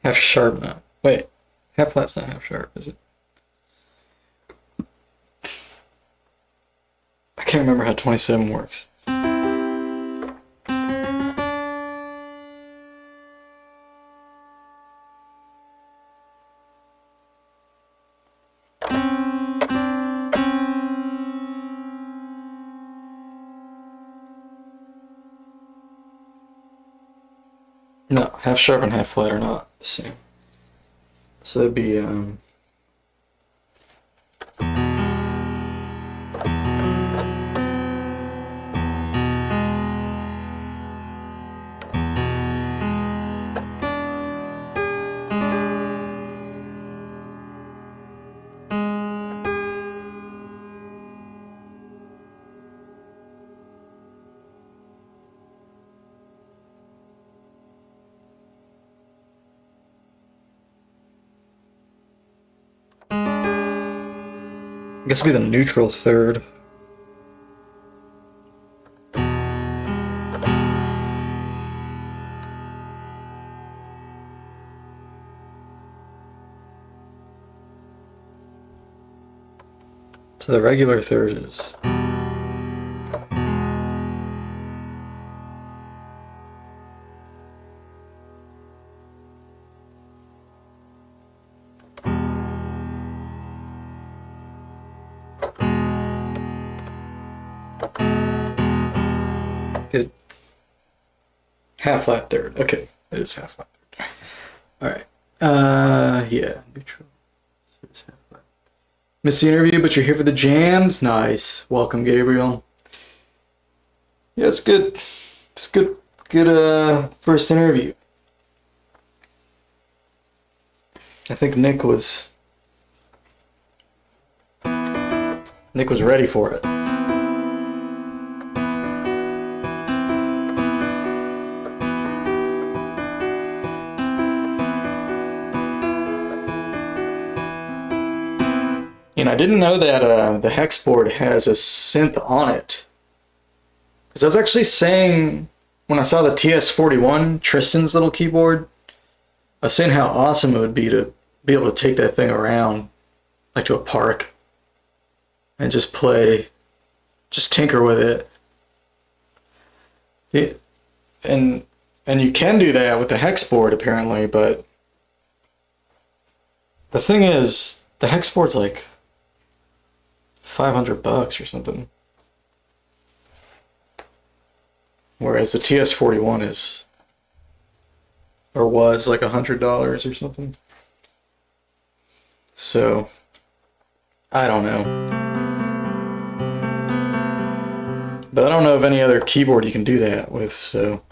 Half sharp now. Wait, half flat's not half sharp, is it? I can't remember how 27 works. No, half sharp and half flat are not the same. So that'd be I guess it'd be the neutral third. So the regular third is. Good. Half flat third. Okay, it is half flat third. All right. Yeah, neutral. So it's half flat. Missed the interview, but you're here for the jams. Nice. Welcome, Gabriel. Yeah, it's good. It's good first interview. I think Nick was ready for it. And I didn't know that the hex board has a synth on it. Because I was actually saying, when I saw the TS41, Tristan's little keyboard, I was saying how awesome it would be to be able to take that thing around, like to a park, and just tinker with it. And you can do that with the hex board apparently, but the thing is, the hex board's like $500 or something. Whereas the TS41 is, or was, like $100 or something. So, I don't know. But I don't know of any other keyboard you can do that with, so.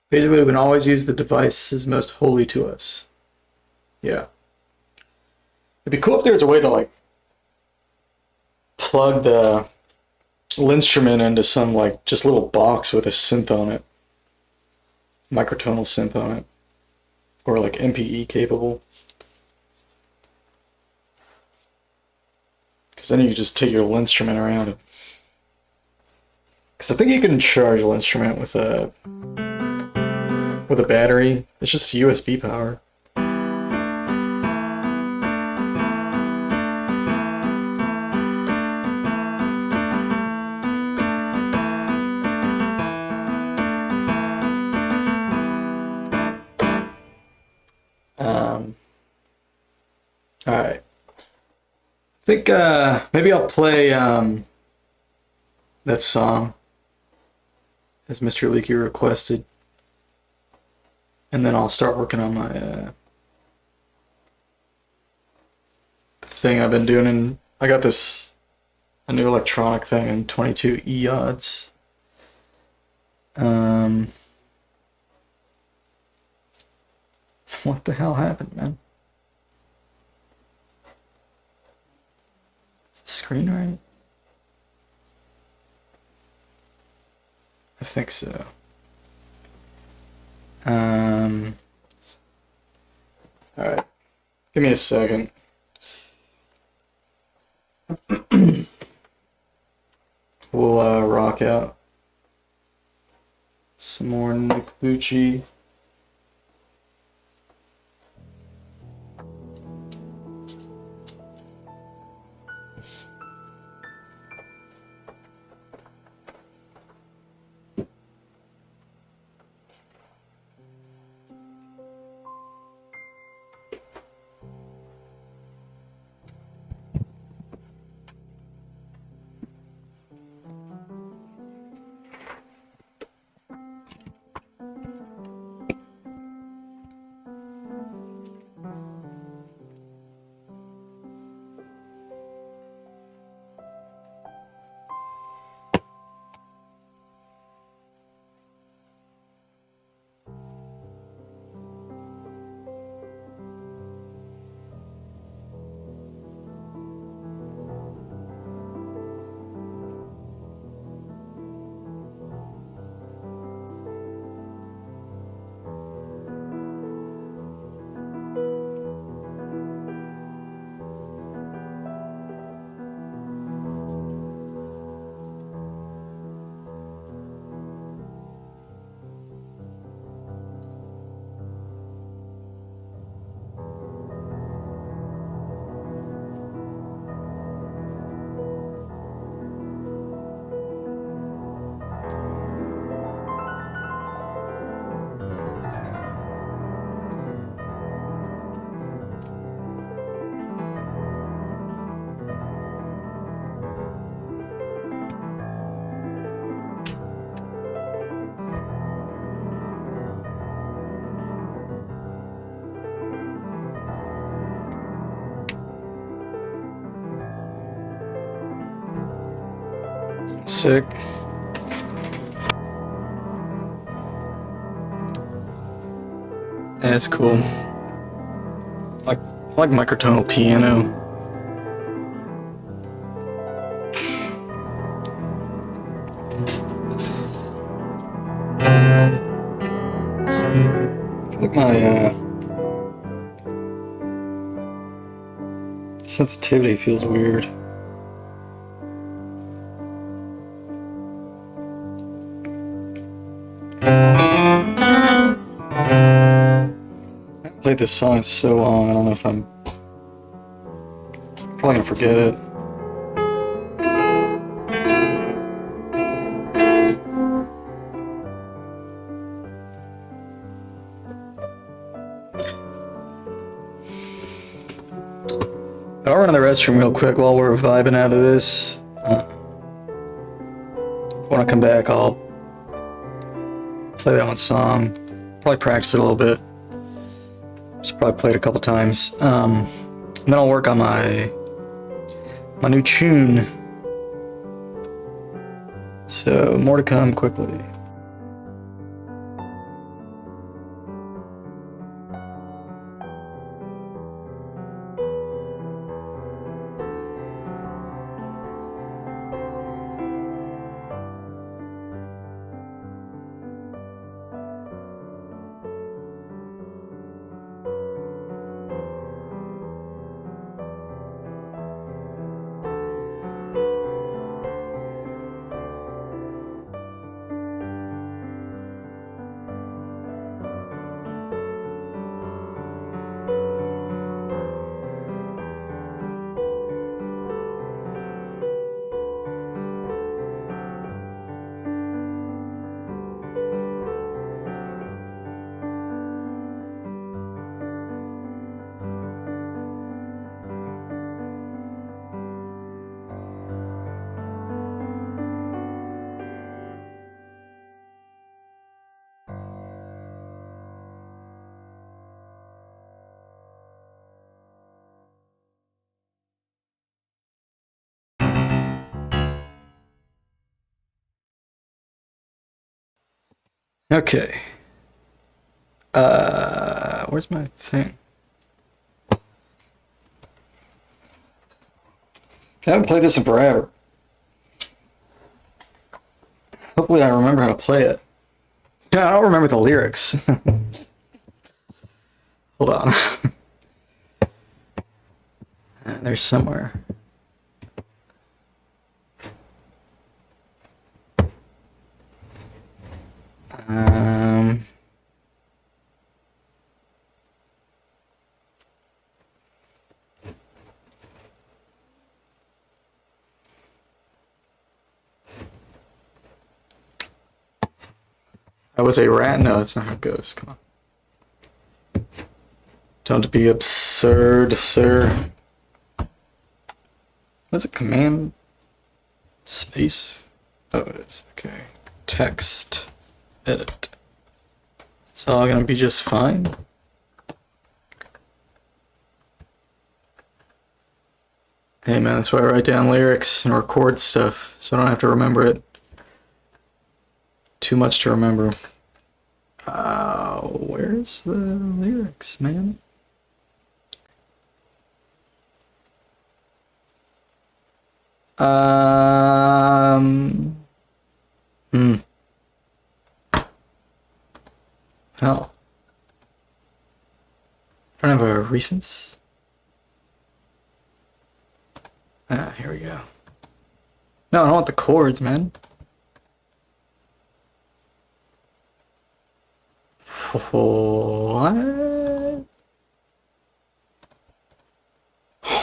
Basically, we can always use the device as most holy to us. Yeah. It'd be cool if there was a way to, like, plug the instrument into some, like, just little box with a synth on it. Microtonal synth on it. Or, like, MPE capable. Because then you just take your instrument around it. Because I think you can charge an instrument with a battery. It's just USB power. Alright. I think maybe I'll play that song as Mr. Leakey requested. And then I'll start working on my thing I've been doing. And I got a new electronic thing in 22 EDOs. What the hell happened, man? Is the screen right? I think so. Alright. Give me a second. We'll rock out some more Nick Vuci. sick. Yeah, it's cool. I like microtonal piano. I feel like my sensitivity feels weird. I haven't played this song in so long, I don't know if I'm probably gonna forget it. I'll run to the restroom real quick while we're vibing out of this. When I come back, I'll play that one song. Probably practice it a little bit. Just probably play it a couple times. And then I'll work on my new tune. So more to come quickly. Okay. Where's my thing? I haven't played this in forever. Hopefully I remember how to play it. Yeah, I don't remember the lyrics. Hold on. There's somewhere. I was a rat? No, that's not how it goes. Come on. Don't be absurd, sir. What's it? Command space? Oh, it is. Okay. Text. Edit. It's all gonna be just fine. Hey man, that's why I write down lyrics and record stuff, so I don't have to remember it. Too much to remember. Where's the lyrics, man? Hell. I don't have a recents. Here we go. No, I don't want the chords, man. What?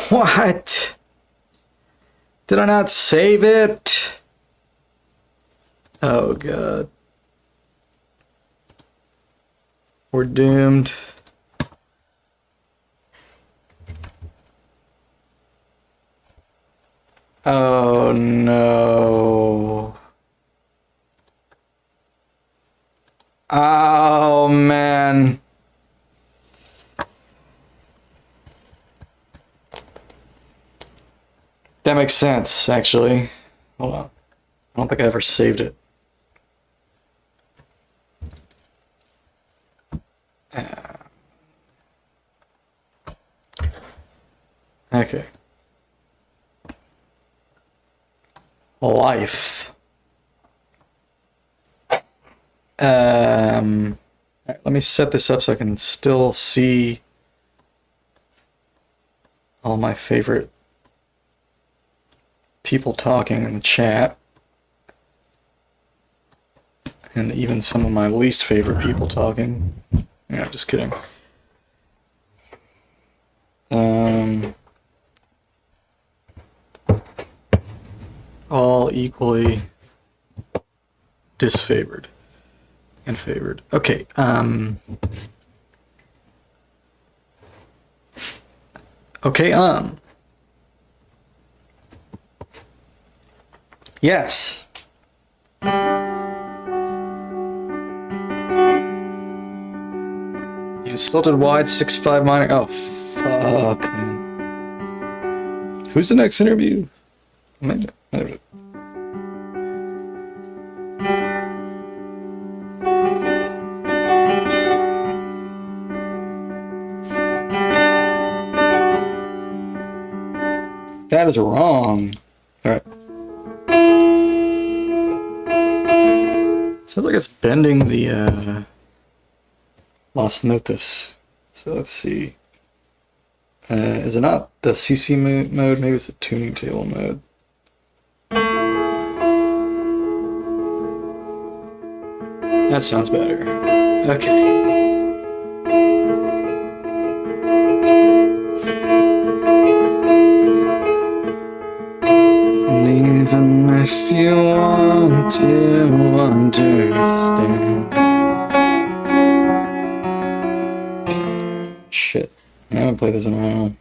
What? Did I not save it? Oh god. We're doomed. Oh no. Oh man. That makes sense, actually. Hold on. I don't think I ever saved it. Okay. Life. Alright, let me set this up so I can still see all my favorite people talking in the chat. And even some of my least favorite people talking. Yeah, just kidding. All equally disfavored and favored. Okay, okay, yes. You stilted wide 6'5" minor. Oh, fuck, man. Who's the next interview? That is wrong. Alright. Sounds like it's bending the Las Notas. So let's see. Is it not the CC mode? Maybe it's the tuning table mode. That sounds better. Okay. And even if you want to understand. Shit. I haven't played this in a while.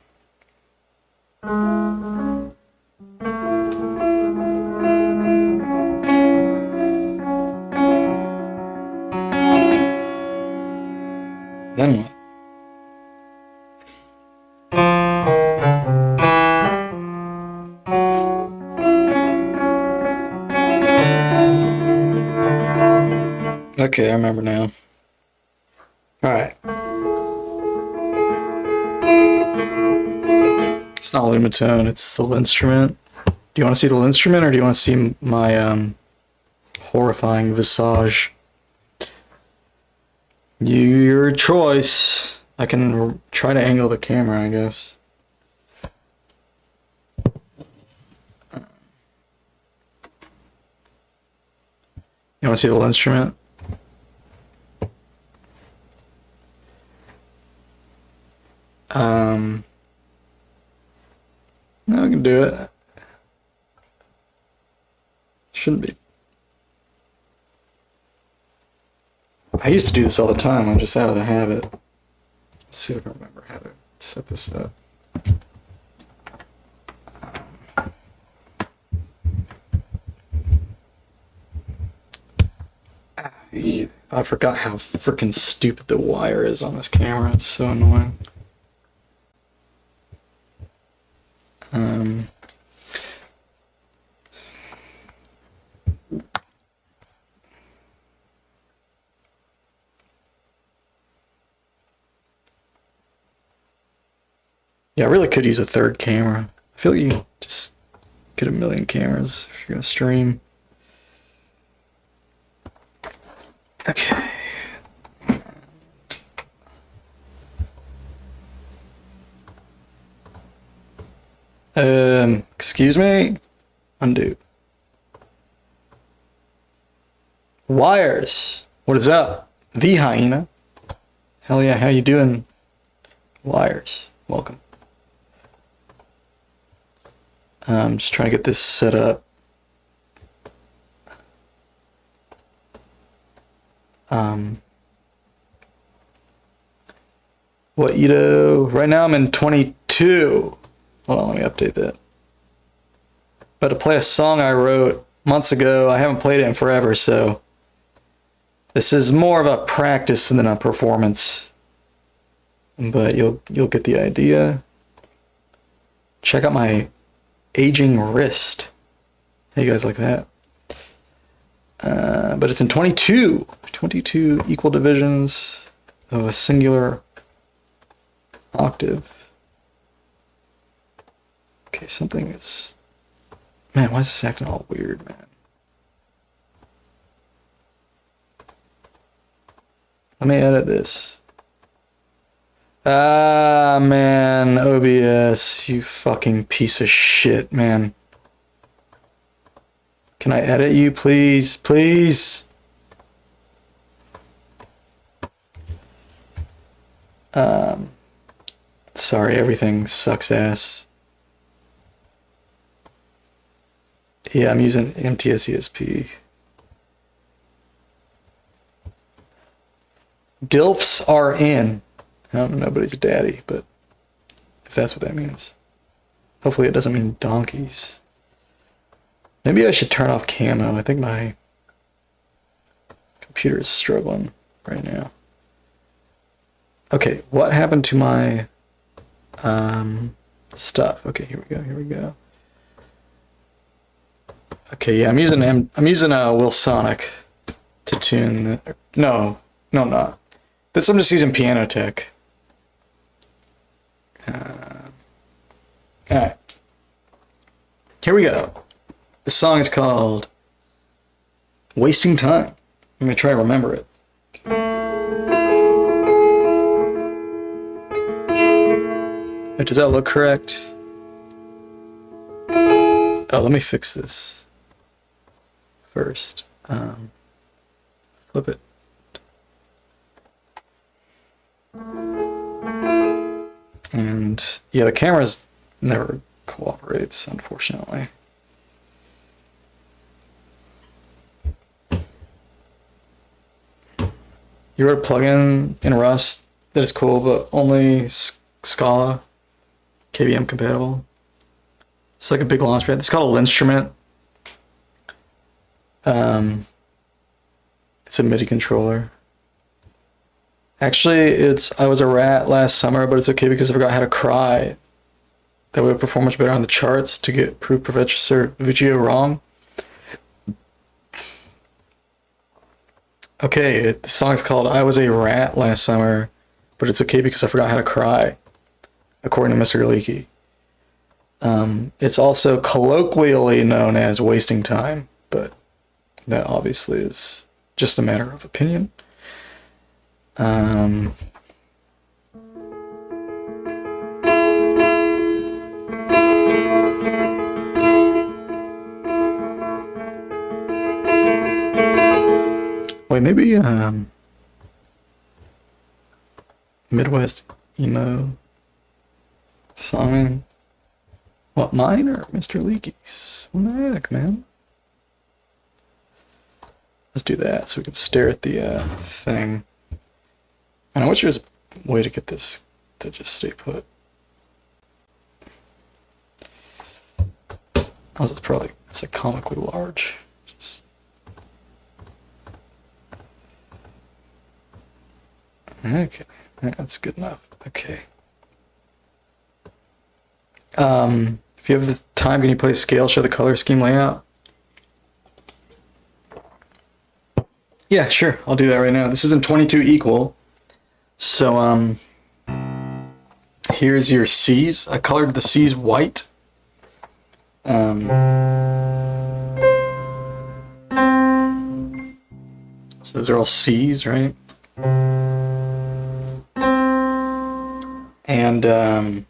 Then what? Okay, I remember now. Alright. It's not Lumitone, it's the instrument. Do you want to see the instrument or do you want to see my horrifying visage? Your choice. I can try to angle the camera, I guess. You want to see the instrument? No, I can do it. Shouldn't be. I used to do this all the time. I'm just out of the habit. Let's see if I remember how to set this up. I forgot how freaking stupid the wire is on this camera. It's so annoying. Yeah, I really could use a third camera. I feel like you can just get a million cameras if you're gonna stream. Okay. Excuse me? Undo. Wires. What is up? The hyena. Hell yeah, how you doing? Wires. Welcome. I'm just trying to get this set up. What Edo? Right now I'm in 22. Hold on, let me update that. About to play a song I wrote months ago. I haven't played it in forever, so this is more of a practice than a performance. But you'll get the idea. Check out my aging wrist. How you guys like that? But it's in 22. 22 equal divisions of a singular octave. Okay, something is... Man, why is this acting all weird, man? Let me edit this. Ah, man, OBS, you fucking piece of shit, man. Can I edit you, please? Please? Sorry, everything sucks ass. Yeah, I'm using MTS-ESP. DILFs are in. I don't know, nobody's a daddy, but if that's what that means. Hopefully it doesn't mean donkeys. Maybe I should turn off camo. I think my computer is struggling right now. Okay, what happened to my stuff? Okay, here we go, here we go. Okay, yeah, I'm using Wilsonic to tune the, no, I'm not. This, I'm just using Piano Tech. Alright. Here we go. This song is called Wasting Time. I'm going to try to remember it. Does that look correct? Oh, let me fix this first. Flip it. And yeah, the camera's never cooperates, unfortunately. You wrote a plugin in Rust that is cool, but only Scala KVM compatible. It's like a big launchpad. It's called Linstrument. It's a MIDI controller. Actually, I was a rat last summer, but it's okay because I forgot how to cry. That would perform much better on the charts to prove Professor Vuci wrong. Okay, the song is called I Was a Rat Last Summer, but it's okay because I forgot how to cry, according to Mr. Leakey. It's also colloquially known as Wasting Time, but that obviously is just a matter of opinion. Wait, maybe Midwest emo song. What, mine or Mr. Leakey's? What the heck, man? Let's do that so we can stare at the thing. And I wish there was a way to get this to just stay put. Also, it's like comically large. Just okay, that's good enough. Okay. If you have the time, can you play scale, show the color scheme layout? Yeah, sure. I'll do that right now. This is in 22 equal. So, here's your C's. I colored the C's white. So those are all C's, right? And,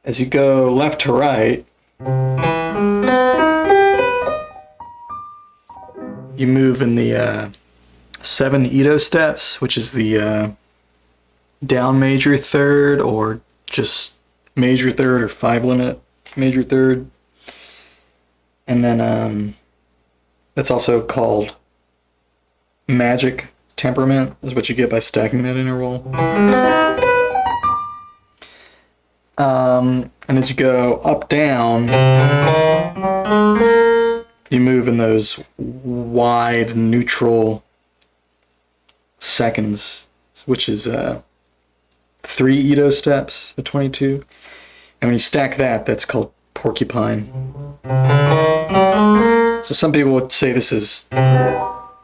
as you go left to right, you move in the 7 Edo steps, which is the down major third, or just major third, or 5 limit major third. And then that's also called magic temperament, is what you get by stacking that interval. And as you go up, down, you move in those wide neutral seconds, which is 3 Edo steps at 22. And when you stack that, that's called porcupine. So some people would say this is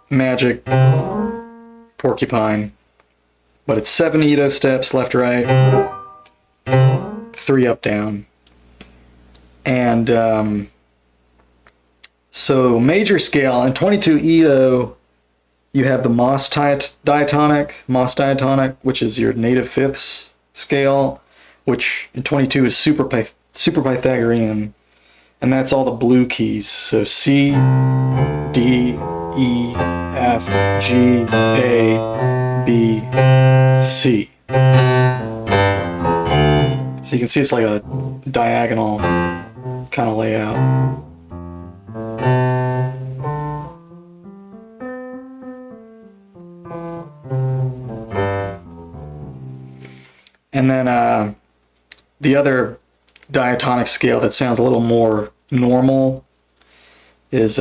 magic porcupine, but it's 7 Edo steps left, right, 3 up, down. And so major scale in 22 Edo, you have the Moss diatonic, which is your native fifths scale, which in 22 is super Pythagorean, and that's all the blue keys. So C, D, E, F, G, A, B, C. So you can see it's like a diagonal kind of layout. And then the other diatonic scale that sounds a little more normal is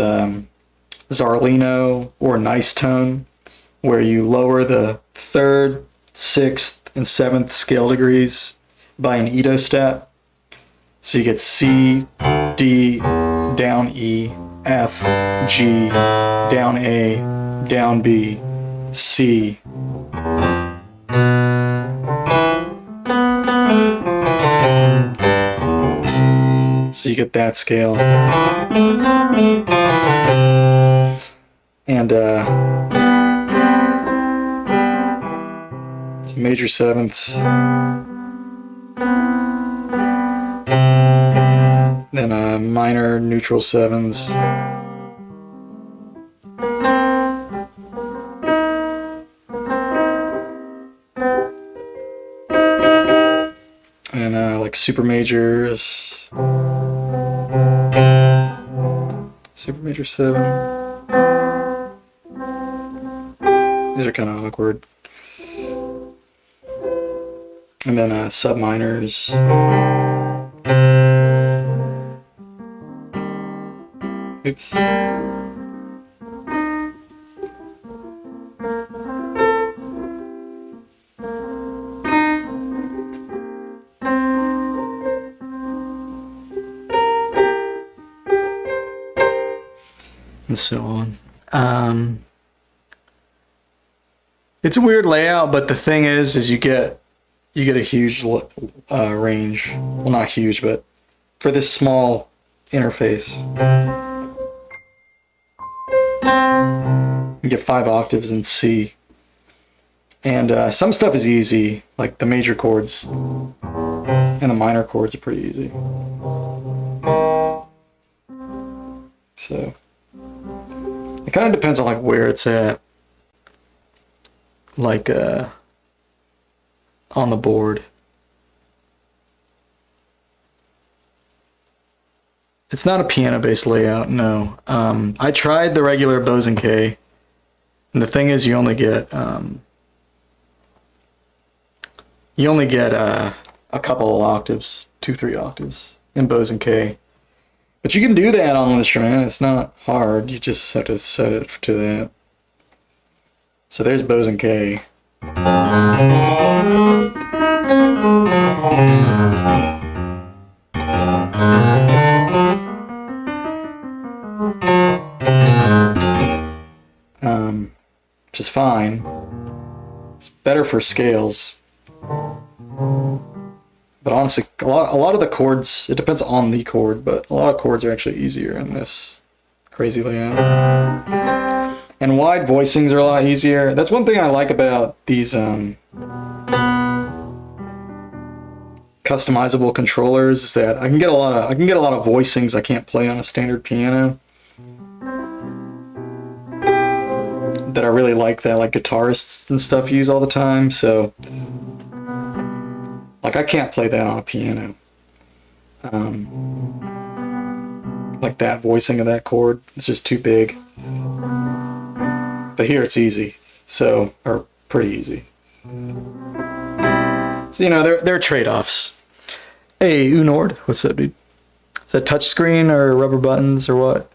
Zarlino or nice tone, where you lower the 3rd, 6th, and 7th scale degrees by an Edo step. So you get C, D, down E, F, G, down A, down B, C. So you get that scale. And so major sevenths. Then minor neutral sevens. And like super majors. Super major 7. These are kind of awkward. And then sub minors. Oops. And so on. It's a weird layout, but the thing is you get a huge range. Well, not huge, but for this small interface, you get 5 octaves in C. And some stuff is easy, like the major chords and the minor chords are pretty easy. So it kind of depends on like where it's at, like on the board. It's not a piano-based layout, no. I tried the regular Bose and K, and the thing is you only get a couple of octaves, 2-3 octaves in Bose and K. But you can do that on an instrument. It's not hard. You just have to set it to that. So there's Bose and K. Which is fine. It's better for scales. But honestly, a lot of the chords, it depends on the chord, but a lot of chords are actually easier in this crazy layout. And wide voicings are a lot easier. That's one thing I like about these customizable controllers, is that I can get a lot of voicings I can't play on a standard piano. That I really like, that like guitarists and stuff use all the time. So like I can't play that on a piano. Like that voicing of that chord, it's just too big. But here it's easy, so, or pretty easy. So you know, there are trade-offs. Hey, Unord, what's up, dude? Is that touchscreen or rubber buttons or what?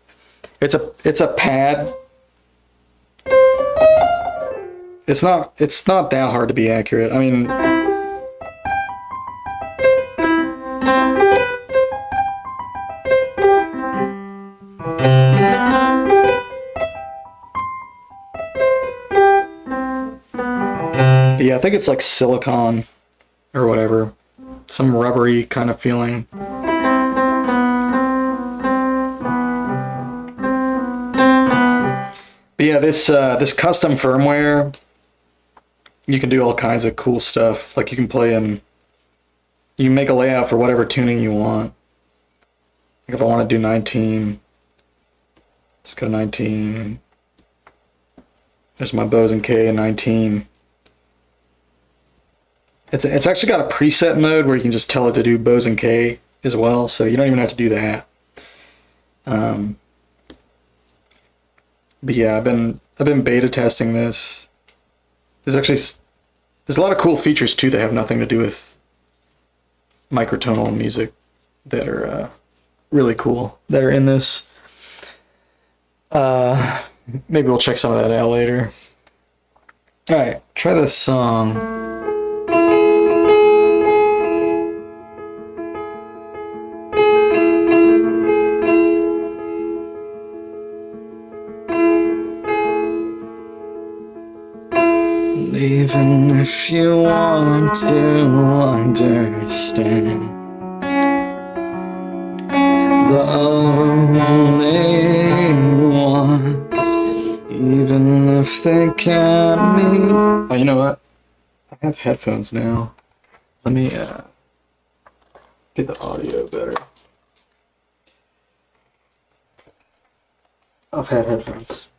It's a pad. It's not that hard to be accurate. I mean, Yeah, I think it's like silicone or whatever. Some rubbery kind of feeling. But yeah, this custom firmware, you can do all kinds of cool stuff. Like you can play in, you can make a layout for whatever tuning you want. Like if I want to do 19, just go to 19. There's my Bose and K and 19. It's actually got a preset mode where you can just tell it to do Bose and K as well, so you don't even have to do that. But yeah, I've been beta testing this. There's a lot of cool features too that have nothing to do with microtonal music that are really cool that are in this. Maybe we'll check some of that out later. All right, try this song. Even if you want to understand, the only ones, even if they can't meet. Oh, you know what? I have headphones now. Let me get the audio better. I've had headphones.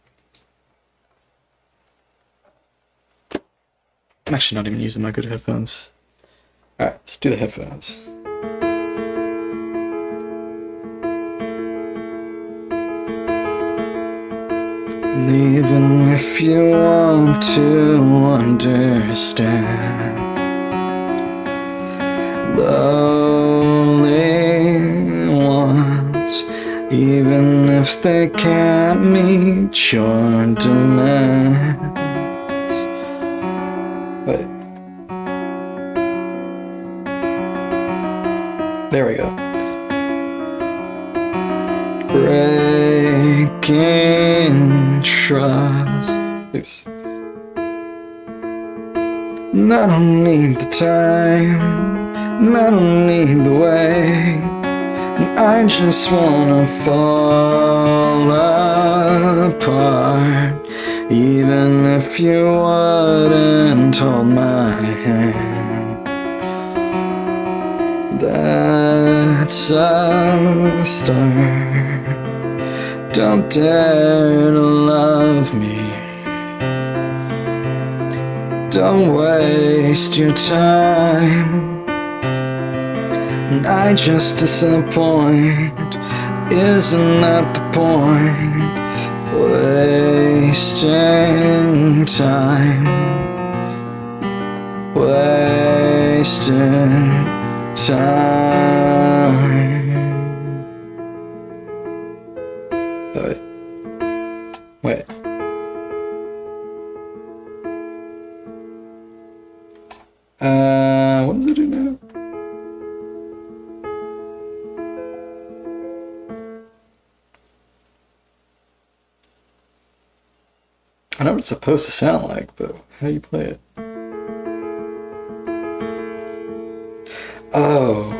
I'm actually not even using my good headphones. Alright, let's do the headphones. And even if you want to understand, the only ones, even if they can't meet your demands. Wait. There we go. Breaking trust. Oops. And I don't need the time, and I don't need the way, and I just wanna fall apart. Even if you wouldn't hold my hand, that's a start. Don't dare to love me. Don't waste your time. And I just disappoint. Isn't that the point? Wasting time, wasting time. Wait. What does it do now? I know what it's supposed to sound like, but how do you play it? Oh.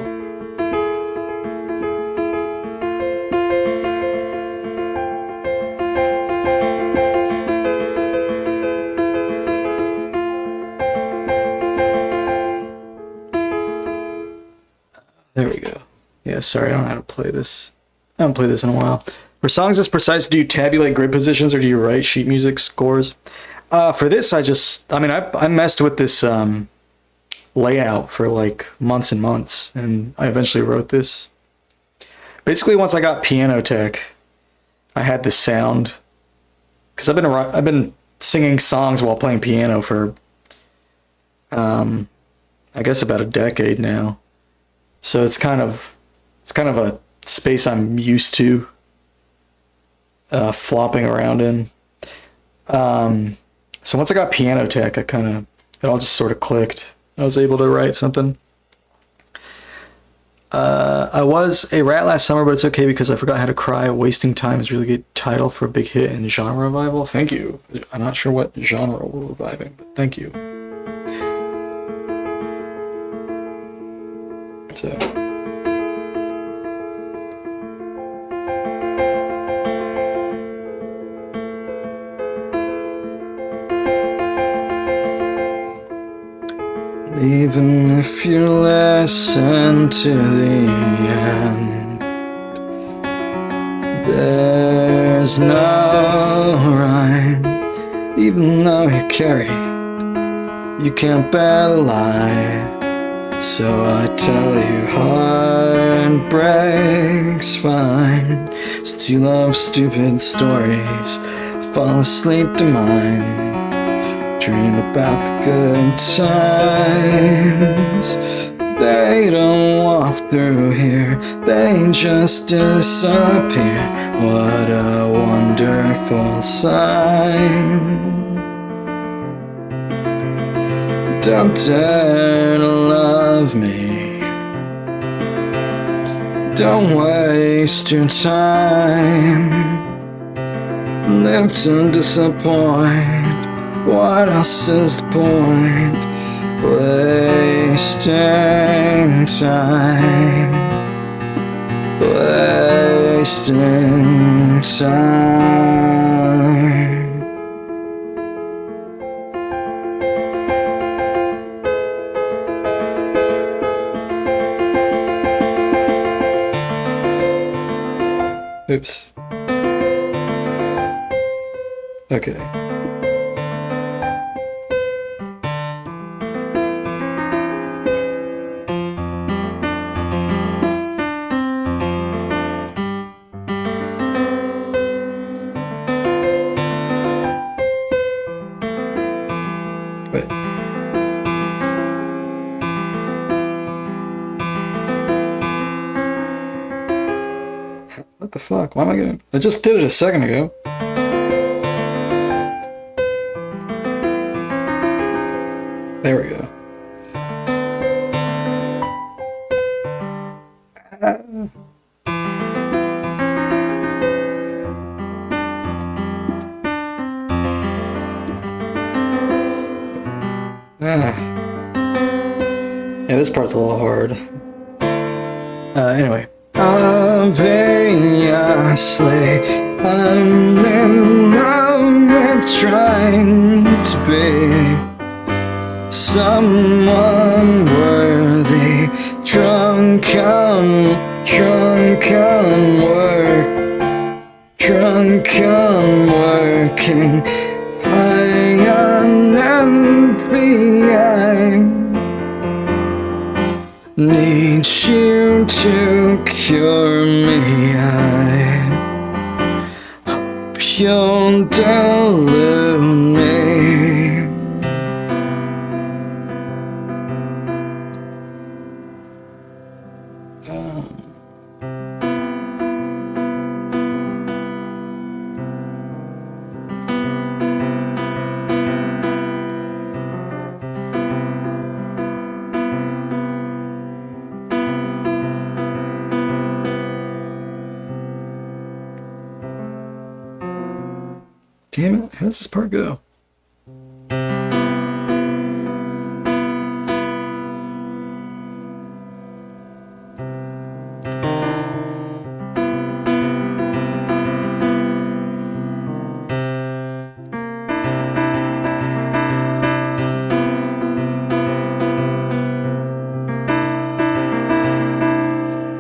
There we go. Yeah, sorry, I don't know how to play this. I haven't played this in a while. For songs this precise, do you tabulate grid positions or do you write sheet music scores? For this, I messed with this layout for like months and months, and I eventually wrote this. Basically, once I got piano tech, I had this sound, because I've been singing songs while playing piano for, I guess about a decade now. So it's kind of a space I'm used to flopping around in. So once I got piano tech, it all just sort of clicked. I was able to write something. I was a rat last summer, but it's okay because I forgot how to cry. Wasting Time is a really good title for a big hit in genre revival. Thank you. I'm not sure what genre we're reviving, but thank you. Even if you listen to the end, there's no rhyme. Even though you carry, you can't bear the lie. So I tell you, heartbreak's fine. Since you love stupid stories, fall asleep to mine. Dream about the good times. They don't walk through here, they just disappear. What a wonderful sign. Don't dare to love me. Don't waste your time. Live to disappoint. What else is the point? Wasting time. Wasting time. Oops. Okay. Wait. What the fuck? Why am I getting... I just did it a second ago. There we go. Yeah, this part's a little hard. Anyway. Obviously, I'm in love with trying to be someone worthy. Drunk on working, high on envy. I need you to cure me. I hope you'll delude me. Damn it, how does this part go?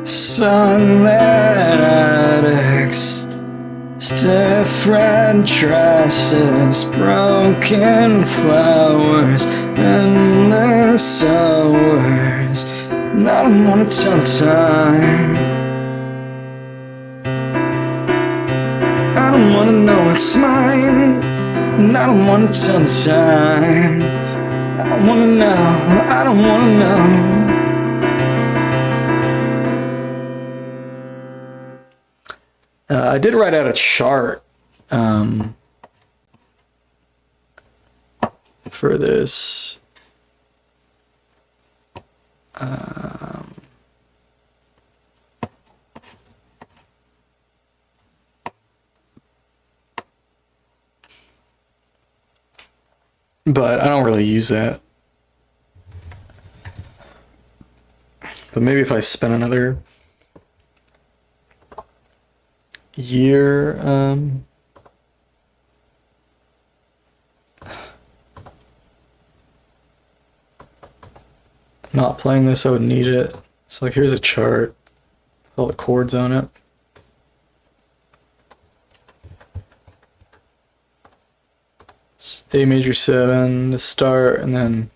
Sunlit addicts, stiff red dresses, broken flowers, endless hours. And I don't wanna tell the time. I don't wanna know what's mine. And I don't wanna tell the time. I don't wanna know, I don't wanna know. I did write out a chart for this. But I don't really use that. But maybe if I spend another year, not playing this, I would need it. So like, here's a chart, all the chords on it. It's A major 7 to start, and then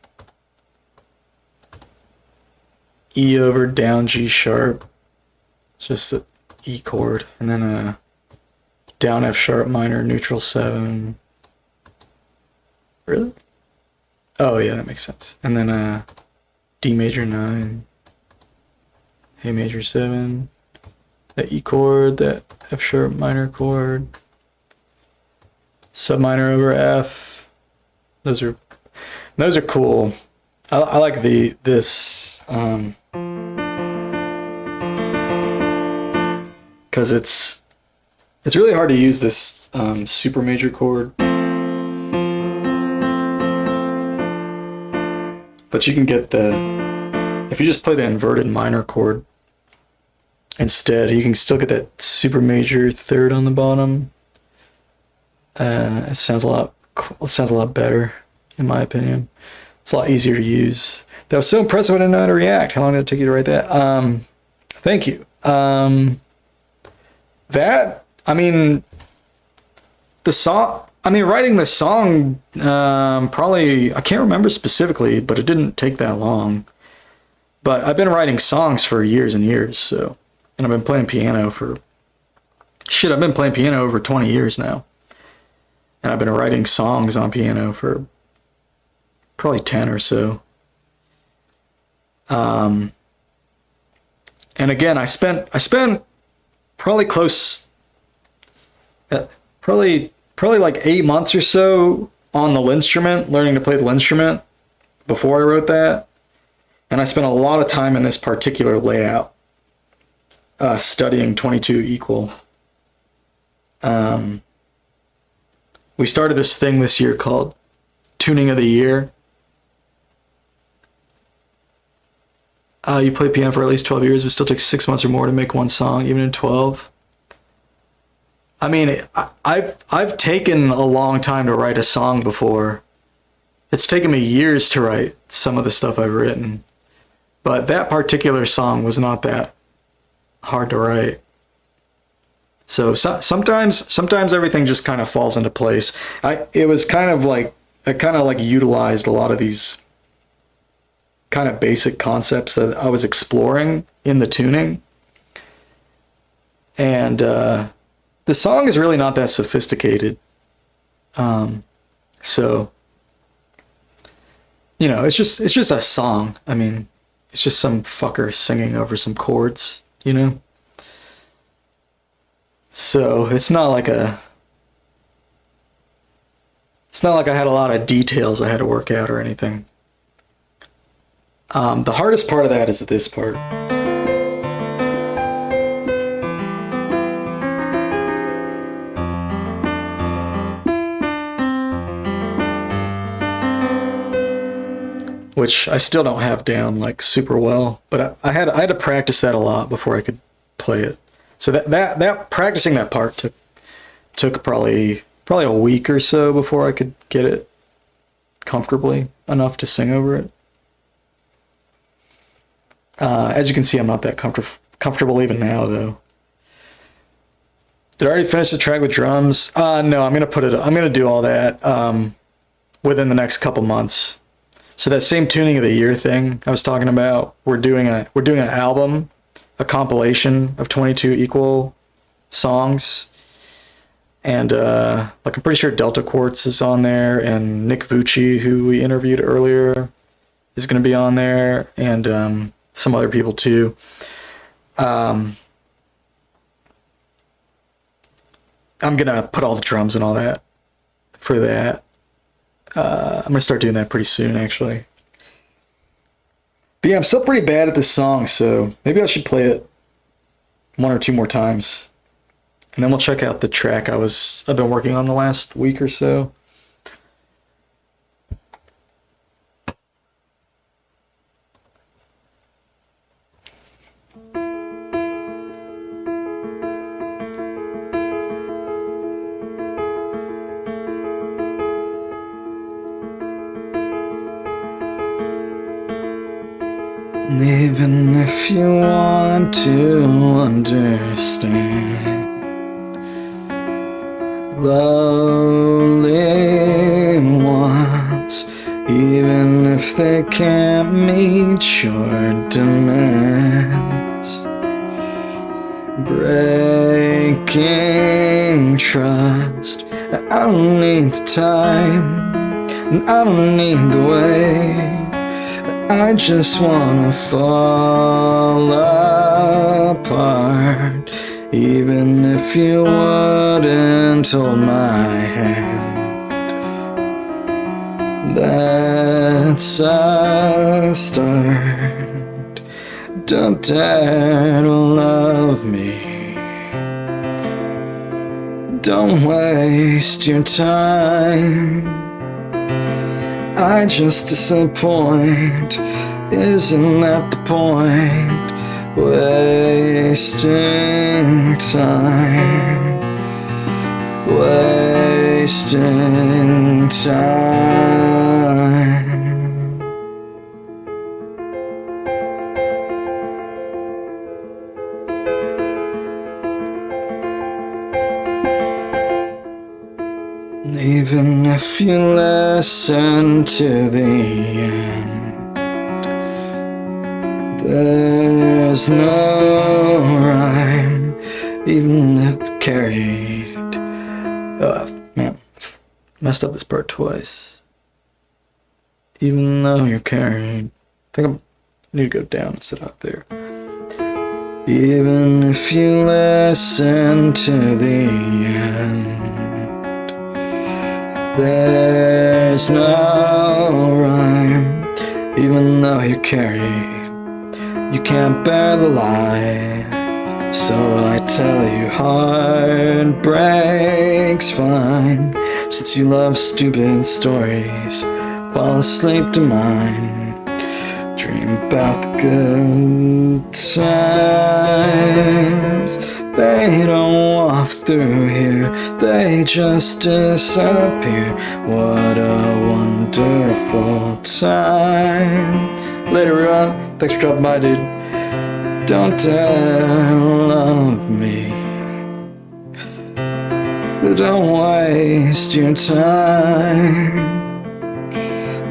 E over down G sharp. It's just an E chord, and then a down F sharp minor neutral 7. Really? Oh yeah, that makes sense. And then a D major 9, A major 7, that E chord, that F sharp minor chord, sub minor over F. Those are cool. I like this because it's really hard to use this super major chord, but you can get if you just play the inverted minor chord instead, you can still get that super major third on the bottom. It sounds a lot better, in my opinion. It's a lot easier to use. That was so impressive, I didn't know how to react. How long did it take you to write that? Thank you. Writing the song, probably, I can't remember specifically, but it didn't take that long. But I've been writing songs for years and years, so, and I've been playing piano I've been playing piano over 20 years now. And I've been writing songs on piano for probably 10 or so. And again, I spent probably like 8 months or so on the instrument, learning to play the instrument before I wrote that. And I spent a lot of time in this particular layout, studying 22 equal. We started this thing this year called Tuning of the Year. You play piano for at least 12 years, but still takes 6 months or more to make one song, even in 12. I mean, I've taken a long time to write a song before. It's taken me years to write some of the stuff I've written. But that particular song was not that hard to write. So sometimes everything just kind of falls into place. I kind of utilized a lot of these kind of basic concepts that I was exploring in the tuning. And the song is really not that sophisticated. So, you know, it's just a song. I mean, it's just some fucker singing over some chords, you know? So it's not like I had a lot of details I had to work out or anything. The hardest part of that is this part. Which I still don't have down like super well, but I had to practice that a lot before I could play it. So that practicing that part took probably a week or so before I could get it comfortably enough to sing over it. As you can see, I'm not that comfortable even now, though. Did I already finish the track with drums? No, I'm gonna do all that within the next couple months. So that same tuning of the year thing I was talking about, we're doing an album, a compilation of 22 equal songs. And I'm pretty sure Delta Quartz is on there, and Nick Vuci, who we interviewed earlier, is going to be on there, and some other people too. I'm gonna put all the drums and all that for that. I'm gonna start doing that pretty soon, actually. But yeah, I'm still pretty bad at this song, so maybe I should play it 1 or 2 more times, and then we'll check out the track I've been working on the last week or so. Even if you want to understand, lonely ones, even if they can't meet your demands, breaking trust. I don't need the time, and I don't need the way. I just wanna fall apart. Even if you wouldn't hold my hand, that's a start. Don't dare to love me. Don't waste your time. I just disappoint. Isn't that the point? Wasting time. Wasting time. Even if you listen to the end, there's no rhyme, even if carried. Man, messed up this part twice. Even though you're carried. I think I need to go down and sit out there. Even if you listen to the end, there's no rhyme, even though you're carried. You can't bear the light, so I tell you heartbreak's fine. Since you love stupid stories, fall asleep to mine. Dream about the good times. They don't walk through here, they just disappear. What a wonderful time. Later, everyone. Thanks for dropping by, dude. Don't dare love me. Don't waste your time.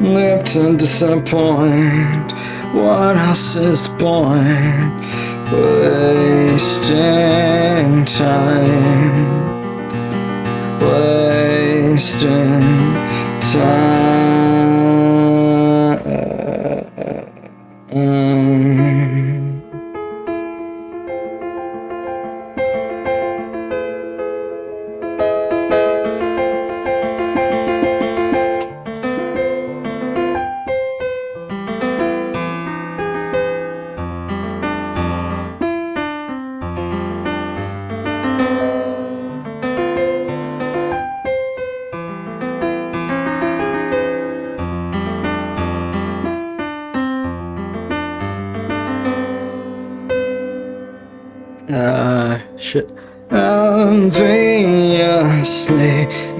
Live to disappoint. What else is the point? Wasting time. Wasting time. Shit. Obviously,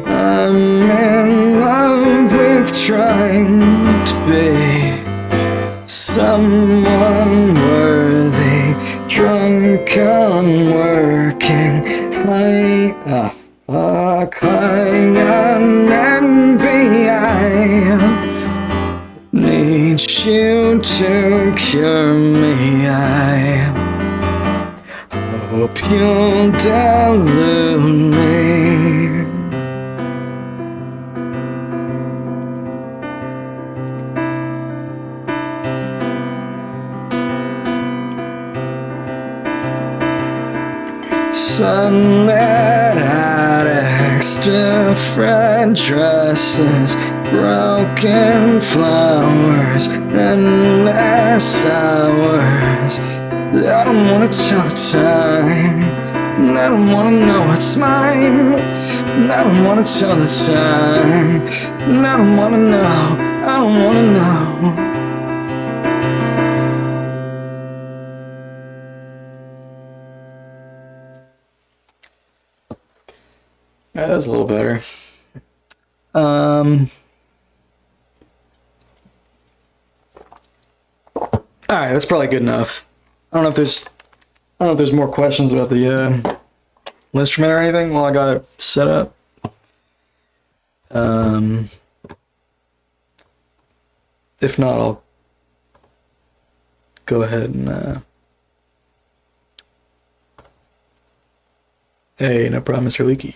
I'm in love with trying to be someone worthy, drunk on working, high, high on envy. I need you to cure me. I hope you'll delude me. Sunlit addicts, different dresses, broken flowers, endless hours. I don't wanna tell the time, and I don't wanna know what's mine, and I don't wanna tell the time, and I don't wanna know, I don't wanna know. That was a little better. All right, that's probably good enough. I don't know if there's more questions about the instrument or anything while I got it set up. If not, I'll go ahead and hey, no problem, Mr. Leaky.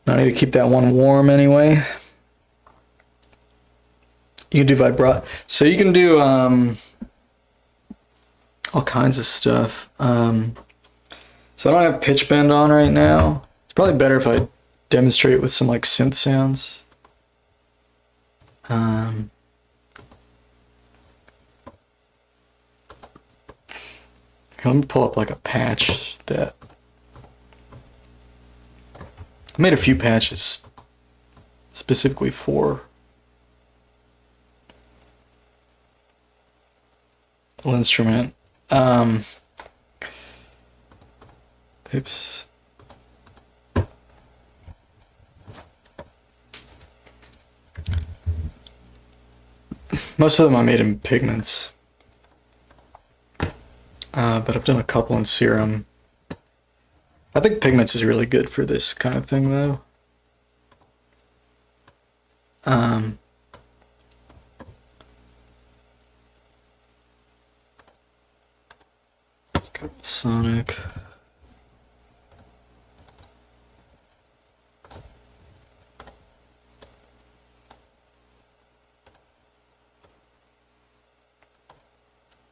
I need to keep that one warm anyway. You can do vibrato. So you can do all kinds of stuff. So I don't have pitch bend on right now. It's probably better if I demonstrate with some like synth sounds. Let me pull up like a patch that I made a few patches specifically for the instrument. Oops. Most of them I made in pigments. But I've done a couple in serum. I think pigments is really good for this kind of thing, though. Let's go with Sonic.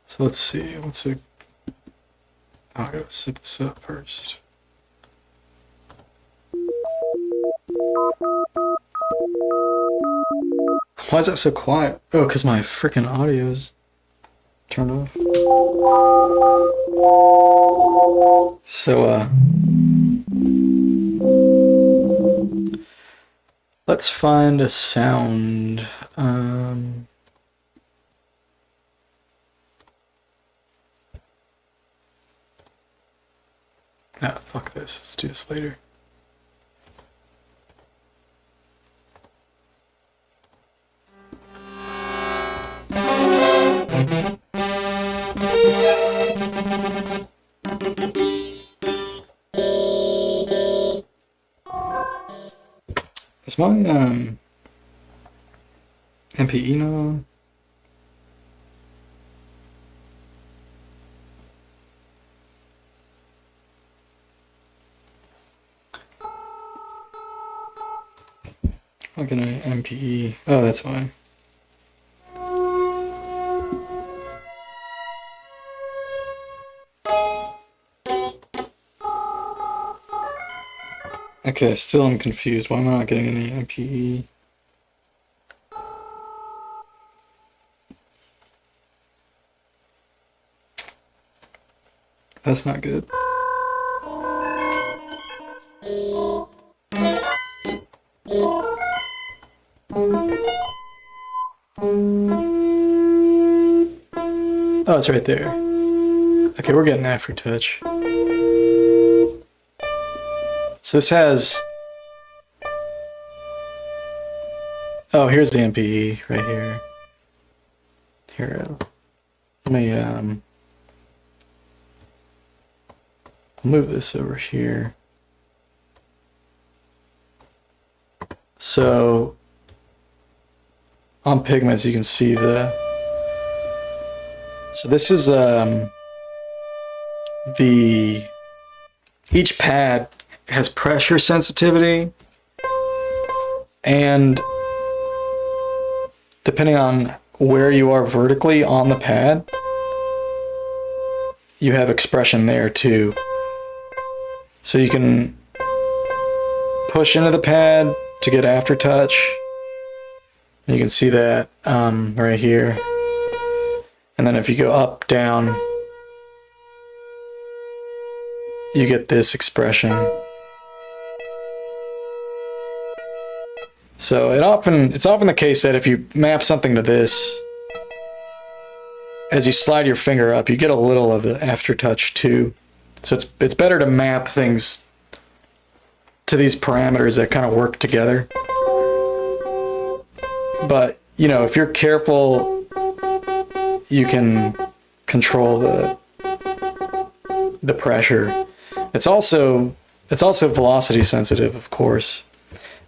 So let's see, what's a... Oh, I gotta set this up first. Why is that so quiet? Oh, because my freaking audio is turned off. So, let's find a sound. Ah, fuck this. Let's do this later. Is my MPE not on? How can I MPE? Oh, that's why. Okay, still I'm confused. Why am I not getting any MPE? That's not good. Oh, it's right there. Okay, we're getting aftertouch. So this has... Oh, here's the MPE right here. Here, let me I'll move this over here. So on pigments, you can see the... So this is each pad has pressure sensitivity, and depending on where you are vertically on the pad, you have expression there too. So you can push into the pad to get aftertouch. You can see that right here. And then if you go up, down, you get this expression. So it's often the case that if you map something to this, as you slide your finger up, you get a little of the aftertouch too. So it's better to map things to these parameters that kind of work together. But, you know, if you're careful you can control the pressure. It's also velocity sensitive, of course.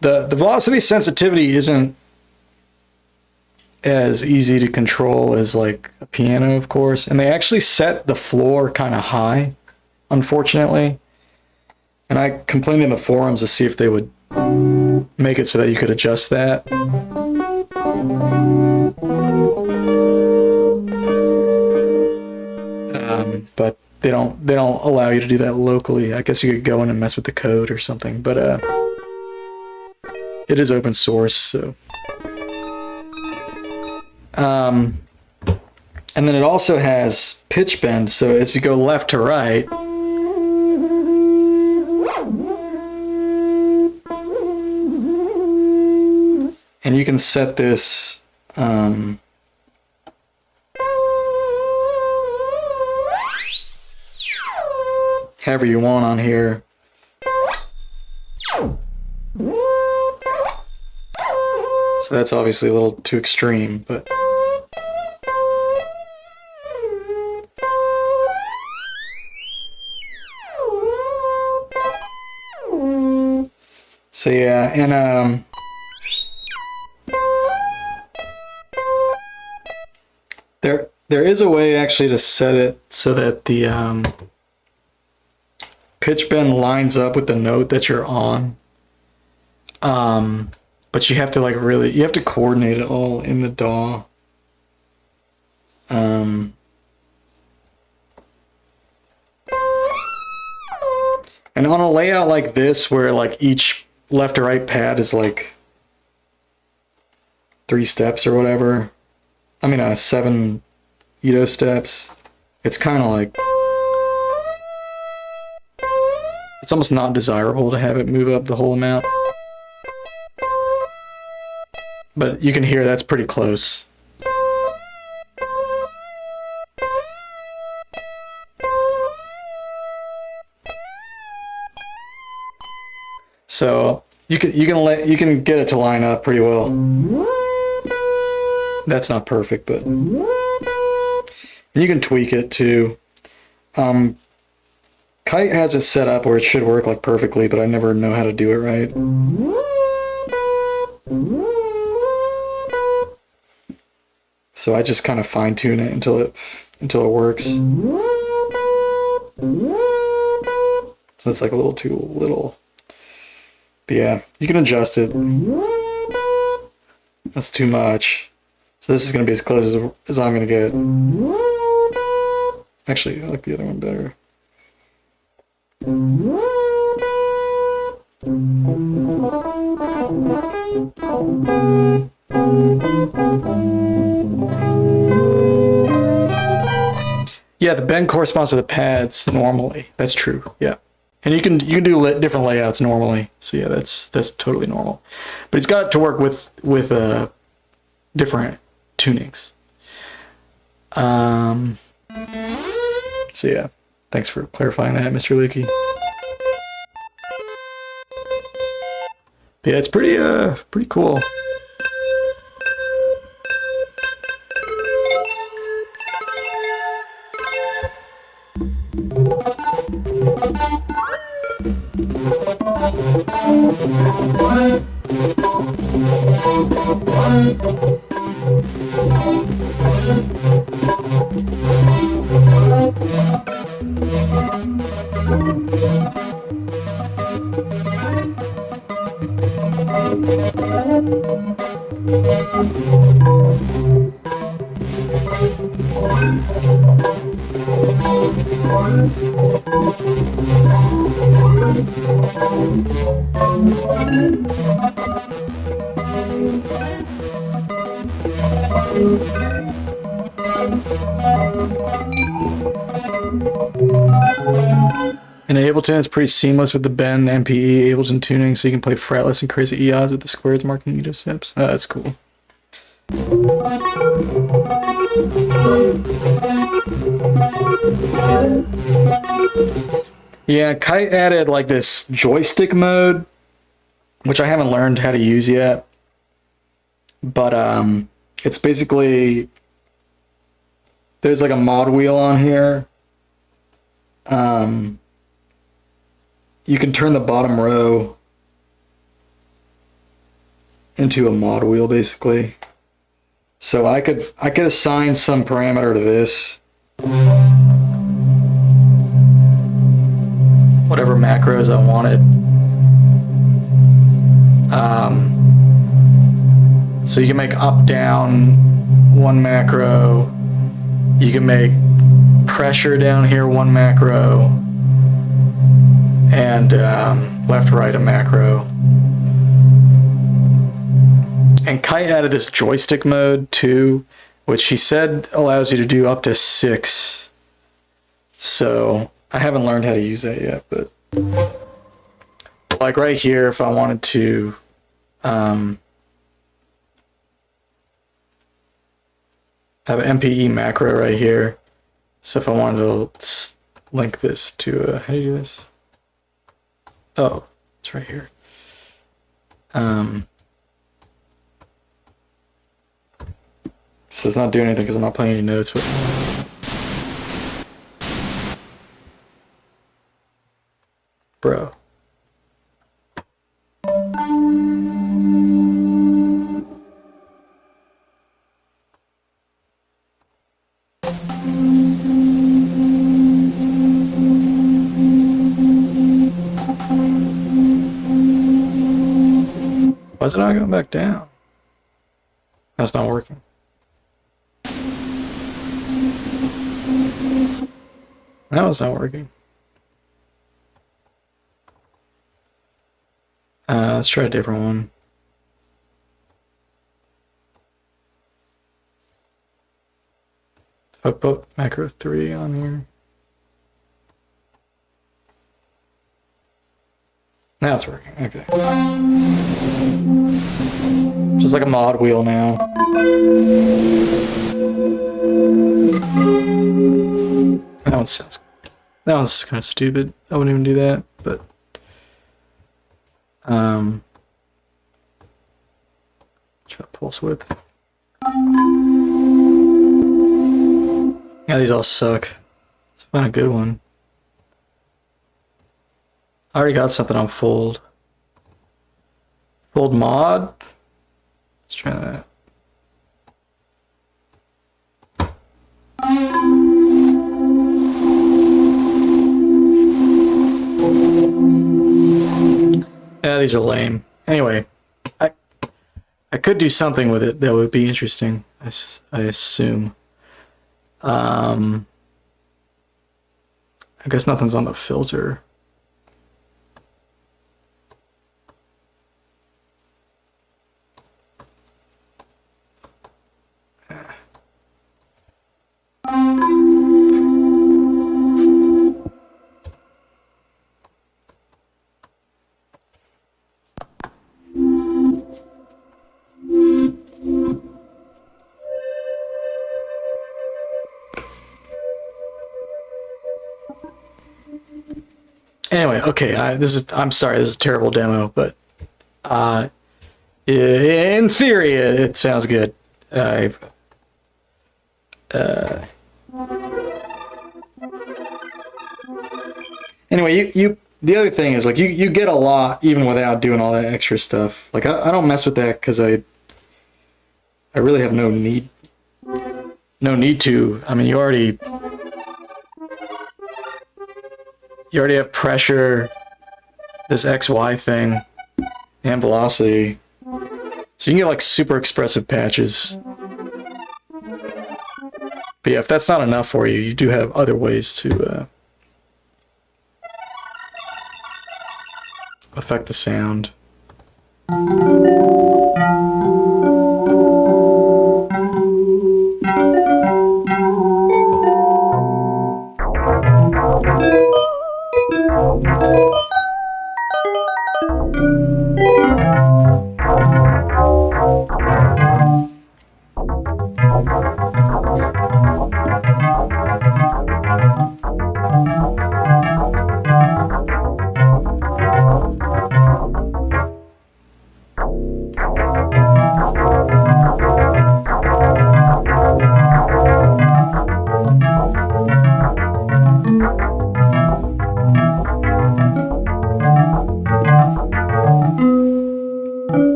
The velocity sensitivity isn't as easy to control as like a piano, of course, and they actually set the floor kind of high, unfortunately. And I complained in the forums to see if they would make it so that you could adjust that. But they don't allow you to do that locally. I guess you could go in and mess with the code or something, but it is open source, so. And then it also has pitch bend, so as you go left to right, and you can set this however you want on here. So that's obviously a little too extreme, but so yeah, and there is a way actually to set it so that the pitch bend lines up with the note that you're on. But you have to like really, you have to coordinate it all in the DAW. And on a layout like this, where like each left or right pad is like 3 steps or whatever, I mean 7 EDO steps, it's kind of like, it's almost not desirable to have it move up the whole amount. But you can hear that's pretty close. So you can get it to line up pretty well. That's not perfect, but and you can tweak it too. Kite has it set up where it should work like perfectly, but I never know how to do it right. So I just kind of fine tune it until it works. So it's like a little too little. But yeah, you can adjust it. That's too much. So this is going to be as close as I'm going to get. Actually, I like the other one better. Yeah, the bend corresponds to the pads normally. That's true. Yeah, and you can do different layouts normally. So yeah, that's totally normal. But he's got it to work with different tunings. So yeah, thanks for clarifying that, Mr. Leakey. Yeah, it's pretty cool. And Ableton is pretty seamless with the bend, MPE, Ableton tuning, so you can play fretless and crazy EOs with the squares marking EDO steps. Oh, that's cool. Yeah, Kite added like this joystick mode, which I haven't learned how to use yet. But it's basically there's like a mod wheel on here. You can turn the bottom row into a mod wheel basically. So I could assign some parameter to this. Whatever macros I wanted. So you can make up, down one macro. You can make pressure down here one macro. And left, right a macro. And Kite added this joystick mode too, which he said allows you to do up to 6. So I haven't learned how to use that yet, but like right here, if I wanted to have an MPE macro right here. So if I wanted to link this to how do you do this? Oh, it's right here. So it's not doing anything because I'm not playing any notes, but bro. Why is it not going back down? That's not working. Now it's not working. Let's try a different one. I'll put macro 3 on here. Now it's working. Okay. Just like a mod wheel now. That one sounds. That one's kind of stupid. I wouldn't even do that, but try pulse width. Yeah, these all suck. Let's find a good one. I already got something on fold. Fold mod. Let's try that. Yeah, these are lame. Anyway, I could do something with it that would be interesting. I assume. I guess nothing's on the filter. Anyway, okay, I'm sorry, this is a terrible demo, but in theory it sounds good. Anyway, the other thing is like you get a lot even without doing all that extra stuff. Like I don't mess with that because I really have no need to. I mean, you already have pressure, this XY thing, and velocity. So you can get like super expressive patches. But yeah, if that's not enough for you, you do have other ways to affect the sound.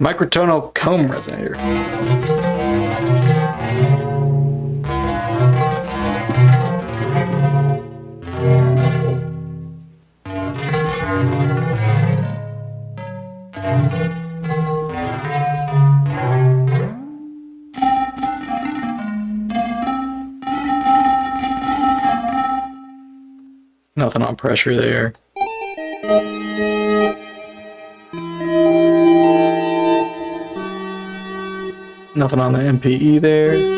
Microtonal comb resonator. Nothing on pressure there. Nothing on the MPE there.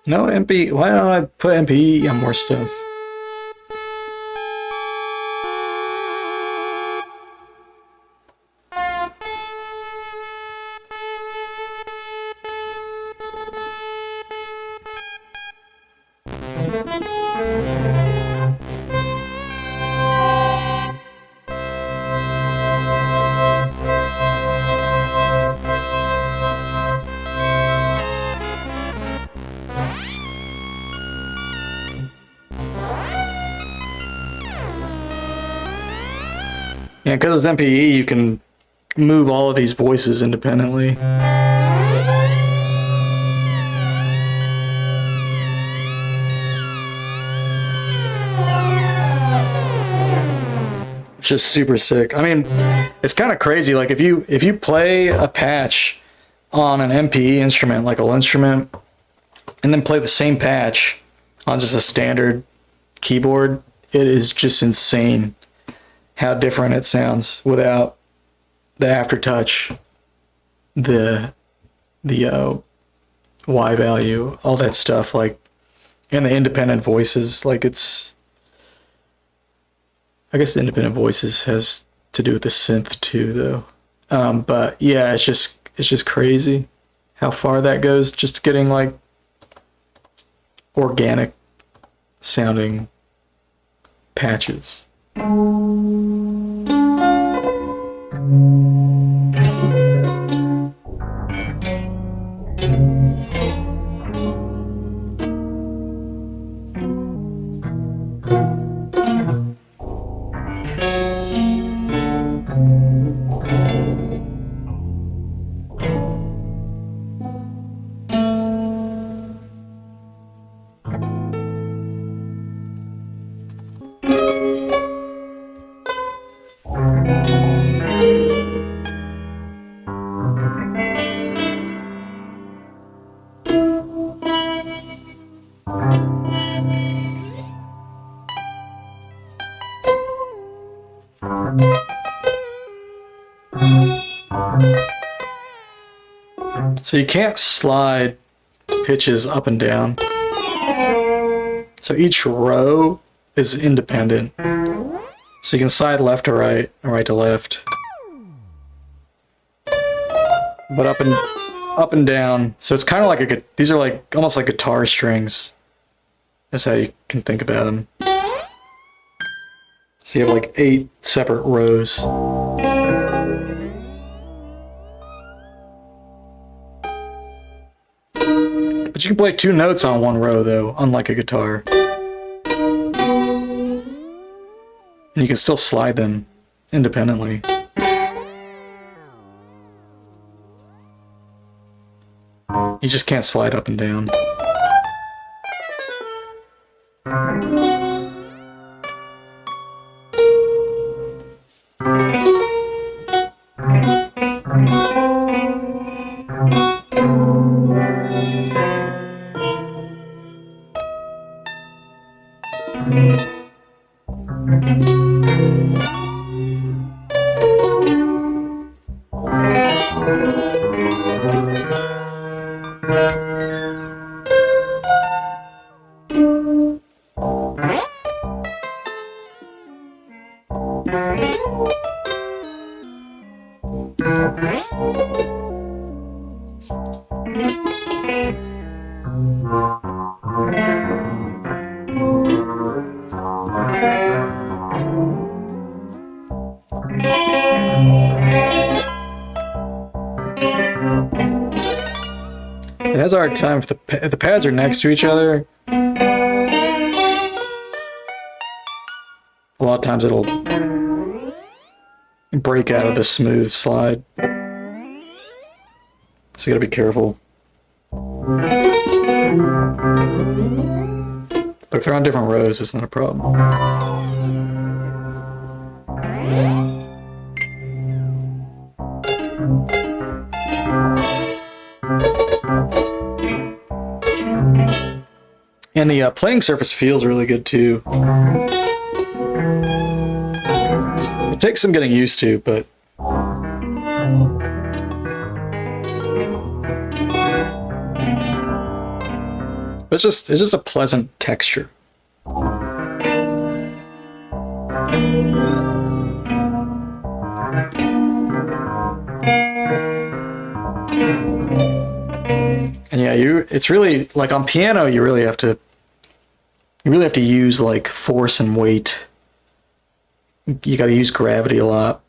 No MP. Why don't I put MPE on more stuff? Yeah, because it's MPE, you can move all of these voices independently. It's just super sick. I mean, it's kind of crazy. Like if you play a patch on an MPE instrument, like a little instrument, and then play the same patch on just a standard keyboard, it is just insane how different it sounds without the aftertouch, the Y value, all that stuff, like, and the independent voices. Like it's, I guess the independent voices has to do with the synth too, though. But yeah, it's just crazy how far that goes. Just getting like organic sounding patches. So you can't slide pitches up and down. So each row is independent. So you can slide left to right and right to left. But up and down. So it's kind of like these are like almost like guitar strings. That's how you can think about them. So you have like 8 separate rows. But you can play 2 notes on 1 row, though, unlike a guitar. And you can still slide them independently. You just can't slide up and down. It has a hard time if the pads are next to each other. A lot of times it'll break out of the smooth slide. So you gotta be careful. But if they're on different rows, it's not a problem. And the playing surface feels really good too. It takes some getting used to, but it's just a pleasant texture. And yeah, it's really like on piano you really have to use like force and weight. You got to use gravity a lot.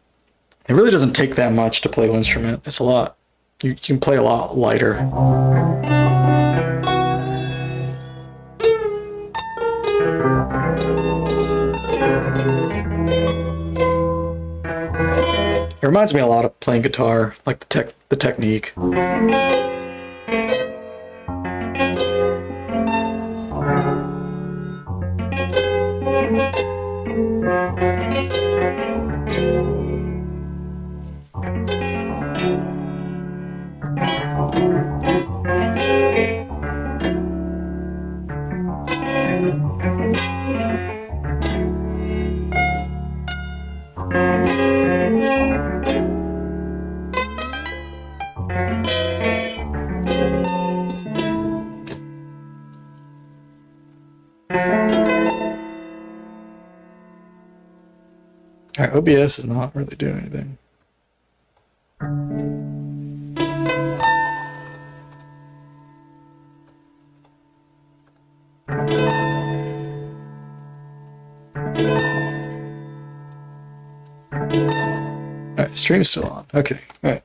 It really doesn't take that much to play an instrument. It's a lot. You can play a lot lighter. It reminds me a lot of playing guitar, like the technique. Alright, OBS is not really doing anything. Alright, the stream's still on. Okay, alright.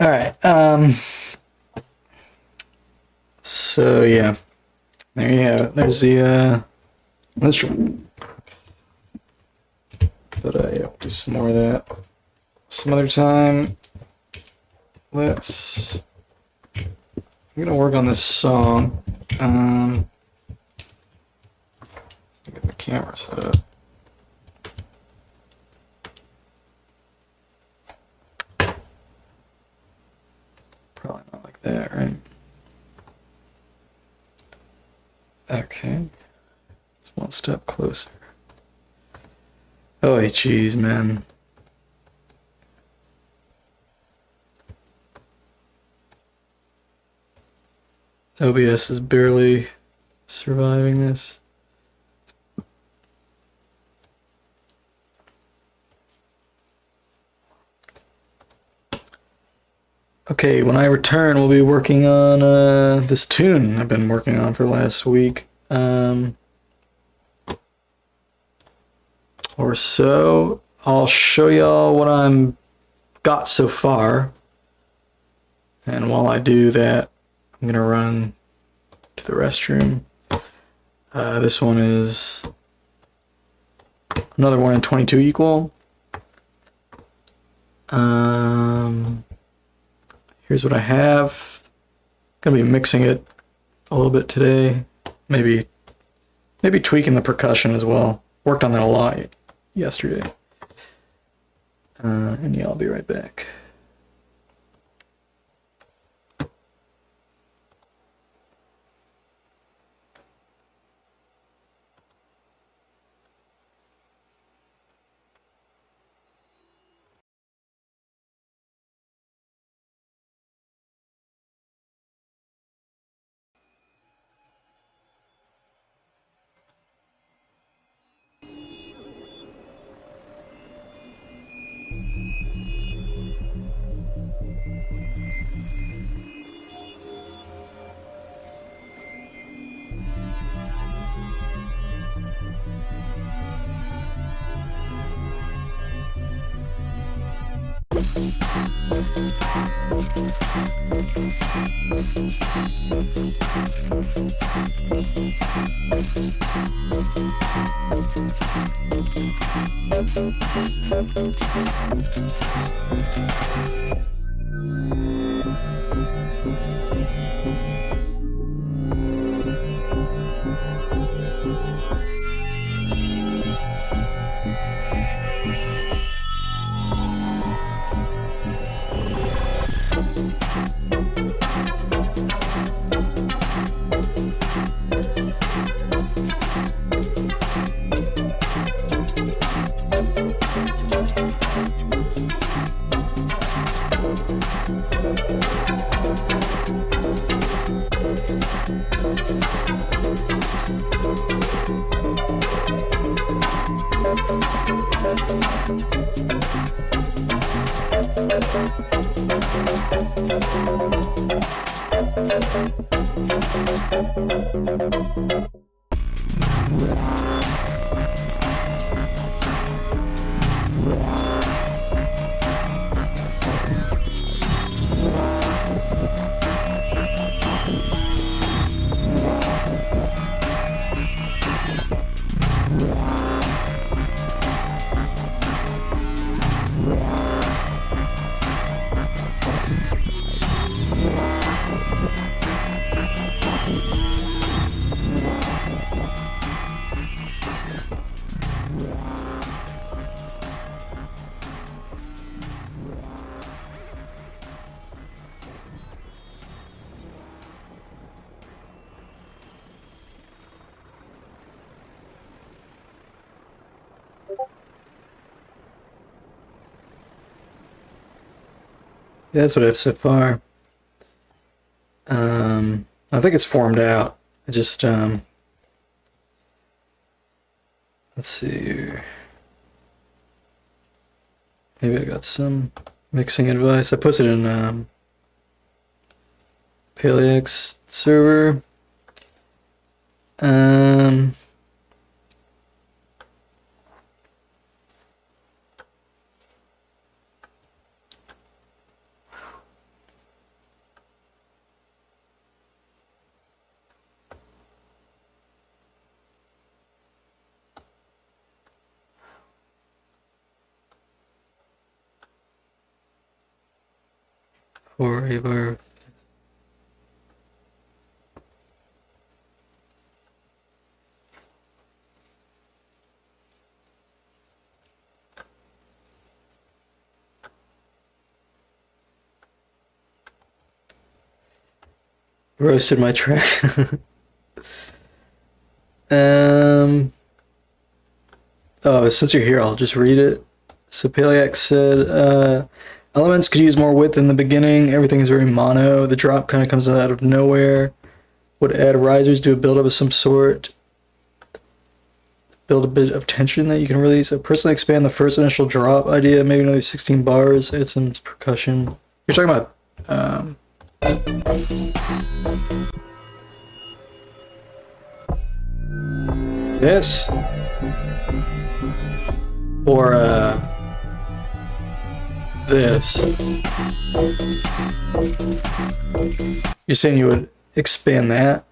All right. So yeah, there you have it. There's the instrument. But yeah, we'll do some more of that some other time. I'm gonna work on this song. Get the camera set up. Probably not like that, right? Okay. It's one step closer. Oh, geez, man. OBS is barely surviving this. Okay, when I return, we'll be working on this tune I've been working on for last week. Or so. I'll show y'all what I'm got so far. And while I do that, I'm gonna run to the restroom. This one is another 1 and 22 equal. Here's what I have. Gonna be mixing it a little bit today. Maybe tweaking the percussion as well. Worked on that a lot yesterday. And yeah, I'll be right back. Yeah, that's what I have so far. I think it's formed out. I just, let's see here. Maybe I got some mixing advice. I posted in PaleX server. Forever. Roasted my track. Oh, since you're here, I'll just read it. So Paleax said, elements could use more width in the beginning. Everything is very mono. The drop kind of comes out of nowhere. Would add risers, do a build-up of some sort. Build a bit of tension that you can release. I personally expand the first initial drop idea, maybe another 16 bars, add some percussion. You're talking about, this? Or, this? You're saying you would expand that?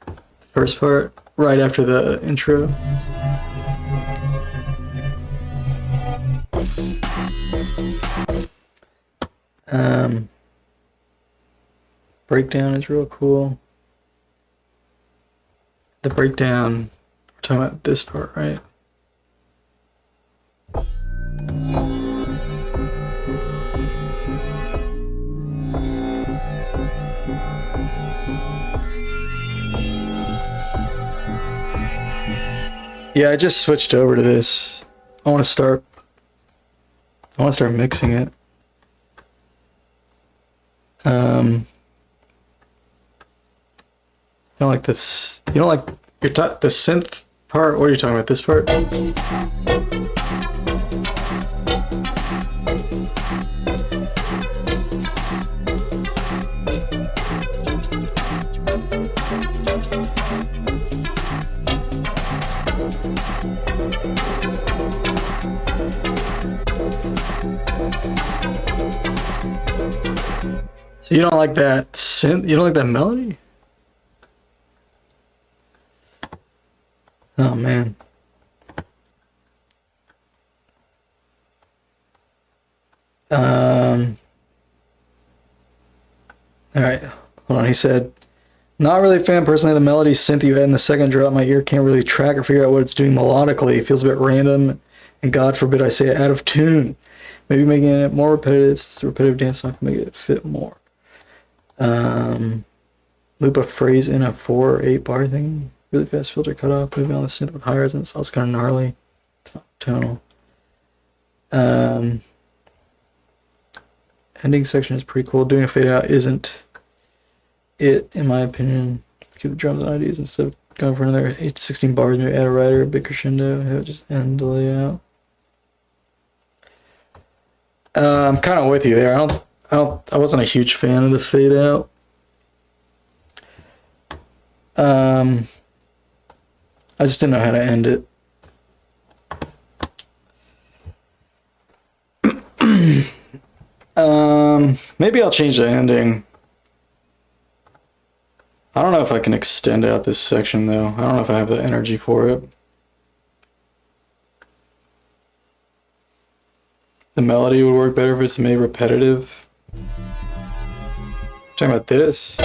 The first part? Right after the intro? breakdown is real cool. The breakdown, we're talking about this part, right? Yeah, I just switched over to this. I want to start mixing it. You don't like this? You don't like the synth part? What are you talking about? This part? So you don't like that synth? You don't like that melody? Oh man. All right, hold on. He said, not really a fan personally of the melody synth you had in the second drop. My ear can't really track or figure out what it's doing melodically. It feels a bit random, and God forbid I say it, out of tune. Maybe making it more repetitive, since the repetitive dance song can make it fit more. Loop a phrase in a 4 or 8 bar thing. Really fast filter cutoff, moving on the synth with high resonance. It's also kind of gnarly. It's not tonal. Ending section is pretty cool. Doing a fade out isn't it, in my opinion. Keep the drums on IDs instead of going for another 8 to 16 bars. Maybe add a rider, a big crescendo. Have it just end the layout. I'm kind of with you there. I wasn't a huge fan of the fade out. I just didn't know how to end it. Maybe I'll change the ending. I don't know if I can extend out this section though. I don't know if I have the energy for it. The melody would work better if it's made repetitive. Talking about this.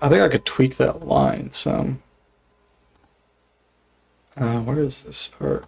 I think I could tweak that line some. Where is this part?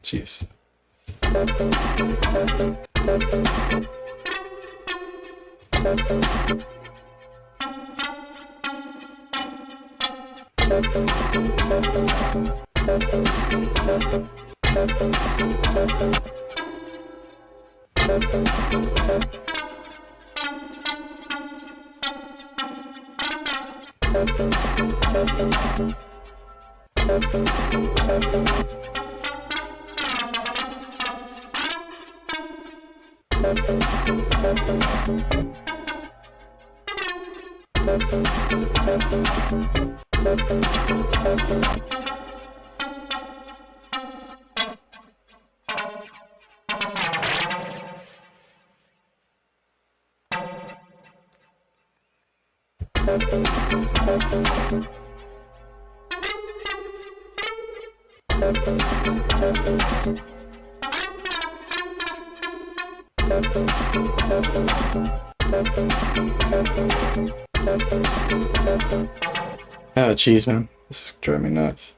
Jeez. Oh, jeez, man. This is driving me nuts.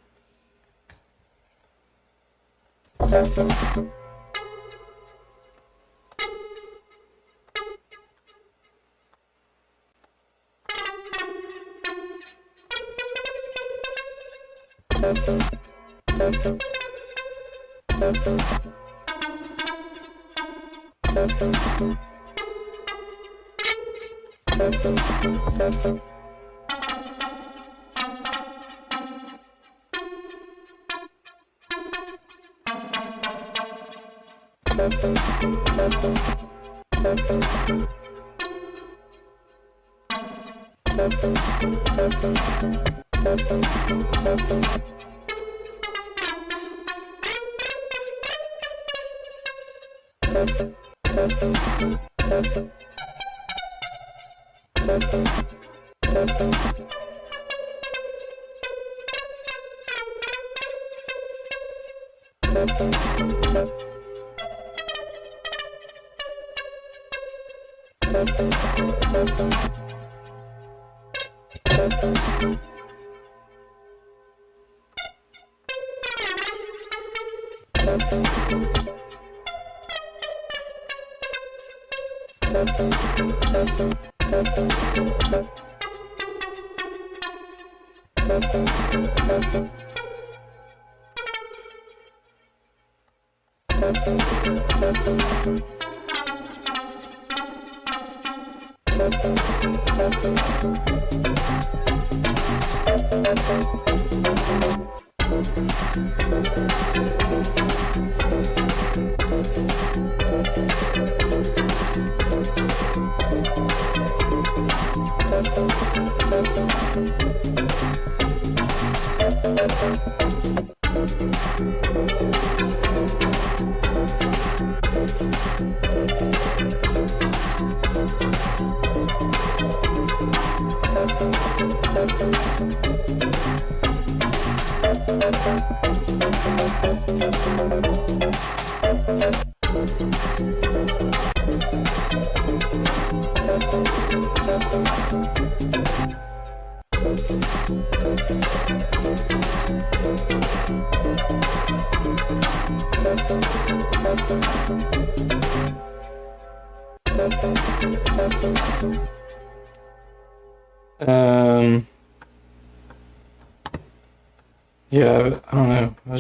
Yeah, I don't know. I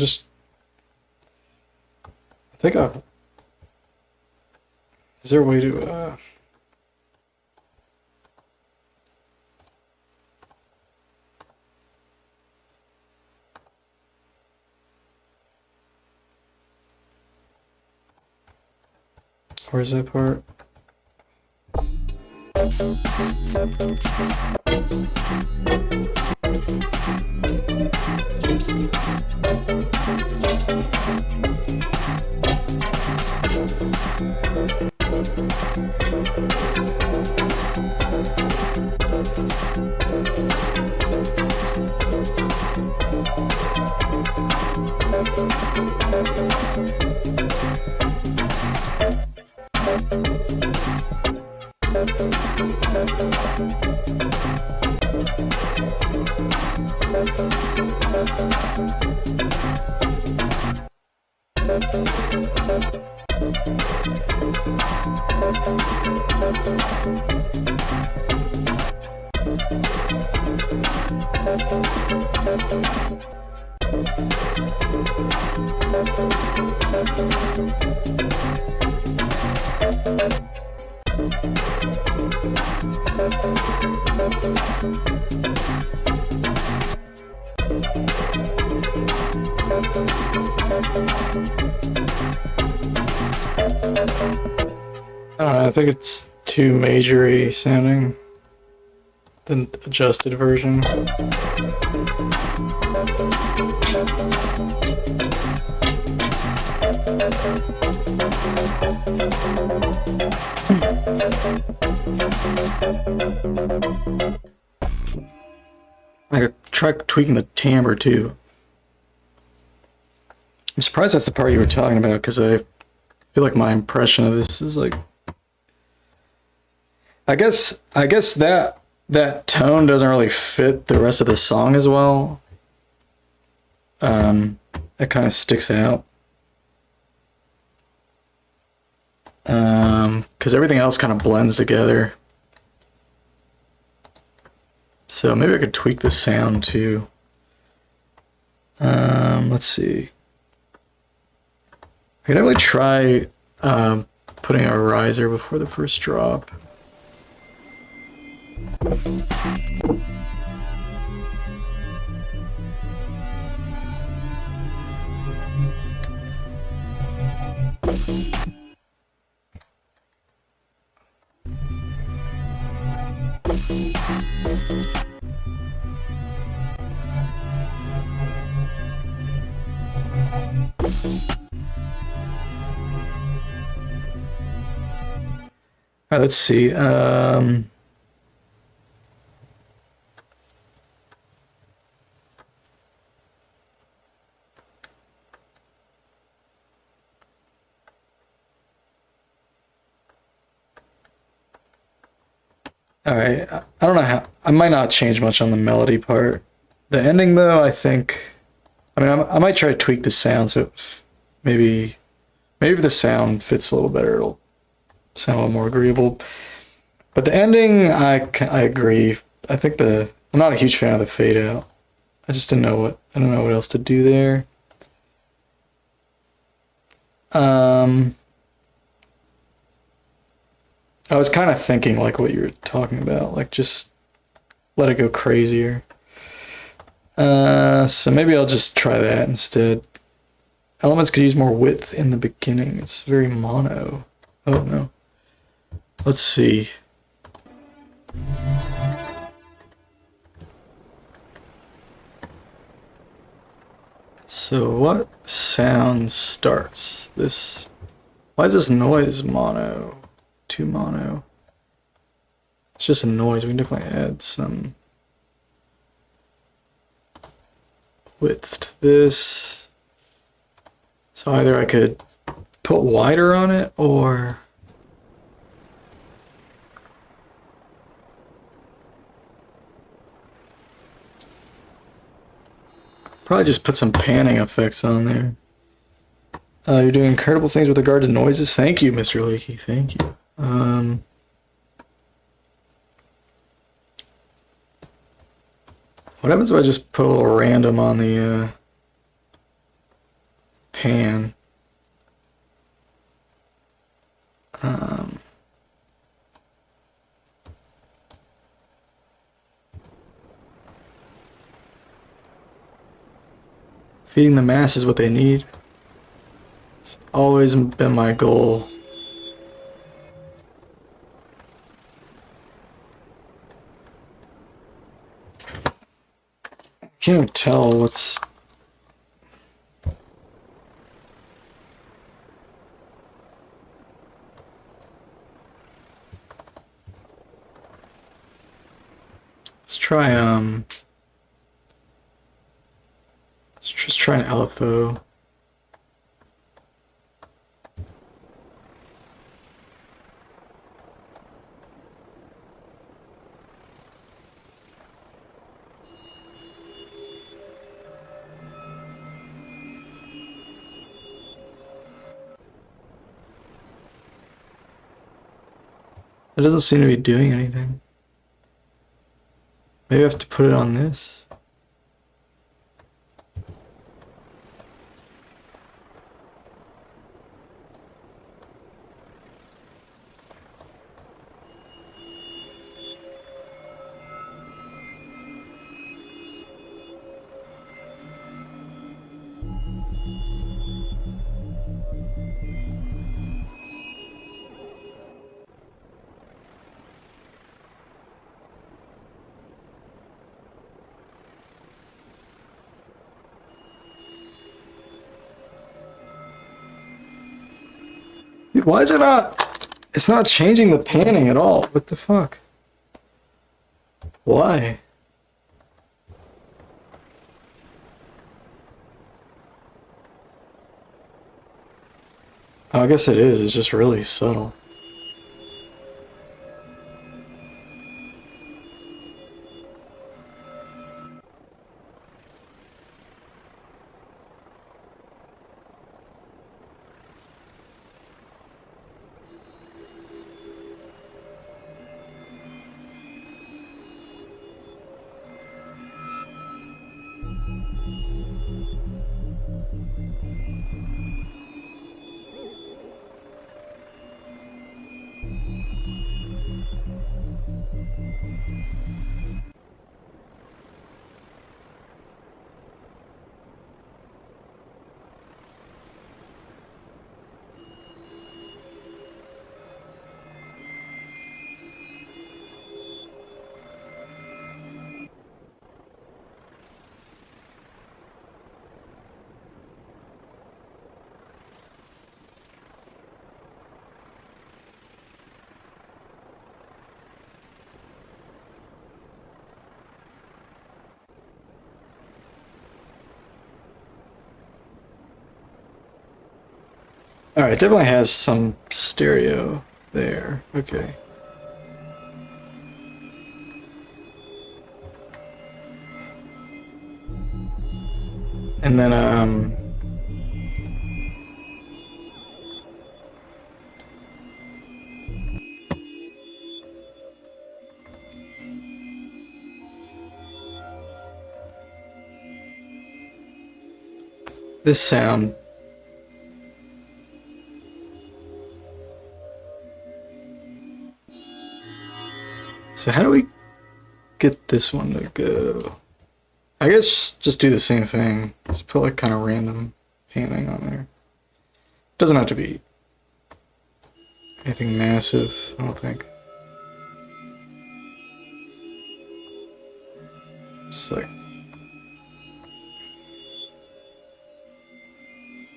think is there a way to, where's that part? I don't know, I think it's too majory sounding. The adjusted version. I could try tweaking the timbre too. I'm surprised that's the part you were talking about, because I feel like my impression of this is like, I guess that tone doesn't really fit the rest of the song as well. It kind of sticks out. Because everything else kind of blends together. So maybe I could tweak the sound too. Let's see. I could definitely try putting a riser before the first drop. All right, let's see. All right, I don't know how. I might not change much on the melody part. The ending, though, I think. I mean, I might try to tweak the sound so maybe if the sound fits a little better, it'll sound a little more agreeable. But the ending, I agree. I think I'm not a huge fan of the fade out. I just don't know what else to do there. I was kind of thinking like what you were talking about, like just let it go crazier. So maybe I'll just try that instead. Elements could use more width in the beginning. It's very mono. Oh no. Let's see. So what sound starts this? Why is this noise mono? Too mono. It's just a noise. We can definitely add some width to this. So either I could put wider on it, or probably just put some panning effects on there. You're doing incredible things with regard to noises. Thank you, Mr. Leakey. Thank you. What happens if I just put a little random on the pan? Feeding the masses what they need. It's always been my goal. I can't even tell what's... Let's try, let's just try an LFO. It doesn't seem to be doing anything. Maybe I have to put it on this. Dude, why is it not? It's not changing the panning at all. What the fuck? Why? Oh, I guess it is. It's just really subtle. Alright, definitely has some stereo there. Okay. And then, this sound. So how do we get this one to go? I guess just do the same thing. Just put like kind of random panning on there. Doesn't have to be anything massive, I don't think. Just like...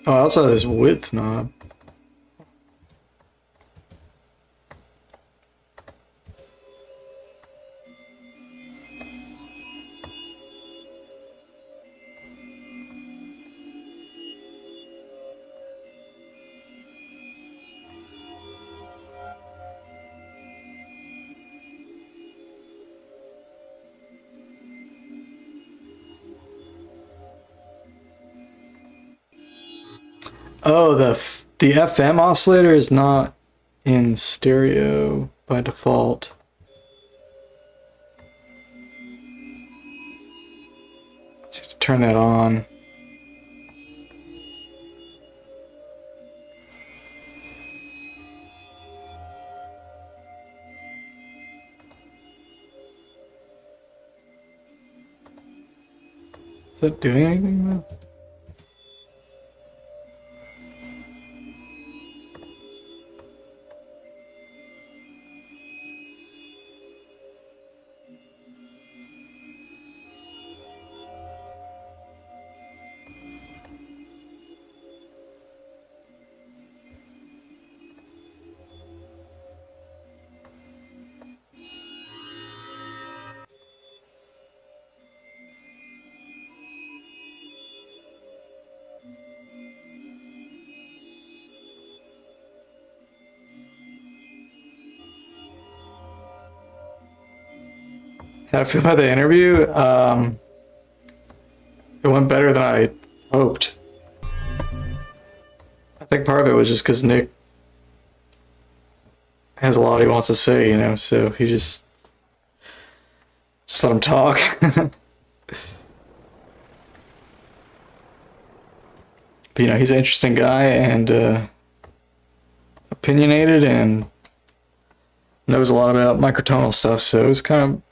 Oh, I also have this width knob. Oh, the FM oscillator is not in stereo by default. So you have to turn that on. Is that doing anything though? How I feel about the interview? It went better than I hoped. I think part of it was just because Nick has a lot he wants to say, you know, so he just let him talk. But, you know, he's an interesting guy and opinionated and knows a lot about microtonal stuff, so it was kind of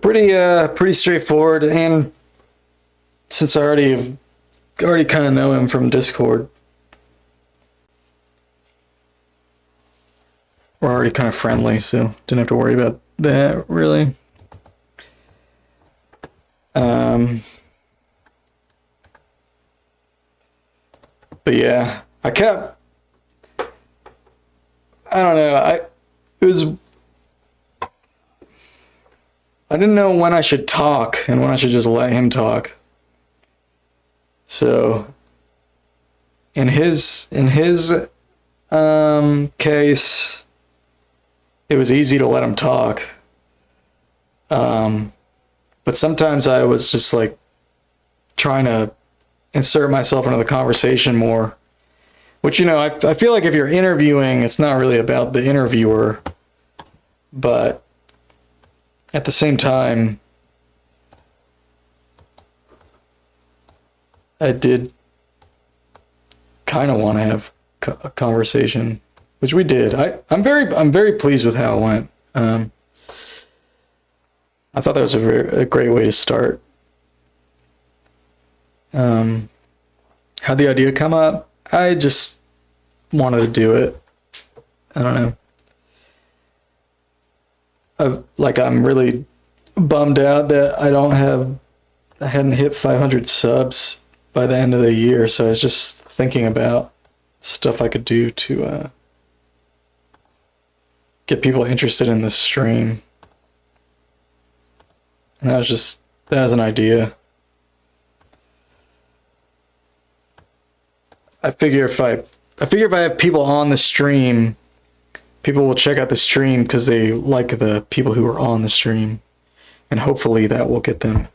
pretty straightforward. And since I already kind of know him from Discord, we're already kind of friendly, so didn't have to worry about that really. But yeah, I kept I don't know. It was. I didn't know when I should talk and when I should just let him talk. So, in his case, it was easy to let him talk. But sometimes I was just like trying to insert myself into the conversation more. Which, you know, I feel like if you're interviewing, it's not really about the interviewer. But at the same time, I did kind of want to have a conversation, which we did. I'm very pleased with how it went. I thought that was a great way to start. How'd the idea come up? I just wanted to do it. I don't know. I'm really bummed out that I hadn't hit 500 subs by the end of the year, so I was just thinking about stuff I could do to get people interested in this stream. And that was an idea. I figure if I have people on the stream, people will check out the stream because they like the people who are on the stream. And hopefully that will get them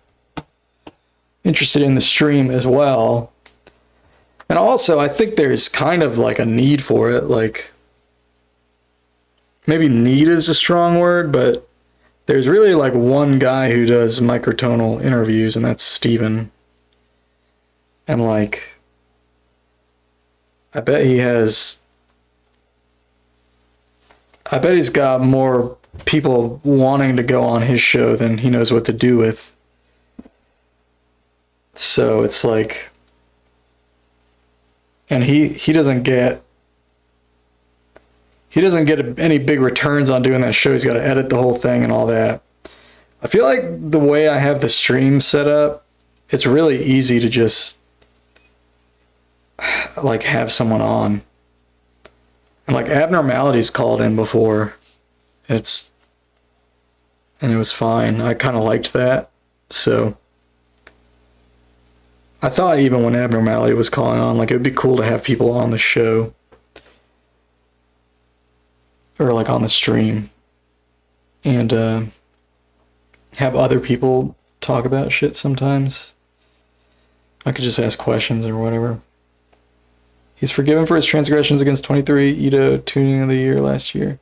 interested in the stream as well. And also, I think there's kind of like a need for it. Like, maybe need is a strong word, but there's really like one guy who does microtonal interviews, and that's Steven. And like, I bet he's got more people wanting to go on his show than he knows what to do with. So it's like, and he doesn't get any big returns on doing that show. He's got to edit the whole thing and all that. I feel like the way I have the stream set up, it's really easy to just like have someone on. And like Abnormalities called in before. And it was fine. I kind of liked that. So I thought even when Abnormality was calling on, like, it would be cool to have people on the show. Or like on the stream. And have other people talk about shit sometimes. I could just ask questions or whatever. He's forgiven for his transgressions against 23 Edo tuning of the year last year.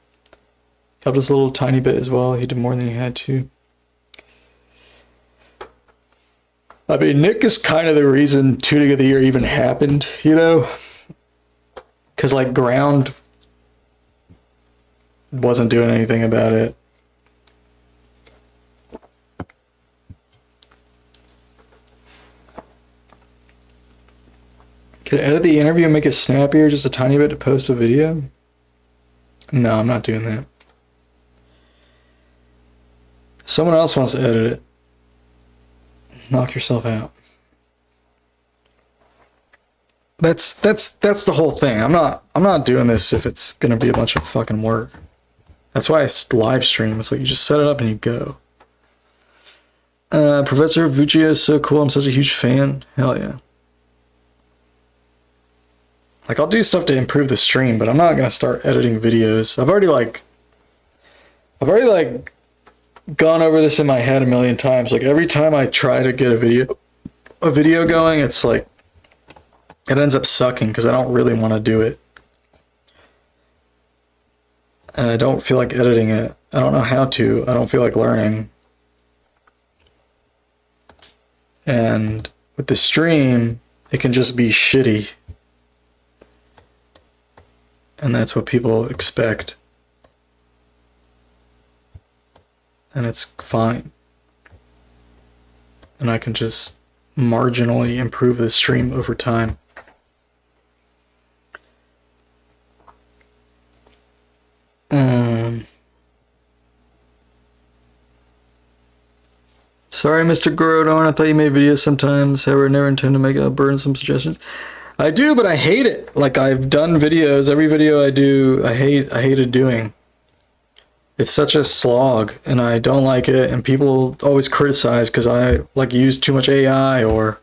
Helped us a little tiny bit as well. He did more than he had to. I mean, Nick is kind of the reason tuning of the year even happened, you know? Because, like, Ground wasn't doing anything about it. Could I edit the interview and make it snappier just a tiny bit to post a video? No, I'm not doing that. Someone else wants to edit it. Knock yourself out. That's the whole thing. I'm not doing this if it's gonna be a bunch of fucking work. That's why I live stream. It's like you just set it up and you go. Professor Vuci is so cool. I'm such a huge fan. Hell yeah. Like, I'll do stuff to improve the stream, but I'm not gonna start editing videos. I've already gone over this in my head a million times. Like, every time I try to get a video going, it's like it ends up sucking because I don't really want to do it. And I don't feel like editing it. I don't know how to. I don't feel like learning. And with the stream, it can just be shitty. And that's what people expect. And it's fine. And I can just marginally improve the stream over time. Sorry, Mr. Gorodorn. I thought you made videos sometimes. However, I never intend to make a burdensome suggestions. I do, but I hate it. Like, I've done videos, every video I do, I hated doing. It's such a slog, and I don't like it, and people always criticize because I, like, use too much AI or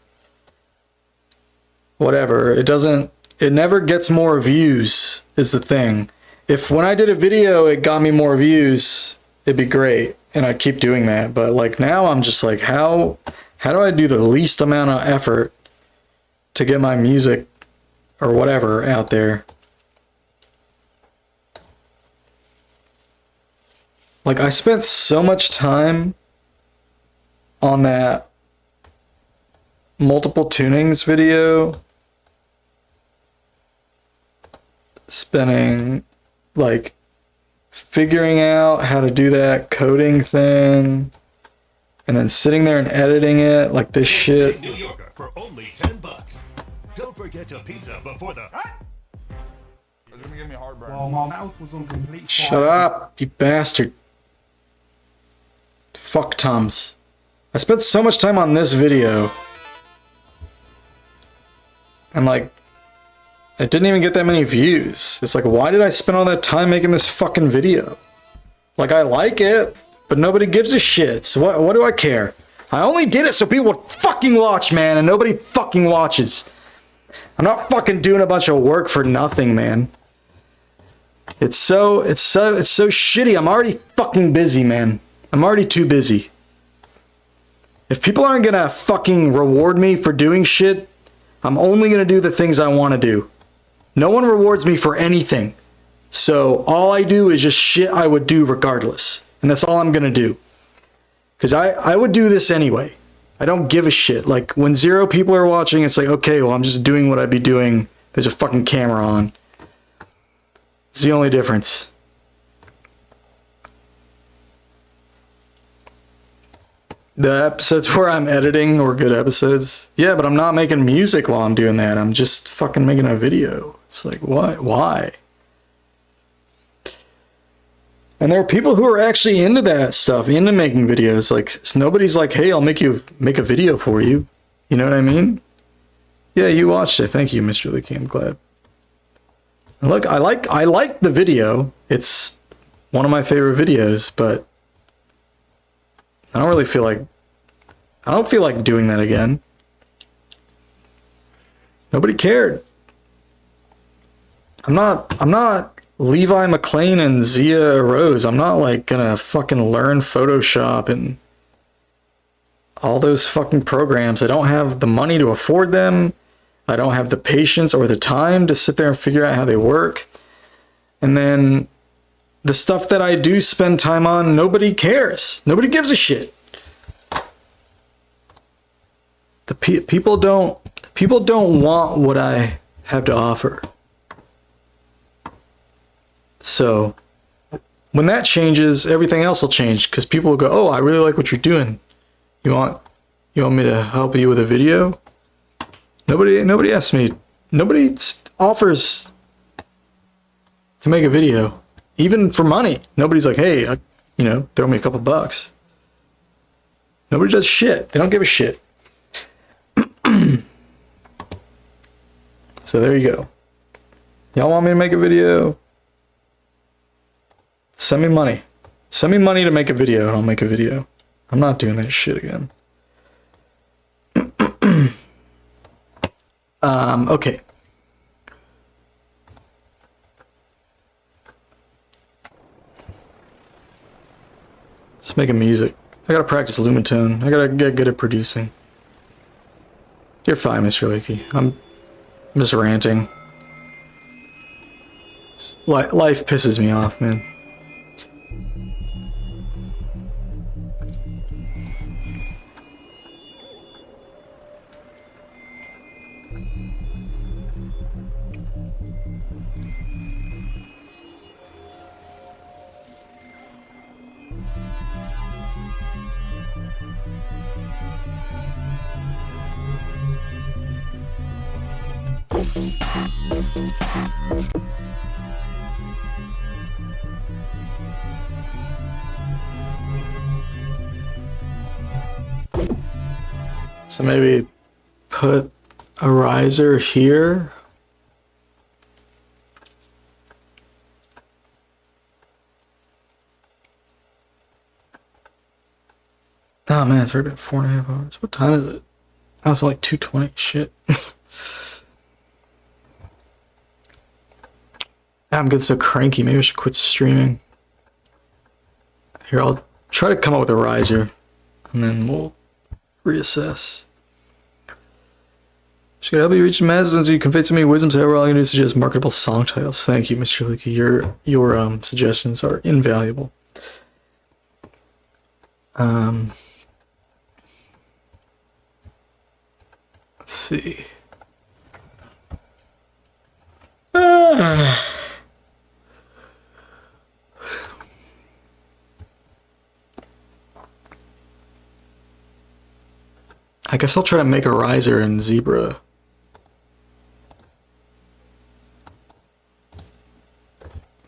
whatever. It never gets more views, is the thing. If when I did a video, it got me more views, it'd be great, and I'd keep doing that. But, like, now I'm just like, how do I do the least amount of effort to get my music or whatever out there? Like, I spent so much time on that multiple tunings video, spending, like, figuring out how to do that coding thing, and then sitting there and editing it like this shit. New Yorker for only $10. Don't forget a pizza before the. It's gonna give me heartburn. While my mouth was on complete Shut up, you bastard. Fuck Tums. I spent so much time on this video. And, like, it didn't even get that many views. It's like, why did I spend all that time making this fucking video? Like, I like it, but nobody gives a shit. So what do I care? I only did it so people would fucking watch, man, and nobody fucking watches. I'm not fucking doing a bunch of work for nothing, man. It's so shitty. I'm already fucking busy, man. I'm already too busy. If people aren't gonna fucking reward me for doing shit, I'm only gonna do the things I want to do. No one rewards me for anything. So all I do is just shit I would do regardless. And that's all I'm gonna do. Because I would do this anyway. I don't give a shit. Like, when 0 people are watching, it's like, okay, well, I'm just doing what I'd be doing. There's a fucking camera on. It's the only difference. The episodes where I'm editing were good episodes. Yeah, but I'm not making music while I'm doing that. I'm just fucking making a video. It's like, what? Why? And there are people who are actually into that stuff, into making videos. Like, nobody's like, hey, I'll make a video for you. You know what I mean? Yeah, you watched it. Thank you, Mr. Leakey. I'm glad. And look, I like the video. It's one of my favorite videos, but I don't feel like doing that again. Nobody cared. I'm not Levi McLean and Zia Rose. I'm not, like, gonna fucking learn Photoshop and all those fucking programs. I don't have the money to afford them. I don't have the patience or the time to sit there and figure out how they work. And then the stuff that I do spend time on, nobody cares. Nobody gives a shit. The people don't want what I have to offer. So when that changes, everything else will change, because people will go, oh, I really like what you're doing. You want me to help you with a video? Nobody asks me. Nobody offers to make a video, even for money. Nobody's like, hey, throw me a couple bucks. Nobody does shit. They don't give a shit. So there you go. Y'all want me to make a video? Send me money. Send me money to make a video and I'll make a video. I'm not doing that shit again. Okay. Just making music. I gotta practice Lumitone. I gotta get good at producing. You're fine, Mr. Leakey. I'm just ranting. Life pisses me off, man. So maybe put a riser here. Oh man, it's already been 4.5 hours. What time is it? Oh, it's like 2:20. Shit. I'm getting so cranky. Maybe I should quit streaming. Here, I'll try to come up with a riser, and then we'll reassess. Should help you reach the masses and you convey so many wisdoms. However, all I can do is suggest marketable song titles. Thank you, Mr. Leakey. Your suggestions are invaluable. Let's see. I guess I'll try to make a riser in Zebra.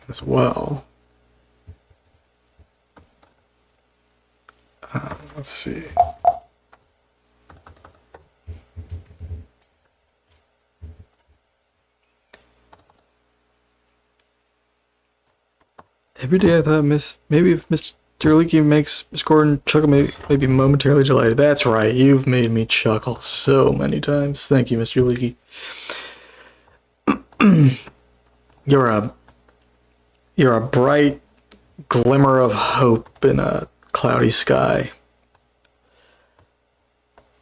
As well. Let's see. Every day I thought maybe if Mr. Leakey makes Miss Gordon chuckle, maybe momentarily delighted. That's right, you've made me chuckle so many times. Thank you, Mr. Leakey. You're a bright glimmer of hope in a cloudy sky.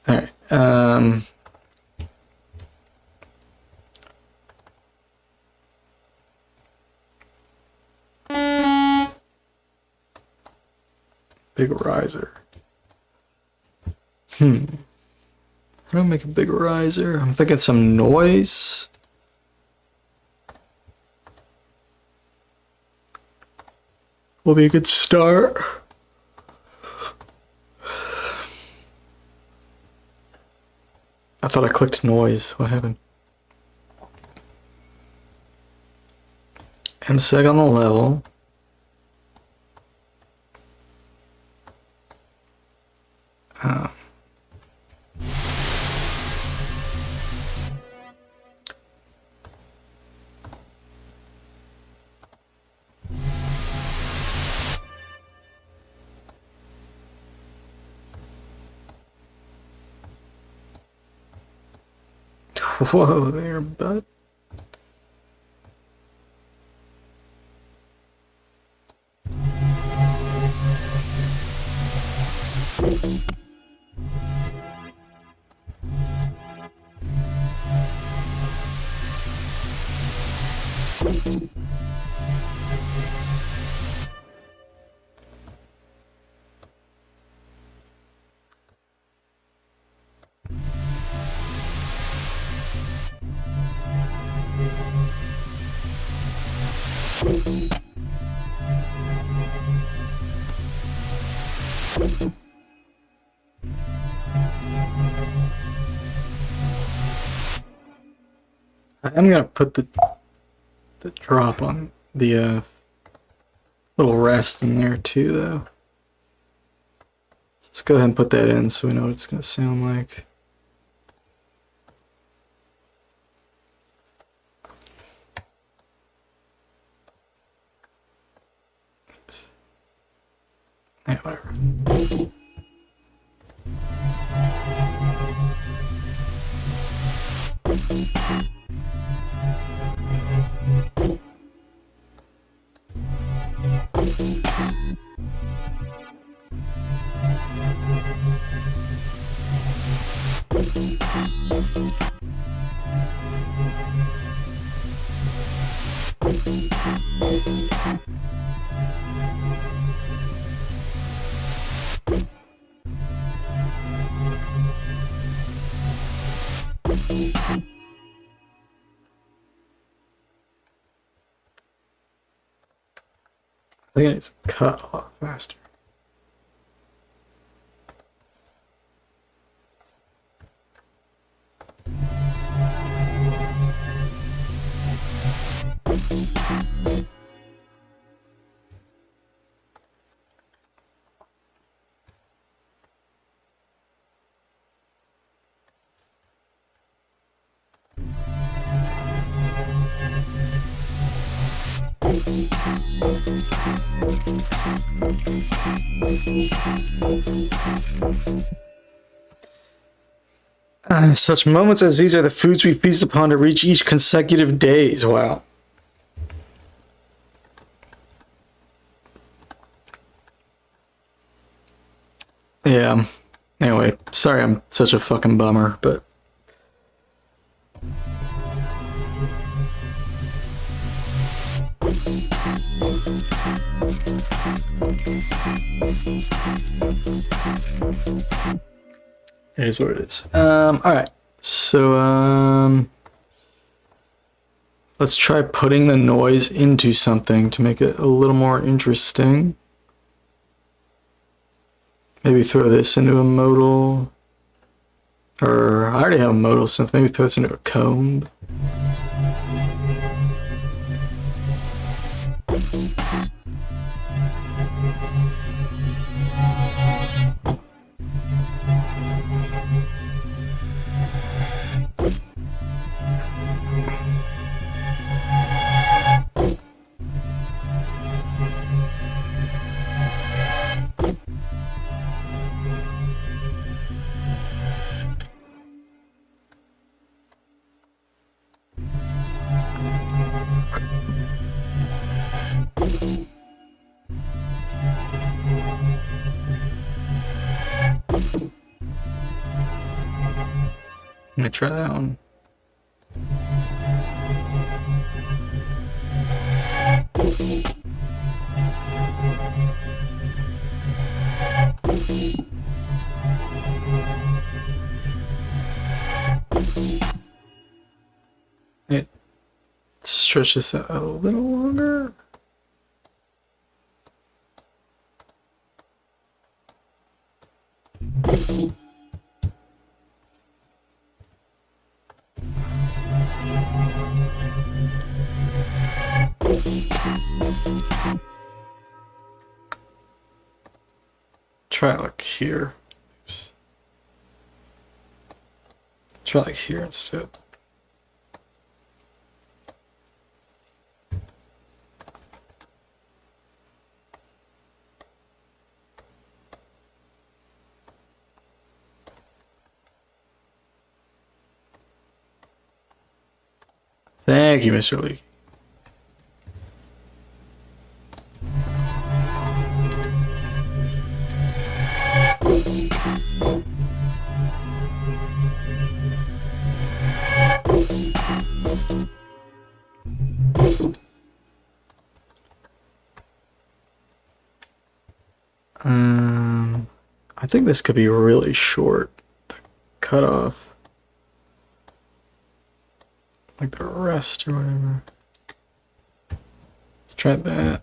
All right. Big riser. How do I make a big riser? I'm thinking some noise. Will be a good start. I thought I clicked noise. What happened? MSEG on the level. Whoa there, bud. I'm gonna put the drop on the little rest in there too, though. Let's go ahead and put that in so we know what it's gonna sound like. Oops. Yeah, whatever. I think it's cut a lot faster. Such moments as these are the foods we feast upon to reach each consecutive days. Wow. Yeah. Anyway, sorry I'm such a fucking bummer, but... It is what it is. Alright. So, let's try putting the noise into something to make it a little more interesting. Maybe throw this into a modal. Or, I already have a modal synth. Maybe throw this into a comb. Let me try that one. It stretches out a little longer. Try it like here. Oops. Try like here instead. Thank you, Mr. Lee. I think this could be really short. The cutoff. Like the rest or whatever. Let's try that.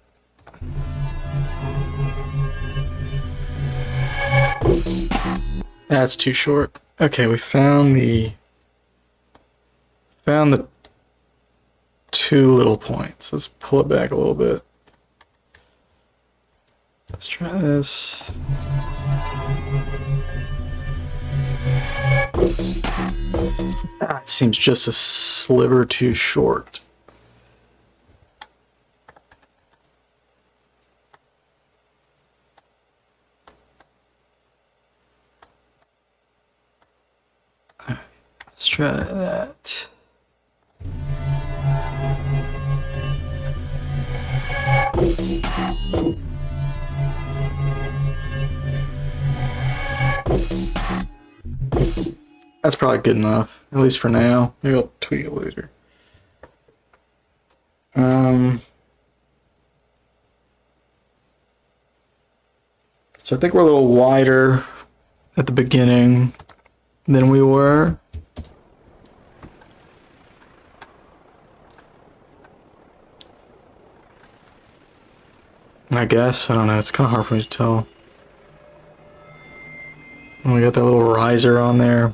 That's too short. Okay, we found the two little points. Let's pull it back a little bit. Let's try this. It seems just a sliver too short. Let's try that. That's probably good enough, at least for now. Maybe I'll tweak it later. So I think we're a little wider at the beginning than we were. I guess, I don't know, it's kind of hard for me to tell. And we got that little riser on there.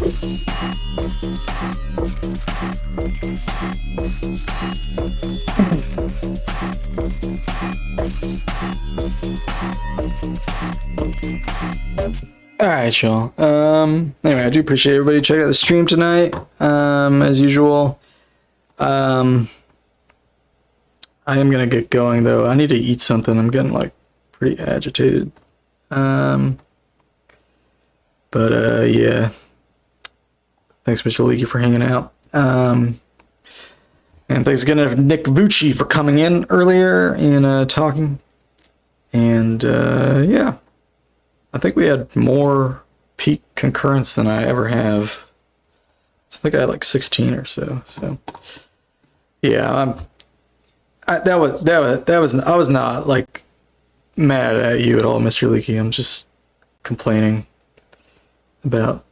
All right, y'all. Anyway, I do appreciate everybody checking out the stream tonight. As usual. I am gonna get going though. I need to eat something. I'm getting like pretty agitated. But yeah. Thanks, Mr. Leakey, for hanging out. And thanks again to Nick Vuci for coming in earlier and talking. And yeah. I think we had more peak concurrence than I ever have. I think I had like 16 or so. So yeah, I was not like mad at you at all, Mr. Leakey. I'm just complaining about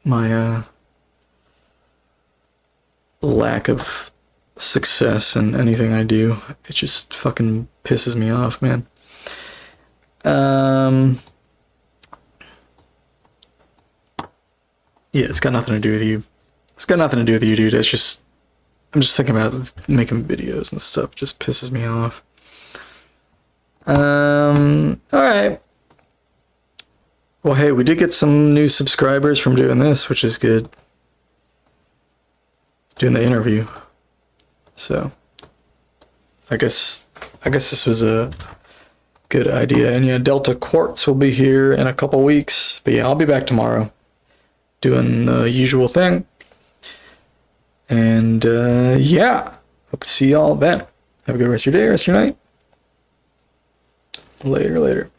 my lack of success in anything I do. It just fucking pisses me off, man. Yeah, it's got nothing to do with you. It's got nothing to do with you, dude. It's just, I'm just thinking about making videos and stuff. It just pisses me off. Alright. Well, hey, we did get some new subscribers from doing this, which is good. Doing the interview. So, I guess this was a good idea. And yeah, Delta Quartz will be here in a couple weeks. But yeah, I'll be back tomorrow. Doing the usual thing. And yeah, hope to see y'all then. Have a good rest of your day, rest of your night. Later.